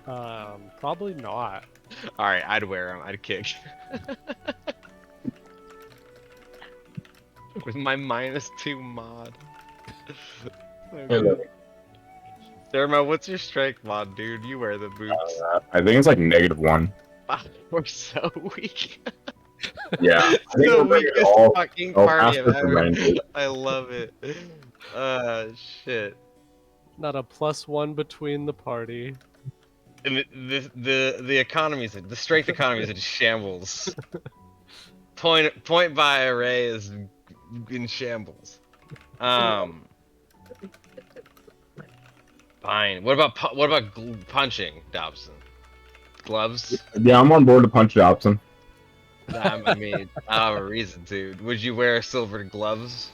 [SPEAKER 4] Probably not.
[SPEAKER 2] Alright, I'd wear them. I'd kick. With my -2 mod.
[SPEAKER 3] Hey, look,
[SPEAKER 2] Thermo, what's your strength mod, dude? You wear the boots.
[SPEAKER 3] I think it's like -1.
[SPEAKER 2] We're so weak.
[SPEAKER 3] Yeah, I think
[SPEAKER 2] The
[SPEAKER 3] we're
[SPEAKER 2] weakest
[SPEAKER 3] all
[SPEAKER 2] fucking
[SPEAKER 3] all
[SPEAKER 2] party
[SPEAKER 3] past
[SPEAKER 2] I've
[SPEAKER 3] this
[SPEAKER 2] ever.
[SPEAKER 3] range.
[SPEAKER 2] I love it. Shit.
[SPEAKER 4] Not a +1 between the party.
[SPEAKER 2] And the economies, the strength economy is in shambles. Point by array is in shambles. Fine. What about punching, Dobson? Gloves?
[SPEAKER 3] Yeah, I'm on board to punch Dobson.
[SPEAKER 2] I mean, I don't have a reason to. Would you wear silvered gloves?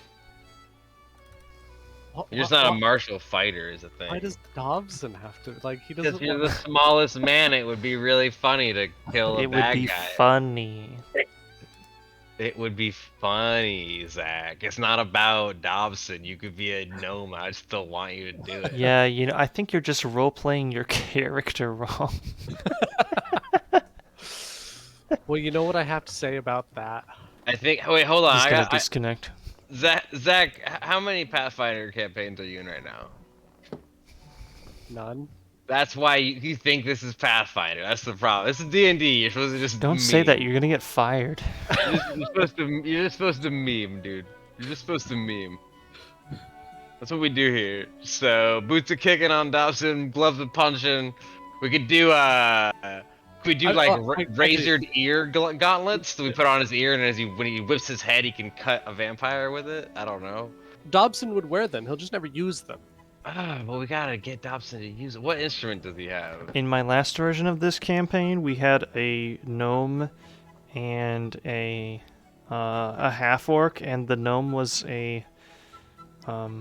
[SPEAKER 2] You're just not a martial fighter, is the thing.
[SPEAKER 4] Why does Dobson have to? Like, he
[SPEAKER 2] Because
[SPEAKER 4] doesn't.
[SPEAKER 2] you're the smallest man, it would be really funny to kill a
[SPEAKER 1] It would
[SPEAKER 2] bad
[SPEAKER 1] be
[SPEAKER 2] guy.
[SPEAKER 1] funny.
[SPEAKER 2] It would be funny, Zach. It's not about Dobson. You could be a gnome. I still want you to do it.
[SPEAKER 1] Yeah, I think you're just role-playing your character wrong.
[SPEAKER 4] Well, you know what I have to say about that?
[SPEAKER 2] I think. Wait, hold on.
[SPEAKER 1] He's gonna disconnect.
[SPEAKER 2] Zach, how many Pathfinder campaigns are you in right now?
[SPEAKER 4] None.
[SPEAKER 2] That's why you think this is Pathfinder. That's the problem. This is D&D. You're supposed to just
[SPEAKER 1] Don't say that. You're gonna get fired.
[SPEAKER 2] You're just supposed to meme, dude. You're just supposed to meme. That's what we do here. So boots are kicking on Dobson, gloves are punching. We could do could we do razored ear gauntlets? So we put on his ear, and when he whips his head, he can cut a vampire with it. I don't know.
[SPEAKER 4] Dobson would wear them. He'll just never use them.
[SPEAKER 2] Well, we gotta get Dobson to use it. What instrument does he have?
[SPEAKER 1] In my last version of this campaign, we had a gnome and a half-orc, and the gnome was a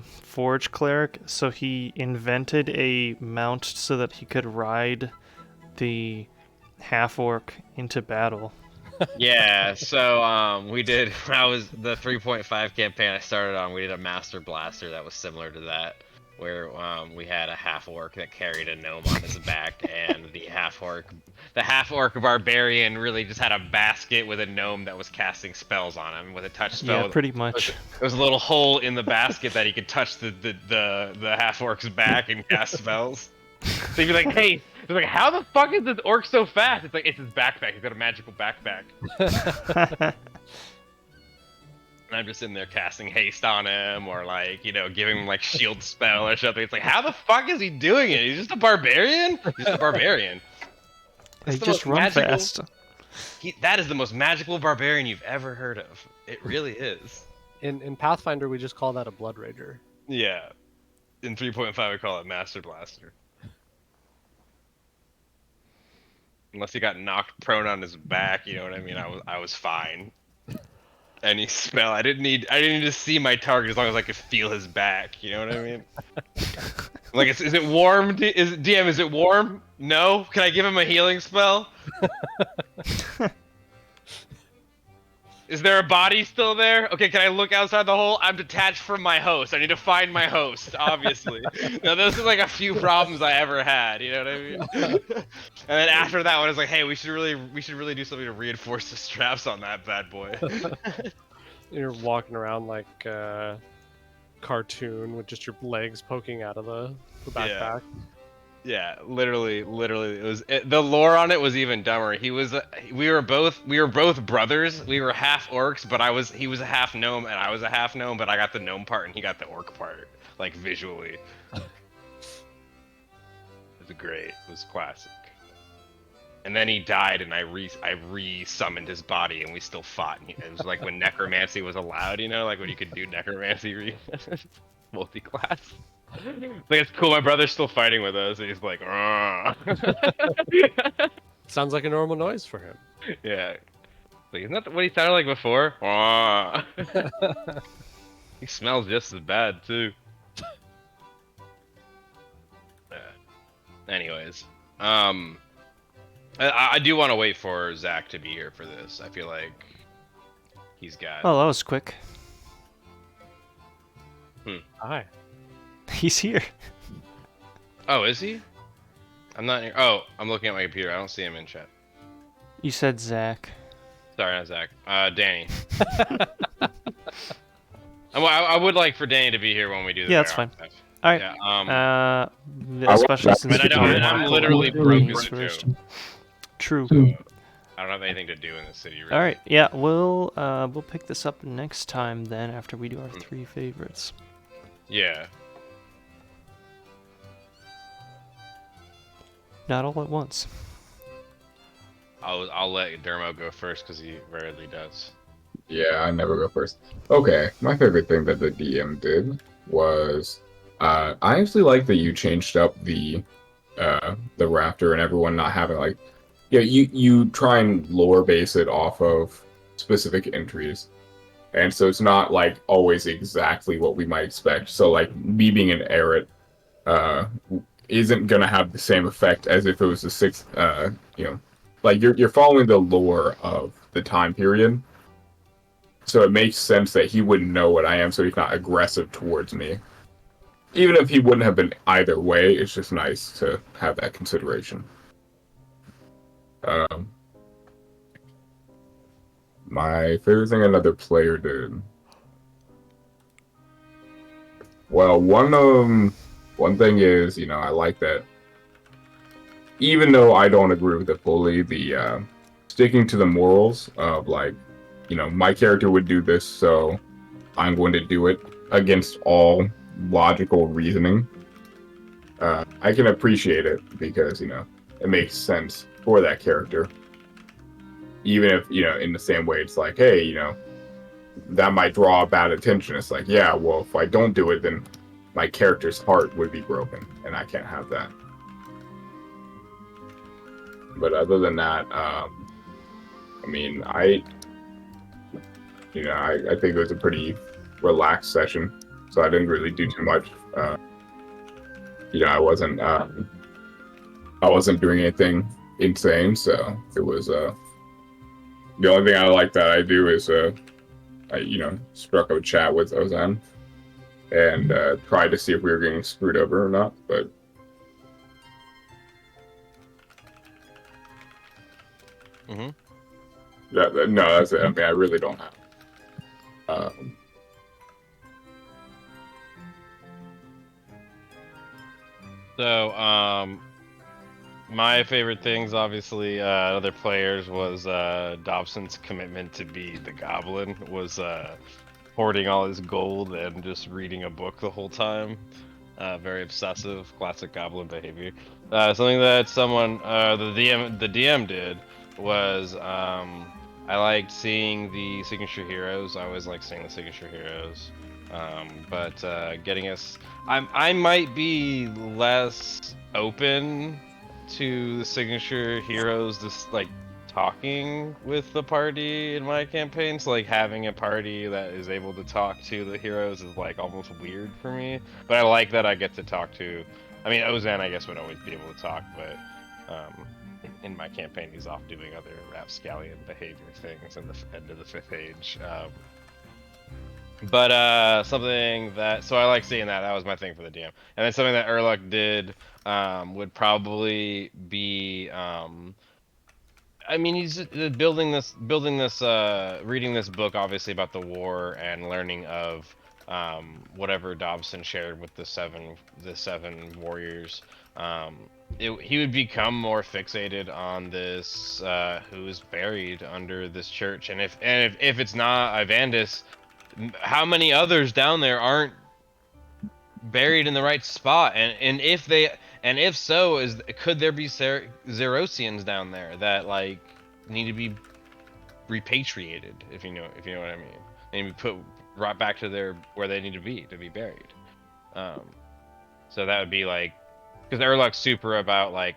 [SPEAKER 1] forge cleric, so he invented a mount so that he could ride the half-orc into battle.
[SPEAKER 2] Yeah, so we did, when I was the 3.5 campaign I started on, we did a master blaster that was similar to that, where we had a half-orc that carried a gnome on his back, and the half-orc barbarian really just had a basket with a gnome that was casting spells on him with a touch spell.
[SPEAKER 1] Yeah, pretty much.
[SPEAKER 2] There was a little hole in the basket that he could touch the half-orc's back and cast spells. So he'd be like, hey, they're like, how the fuck is this orc so fast? It's like, it's his backpack. He's got a magical backpack. And I'm just in there casting haste on him, or like, giving him like shield spell or something. It's like, how the fuck is he doing it? He's just a barbarian? He's just a barbarian.
[SPEAKER 1] They just run fast.
[SPEAKER 2] That is the most magical barbarian you've ever heard of. It really is.
[SPEAKER 4] In Pathfinder, we just call that a Blood Rager.
[SPEAKER 2] Yeah. In 3.5, we call it Master Blaster. Unless he got knocked prone on his back, you know what I mean? I was fine. Any spell, I didn't need to see my target as long as I could feel his back. You know what I mean? Like, is it warm? DM? Is it warm? No. Can I give him a healing spell? Is there a body still there? Okay, can I look outside the hole? I'm detached from my host. I need to find my host, obviously. Now, those are like a few problems I ever had, you know what I mean? And then after that one, I was like, hey, we should really do something to reinforce the straps on that bad boy.
[SPEAKER 4] You're walking around like a cartoon with just your legs poking out of the backpack.
[SPEAKER 2] Yeah, literally, it was the lore on it was even dumber. We were both brothers. We were half orcs, but he was a half gnome and I was a half gnome, but I got the gnome part and he got the orc part, like visually. It was great. It was classic. And then he died, and I re-summoned his body, and we still fought. And it was like when necromancy was allowed, you know, like when you could do necromancy multi-class. Like, it's cool. My brother's still fighting with us. And he's like,
[SPEAKER 4] Sounds like a normal noise for him.
[SPEAKER 2] yeah. Like, isn't that what he sounded like before? He smells just as bad too. Anyways, I do want to wait for Zach to be here for this. I feel like he's got.
[SPEAKER 1] Oh, that was quick.
[SPEAKER 4] Hi.
[SPEAKER 1] He's here.
[SPEAKER 2] Oh, is he? I'm not. Oh, I'm looking at my computer. I don't see him in chat.
[SPEAKER 1] You said Zach.
[SPEAKER 2] Sorry, not Zach. Danny. I would like for Danny to be here when we do the.
[SPEAKER 1] Yeah, that's fine. All right.
[SPEAKER 2] Yeah,
[SPEAKER 1] especially since
[SPEAKER 2] but I'm literally broke as a
[SPEAKER 1] first.
[SPEAKER 2] joke.
[SPEAKER 1] True.
[SPEAKER 2] I don't have anything to do in the city. Really.
[SPEAKER 1] All right. Yeah, we'll pick this up next time then after we do our 3 favorites.
[SPEAKER 2] Yeah.
[SPEAKER 1] Not all at once.
[SPEAKER 2] I'll let Dermo go first because he rarely does.
[SPEAKER 3] Yeah, I never go first. Okay, my favorite thing that the DM did was, I actually like that you changed up the rafter and everyone not having like, yeah, you try and lore base it off of specific entries, and so it's not like always exactly what we might expect. So like me being an Eret, isn't gonna have the same effect as if it was the 6th, like you're following the lore of the time period. So it makes sense that he wouldn't know what I am, so he's not aggressive towards me. Even if he wouldn't have been either way, it's just nice to have that consideration. My favorite thing another player did. Well, one thing is, I like that. Even though I don't agree with it fully, the sticking to the morals of like, my character would do this, so I'm going to do it against all logical reasoning. I can appreciate it because, it makes sense for that character. Even if, in the same way, it's like, hey, that might draw bad attention. It's like, yeah, well, if I don't do it, then my character's heart would be broken, and I can't have that. But other than that, I think it was a pretty relaxed session, so I didn't really do too much. I wasn't doing anything insane, so it was the only thing I like that I do is I struck a chat with Ozan and tried to see if we were getting screwed over or not, but no, that's it. I really don't have.
[SPEAKER 2] So, my favorite things, obviously, other players was Dobson's commitment to be the goblin, was hoarding all his gold and just reading a book the whole time. Very obsessive, classic goblin behavior. Something that the DM did was I liked seeing the signature heroes. I always like seeing the signature heroes. But getting us, I might be less open to the signature heroes just like talking with the party in my campaigns. Like having a party that is able to talk to the heroes is like almost weird for me. But I like that I get to talk to. I mean, Ozan I guess would always be able to talk, but in my campaign he's off doing other rapscallion behavior things in the end of the 5th age. But something that, so I like seeing that. That was my thing for the DM. And then something that Urluk did would probably be, I mean, he's reading this book, obviously, about the war and learning of whatever Dobson shared with the seven warriors. He would become more fixated on this, who's buried under this church, and if it's not Ivandis, how many others down there aren't buried in the right spot? And if they, And if so, could there be Zerosians down there that like need to be repatriated? If you know what I mean, and be put right back to where they need to be buried. So that would be like, because Urluk's super about like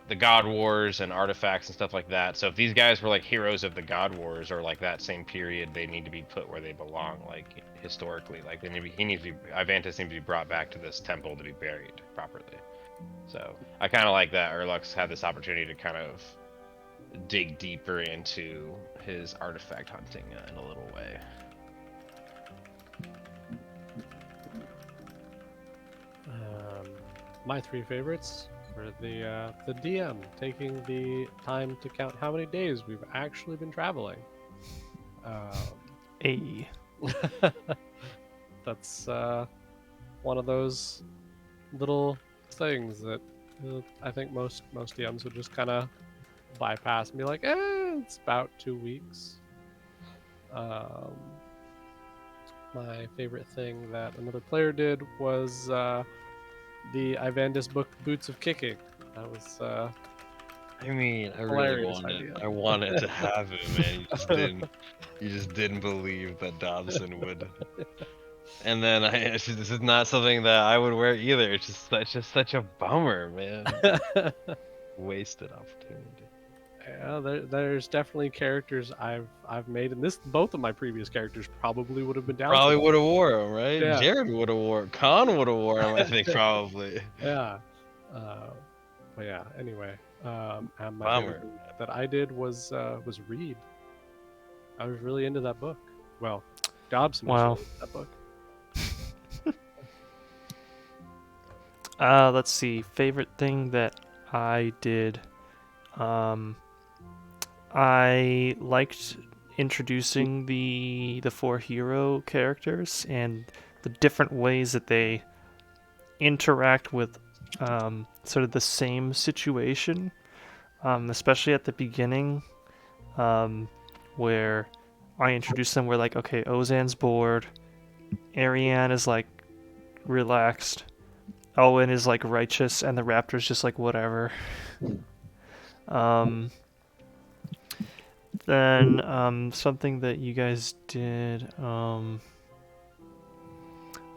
[SPEAKER 2] the God Wars and artifacts and stuff like that. So if these guys were like heroes of the God Wars or like that same period, they need to be put where they belong, like historically. Like Ivandis needs to be brought back to this temple to be buried properly. So I kind of like that Urluk's had this opportunity to kind of dig deeper into his artifact hunting in a little way.
[SPEAKER 4] My 3 favorites were the DM taking the time to count how many days we've actually been traveling.
[SPEAKER 1] A.
[SPEAKER 4] That's one of those little things that I think most DMs would just kind of bypass and be like, it's about 2 weeks. My favorite thing that another player did was the Ivandis book Boots of Kicking. That was
[SPEAKER 2] I mean, I really wanted to have it, man. You just didn't believe that Dobson would. And then this is not something that I would wear either. It's just such a bummer, man. Wasted opportunity.
[SPEAKER 4] Yeah, there's definitely characters I've made, and both of my previous characters probably would have been down.
[SPEAKER 2] Probably would have wore them, right?
[SPEAKER 4] Yeah.
[SPEAKER 2] Jared would have wore. Khan would have wore them, I think, probably.
[SPEAKER 4] Yeah. But yeah. Anyway, and my
[SPEAKER 2] Bummer.
[SPEAKER 4] favorite thing that I did was read. I was really into that book. Well, Dobson was
[SPEAKER 1] Wow.
[SPEAKER 4] really into that book.
[SPEAKER 1] Let's see. Favorite thing that I did. I liked introducing the 4 hero characters and the different ways that they interact with sort of the same situation, especially at the beginning, where I introduced them. Where like, okay, Ozan's bored, Ariane is like relaxed, Owen is like righteous, and the Raptor's just like whatever. Then something that you guys did, I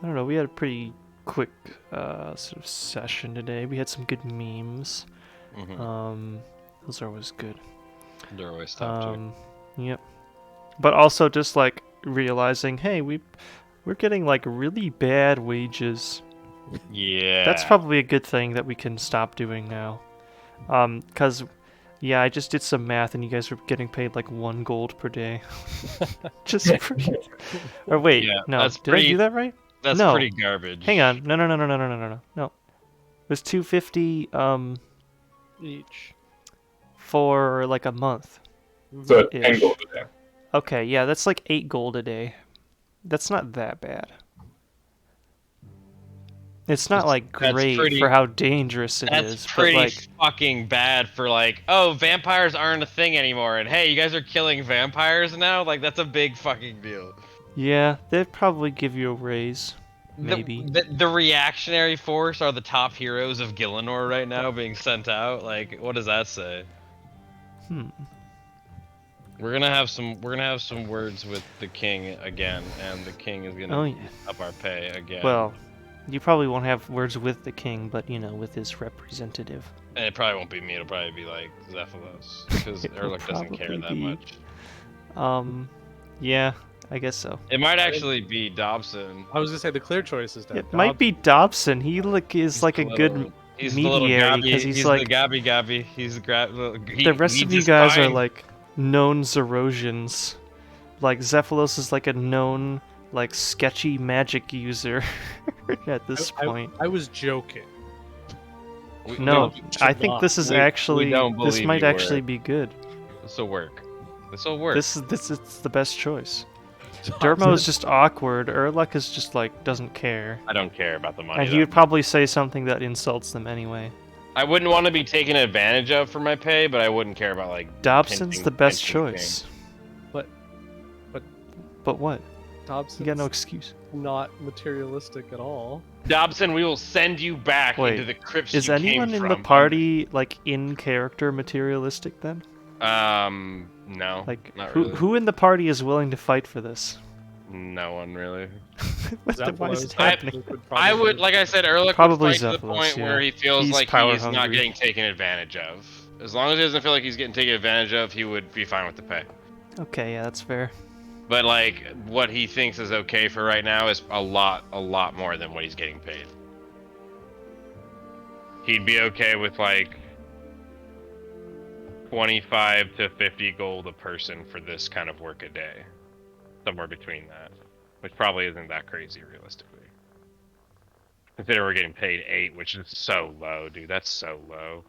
[SPEAKER 1] don't know, we had a pretty quick sort of session today. We had some good memes.
[SPEAKER 2] Mm-hmm.
[SPEAKER 1] Those are always good.
[SPEAKER 2] They're always tough too.
[SPEAKER 1] Yep. But also just like realizing, hey, we're getting like really bad wages.
[SPEAKER 2] Yeah.
[SPEAKER 1] That's probably a good thing that we can stop doing now. 'Cause yeah, I just did some math, and you guys were getting paid like 1 gold per day. Just pretty. Or wait,
[SPEAKER 2] Yeah,
[SPEAKER 1] no,
[SPEAKER 2] that's
[SPEAKER 1] did I
[SPEAKER 2] pretty-
[SPEAKER 1] do that right?
[SPEAKER 2] That's
[SPEAKER 1] No.
[SPEAKER 2] pretty garbage.
[SPEAKER 1] Hang on, no. It was 250
[SPEAKER 4] Each.
[SPEAKER 1] for like a month.
[SPEAKER 3] So 10
[SPEAKER 1] Ish.
[SPEAKER 3] gold a day.
[SPEAKER 1] Okay, yeah, that's like 8 gold a day. That's not that bad. It's not like
[SPEAKER 2] That's
[SPEAKER 1] great
[SPEAKER 2] pretty-
[SPEAKER 1] for how dangerous it
[SPEAKER 2] That's
[SPEAKER 1] is,
[SPEAKER 2] pretty
[SPEAKER 1] but like
[SPEAKER 2] fucking bad for like, oh, vampires aren't a thing anymore, and hey, you guys are killing vampires now? Like, that's a big fucking deal.
[SPEAKER 1] yeah, they'd probably give you a raise. Maybe.
[SPEAKER 2] The reactionary force are the top heroes of Gillinor right now being sent out. Like, what does that say? We're gonna have some words with the king again, and the king is gonna
[SPEAKER 1] Oh, yeah.
[SPEAKER 2] up our pay again.
[SPEAKER 1] Well, you probably won't have words with the king, but you know, with his representative.
[SPEAKER 2] and it probably won't be me. It'll probably be like Zephylos, because
[SPEAKER 1] It will
[SPEAKER 2] Urluk doesn't care that
[SPEAKER 1] probably be-
[SPEAKER 2] much.
[SPEAKER 1] Yeah, I guess so.
[SPEAKER 2] It might actually be Dobson.
[SPEAKER 4] I was gonna say the clear choice is
[SPEAKER 1] It might be Dobson. He is like a good
[SPEAKER 2] He's the little
[SPEAKER 1] mediary
[SPEAKER 2] Gabby.
[SPEAKER 1] because he's
[SPEAKER 2] He's
[SPEAKER 1] like
[SPEAKER 2] the Gabby. He's
[SPEAKER 1] the rest of you guys are like known Zerosians. Like Zephylos is like a known like sketchy magic user at this point.
[SPEAKER 4] I was joking.
[SPEAKER 1] No,
[SPEAKER 4] should
[SPEAKER 1] I think
[SPEAKER 4] not.
[SPEAKER 1] this is
[SPEAKER 2] We
[SPEAKER 1] actually
[SPEAKER 2] don't
[SPEAKER 1] this
[SPEAKER 2] believe
[SPEAKER 1] might
[SPEAKER 2] you
[SPEAKER 1] actually
[SPEAKER 2] were.
[SPEAKER 1] be good.
[SPEAKER 2] This will work. This will work.
[SPEAKER 1] This is the best choice. Dermo is just awkward. Urluk is just like doesn't care.
[SPEAKER 2] I don't care about the money.
[SPEAKER 1] And he would probably say something that insults them anyway.
[SPEAKER 2] I wouldn't want to be taken advantage of for my pay, but I wouldn't care about like.
[SPEAKER 1] Dobson's
[SPEAKER 2] pinching-
[SPEAKER 1] the best
[SPEAKER 2] pinching
[SPEAKER 1] choice.
[SPEAKER 4] But
[SPEAKER 1] But what?
[SPEAKER 4] Dobson.
[SPEAKER 1] You got no excuse.
[SPEAKER 4] not materialistic at all.
[SPEAKER 2] Dobson, we will send you back
[SPEAKER 1] Wait,
[SPEAKER 2] into the crypts
[SPEAKER 1] Is
[SPEAKER 2] you
[SPEAKER 1] anyone
[SPEAKER 2] came
[SPEAKER 1] in the
[SPEAKER 2] from.
[SPEAKER 1] party like in character materialistic then?
[SPEAKER 2] No.
[SPEAKER 1] Like
[SPEAKER 2] not
[SPEAKER 1] who
[SPEAKER 2] really.
[SPEAKER 1] who in the party is willing to fight for this?
[SPEAKER 2] No one really.
[SPEAKER 1] Why is it
[SPEAKER 4] Zephylos
[SPEAKER 1] happening?
[SPEAKER 2] I would, like I said, Erlich
[SPEAKER 1] Probably
[SPEAKER 2] would fight to the
[SPEAKER 1] Zephylos,
[SPEAKER 2] point
[SPEAKER 1] yeah.
[SPEAKER 2] where he feels
[SPEAKER 1] He's
[SPEAKER 2] like
[SPEAKER 1] power
[SPEAKER 2] he's not
[SPEAKER 1] hungry.
[SPEAKER 2] getting taken advantage of. As long as he doesn't feel like he's getting taken advantage of, he would be fine with the pay.
[SPEAKER 1] Okay, yeah, that's fair.
[SPEAKER 2] But like, what he thinks is okay for right now is a lot more than what he's getting paid. He'd be okay with like 25 to 50 gold a person for this kind of work a day. Somewhere between that. Which probably isn't that crazy, realistically. Consider we're getting paid 8, which is so low, dude. That's so low.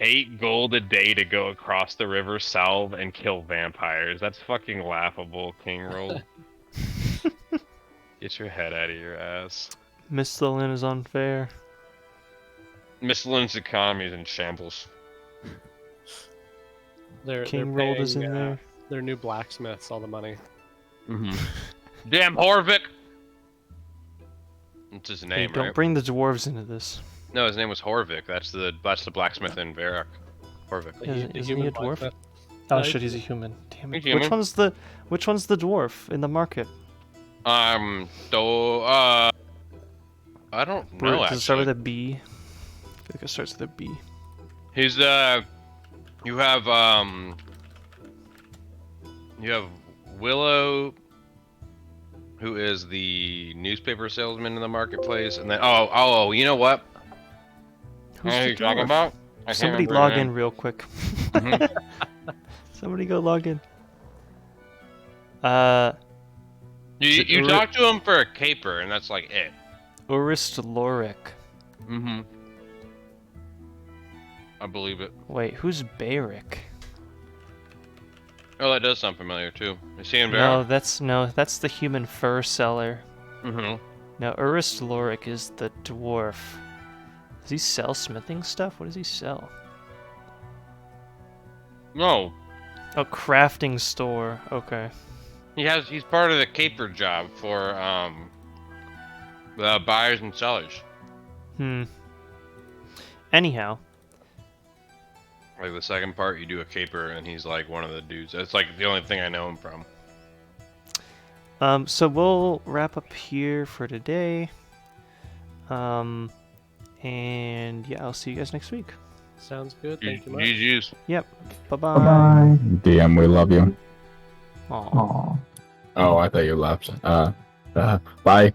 [SPEAKER 2] 8 gold a day to go across the river, salve, and kill vampires. That's fucking laughable, King Roll. Get your head out of your ass.
[SPEAKER 1] Misthalin is unfair.
[SPEAKER 2] Misthalin's economy is in shambles.
[SPEAKER 4] They're
[SPEAKER 1] King Rolled is
[SPEAKER 4] paying,
[SPEAKER 1] in there.
[SPEAKER 4] their new blacksmiths all the money.
[SPEAKER 2] Damn Horvik! That's his
[SPEAKER 1] Hey,
[SPEAKER 2] name,
[SPEAKER 1] don't
[SPEAKER 2] right?
[SPEAKER 1] bring the dwarves into this.
[SPEAKER 2] No, his name was Horvik. That's the blacksmith in Varrock. Horvik.
[SPEAKER 1] Isn't he a
[SPEAKER 4] human
[SPEAKER 1] dwarf?
[SPEAKER 4] blacksmith.
[SPEAKER 1] Oh
[SPEAKER 4] No,
[SPEAKER 1] shit, he's a human. Damn it.
[SPEAKER 2] He's human.
[SPEAKER 1] Which one's the dwarf in the market?
[SPEAKER 2] I don't know.
[SPEAKER 1] Does it start with
[SPEAKER 2] Actually,
[SPEAKER 1] a B? I feel like it starts with a B.
[SPEAKER 2] he's you have Willow, who is the newspaper salesman in the marketplace, and then you know what?
[SPEAKER 1] Who's
[SPEAKER 2] I know who
[SPEAKER 1] the
[SPEAKER 2] you're talking
[SPEAKER 1] dwarf?
[SPEAKER 2] about. I can't
[SPEAKER 1] Somebody
[SPEAKER 2] remember
[SPEAKER 1] log
[SPEAKER 2] her
[SPEAKER 1] in
[SPEAKER 2] name.
[SPEAKER 1] real quick.
[SPEAKER 2] Mhm.
[SPEAKER 1] Somebody go log in.
[SPEAKER 2] You
[SPEAKER 1] Is it
[SPEAKER 2] talk to him for a caper, and that's like it.
[SPEAKER 1] Urist Lorik.
[SPEAKER 2] Mm-hmm. I believe it.
[SPEAKER 1] Wait, who's Barrick?
[SPEAKER 2] Oh, that does sound familiar too. Is he in
[SPEAKER 1] No,
[SPEAKER 2] Varrock?
[SPEAKER 1] that's the human fur seller.
[SPEAKER 2] Mm-hmm.
[SPEAKER 1] Now Urist Lorik is the dwarf. Does he sell smithing stuff? What does he sell?
[SPEAKER 2] No,
[SPEAKER 1] Oh, crafting store. Okay.
[SPEAKER 2] he's part of the caper job for the buyers and sellers.
[SPEAKER 1] Anyhow,
[SPEAKER 2] Like the second part, you do a caper, and he's like one of the dudes. That's like the only thing I know him from.
[SPEAKER 1] so we'll wrap up here for today. And yeah, I'll see you guys next week.
[SPEAKER 4] Sounds good. Thank you much.
[SPEAKER 2] GG's.
[SPEAKER 1] Yep. Bye-bye.
[SPEAKER 3] Bye. DM, we love you.
[SPEAKER 1] Aw.
[SPEAKER 3] Oh, I thought you left. Bye.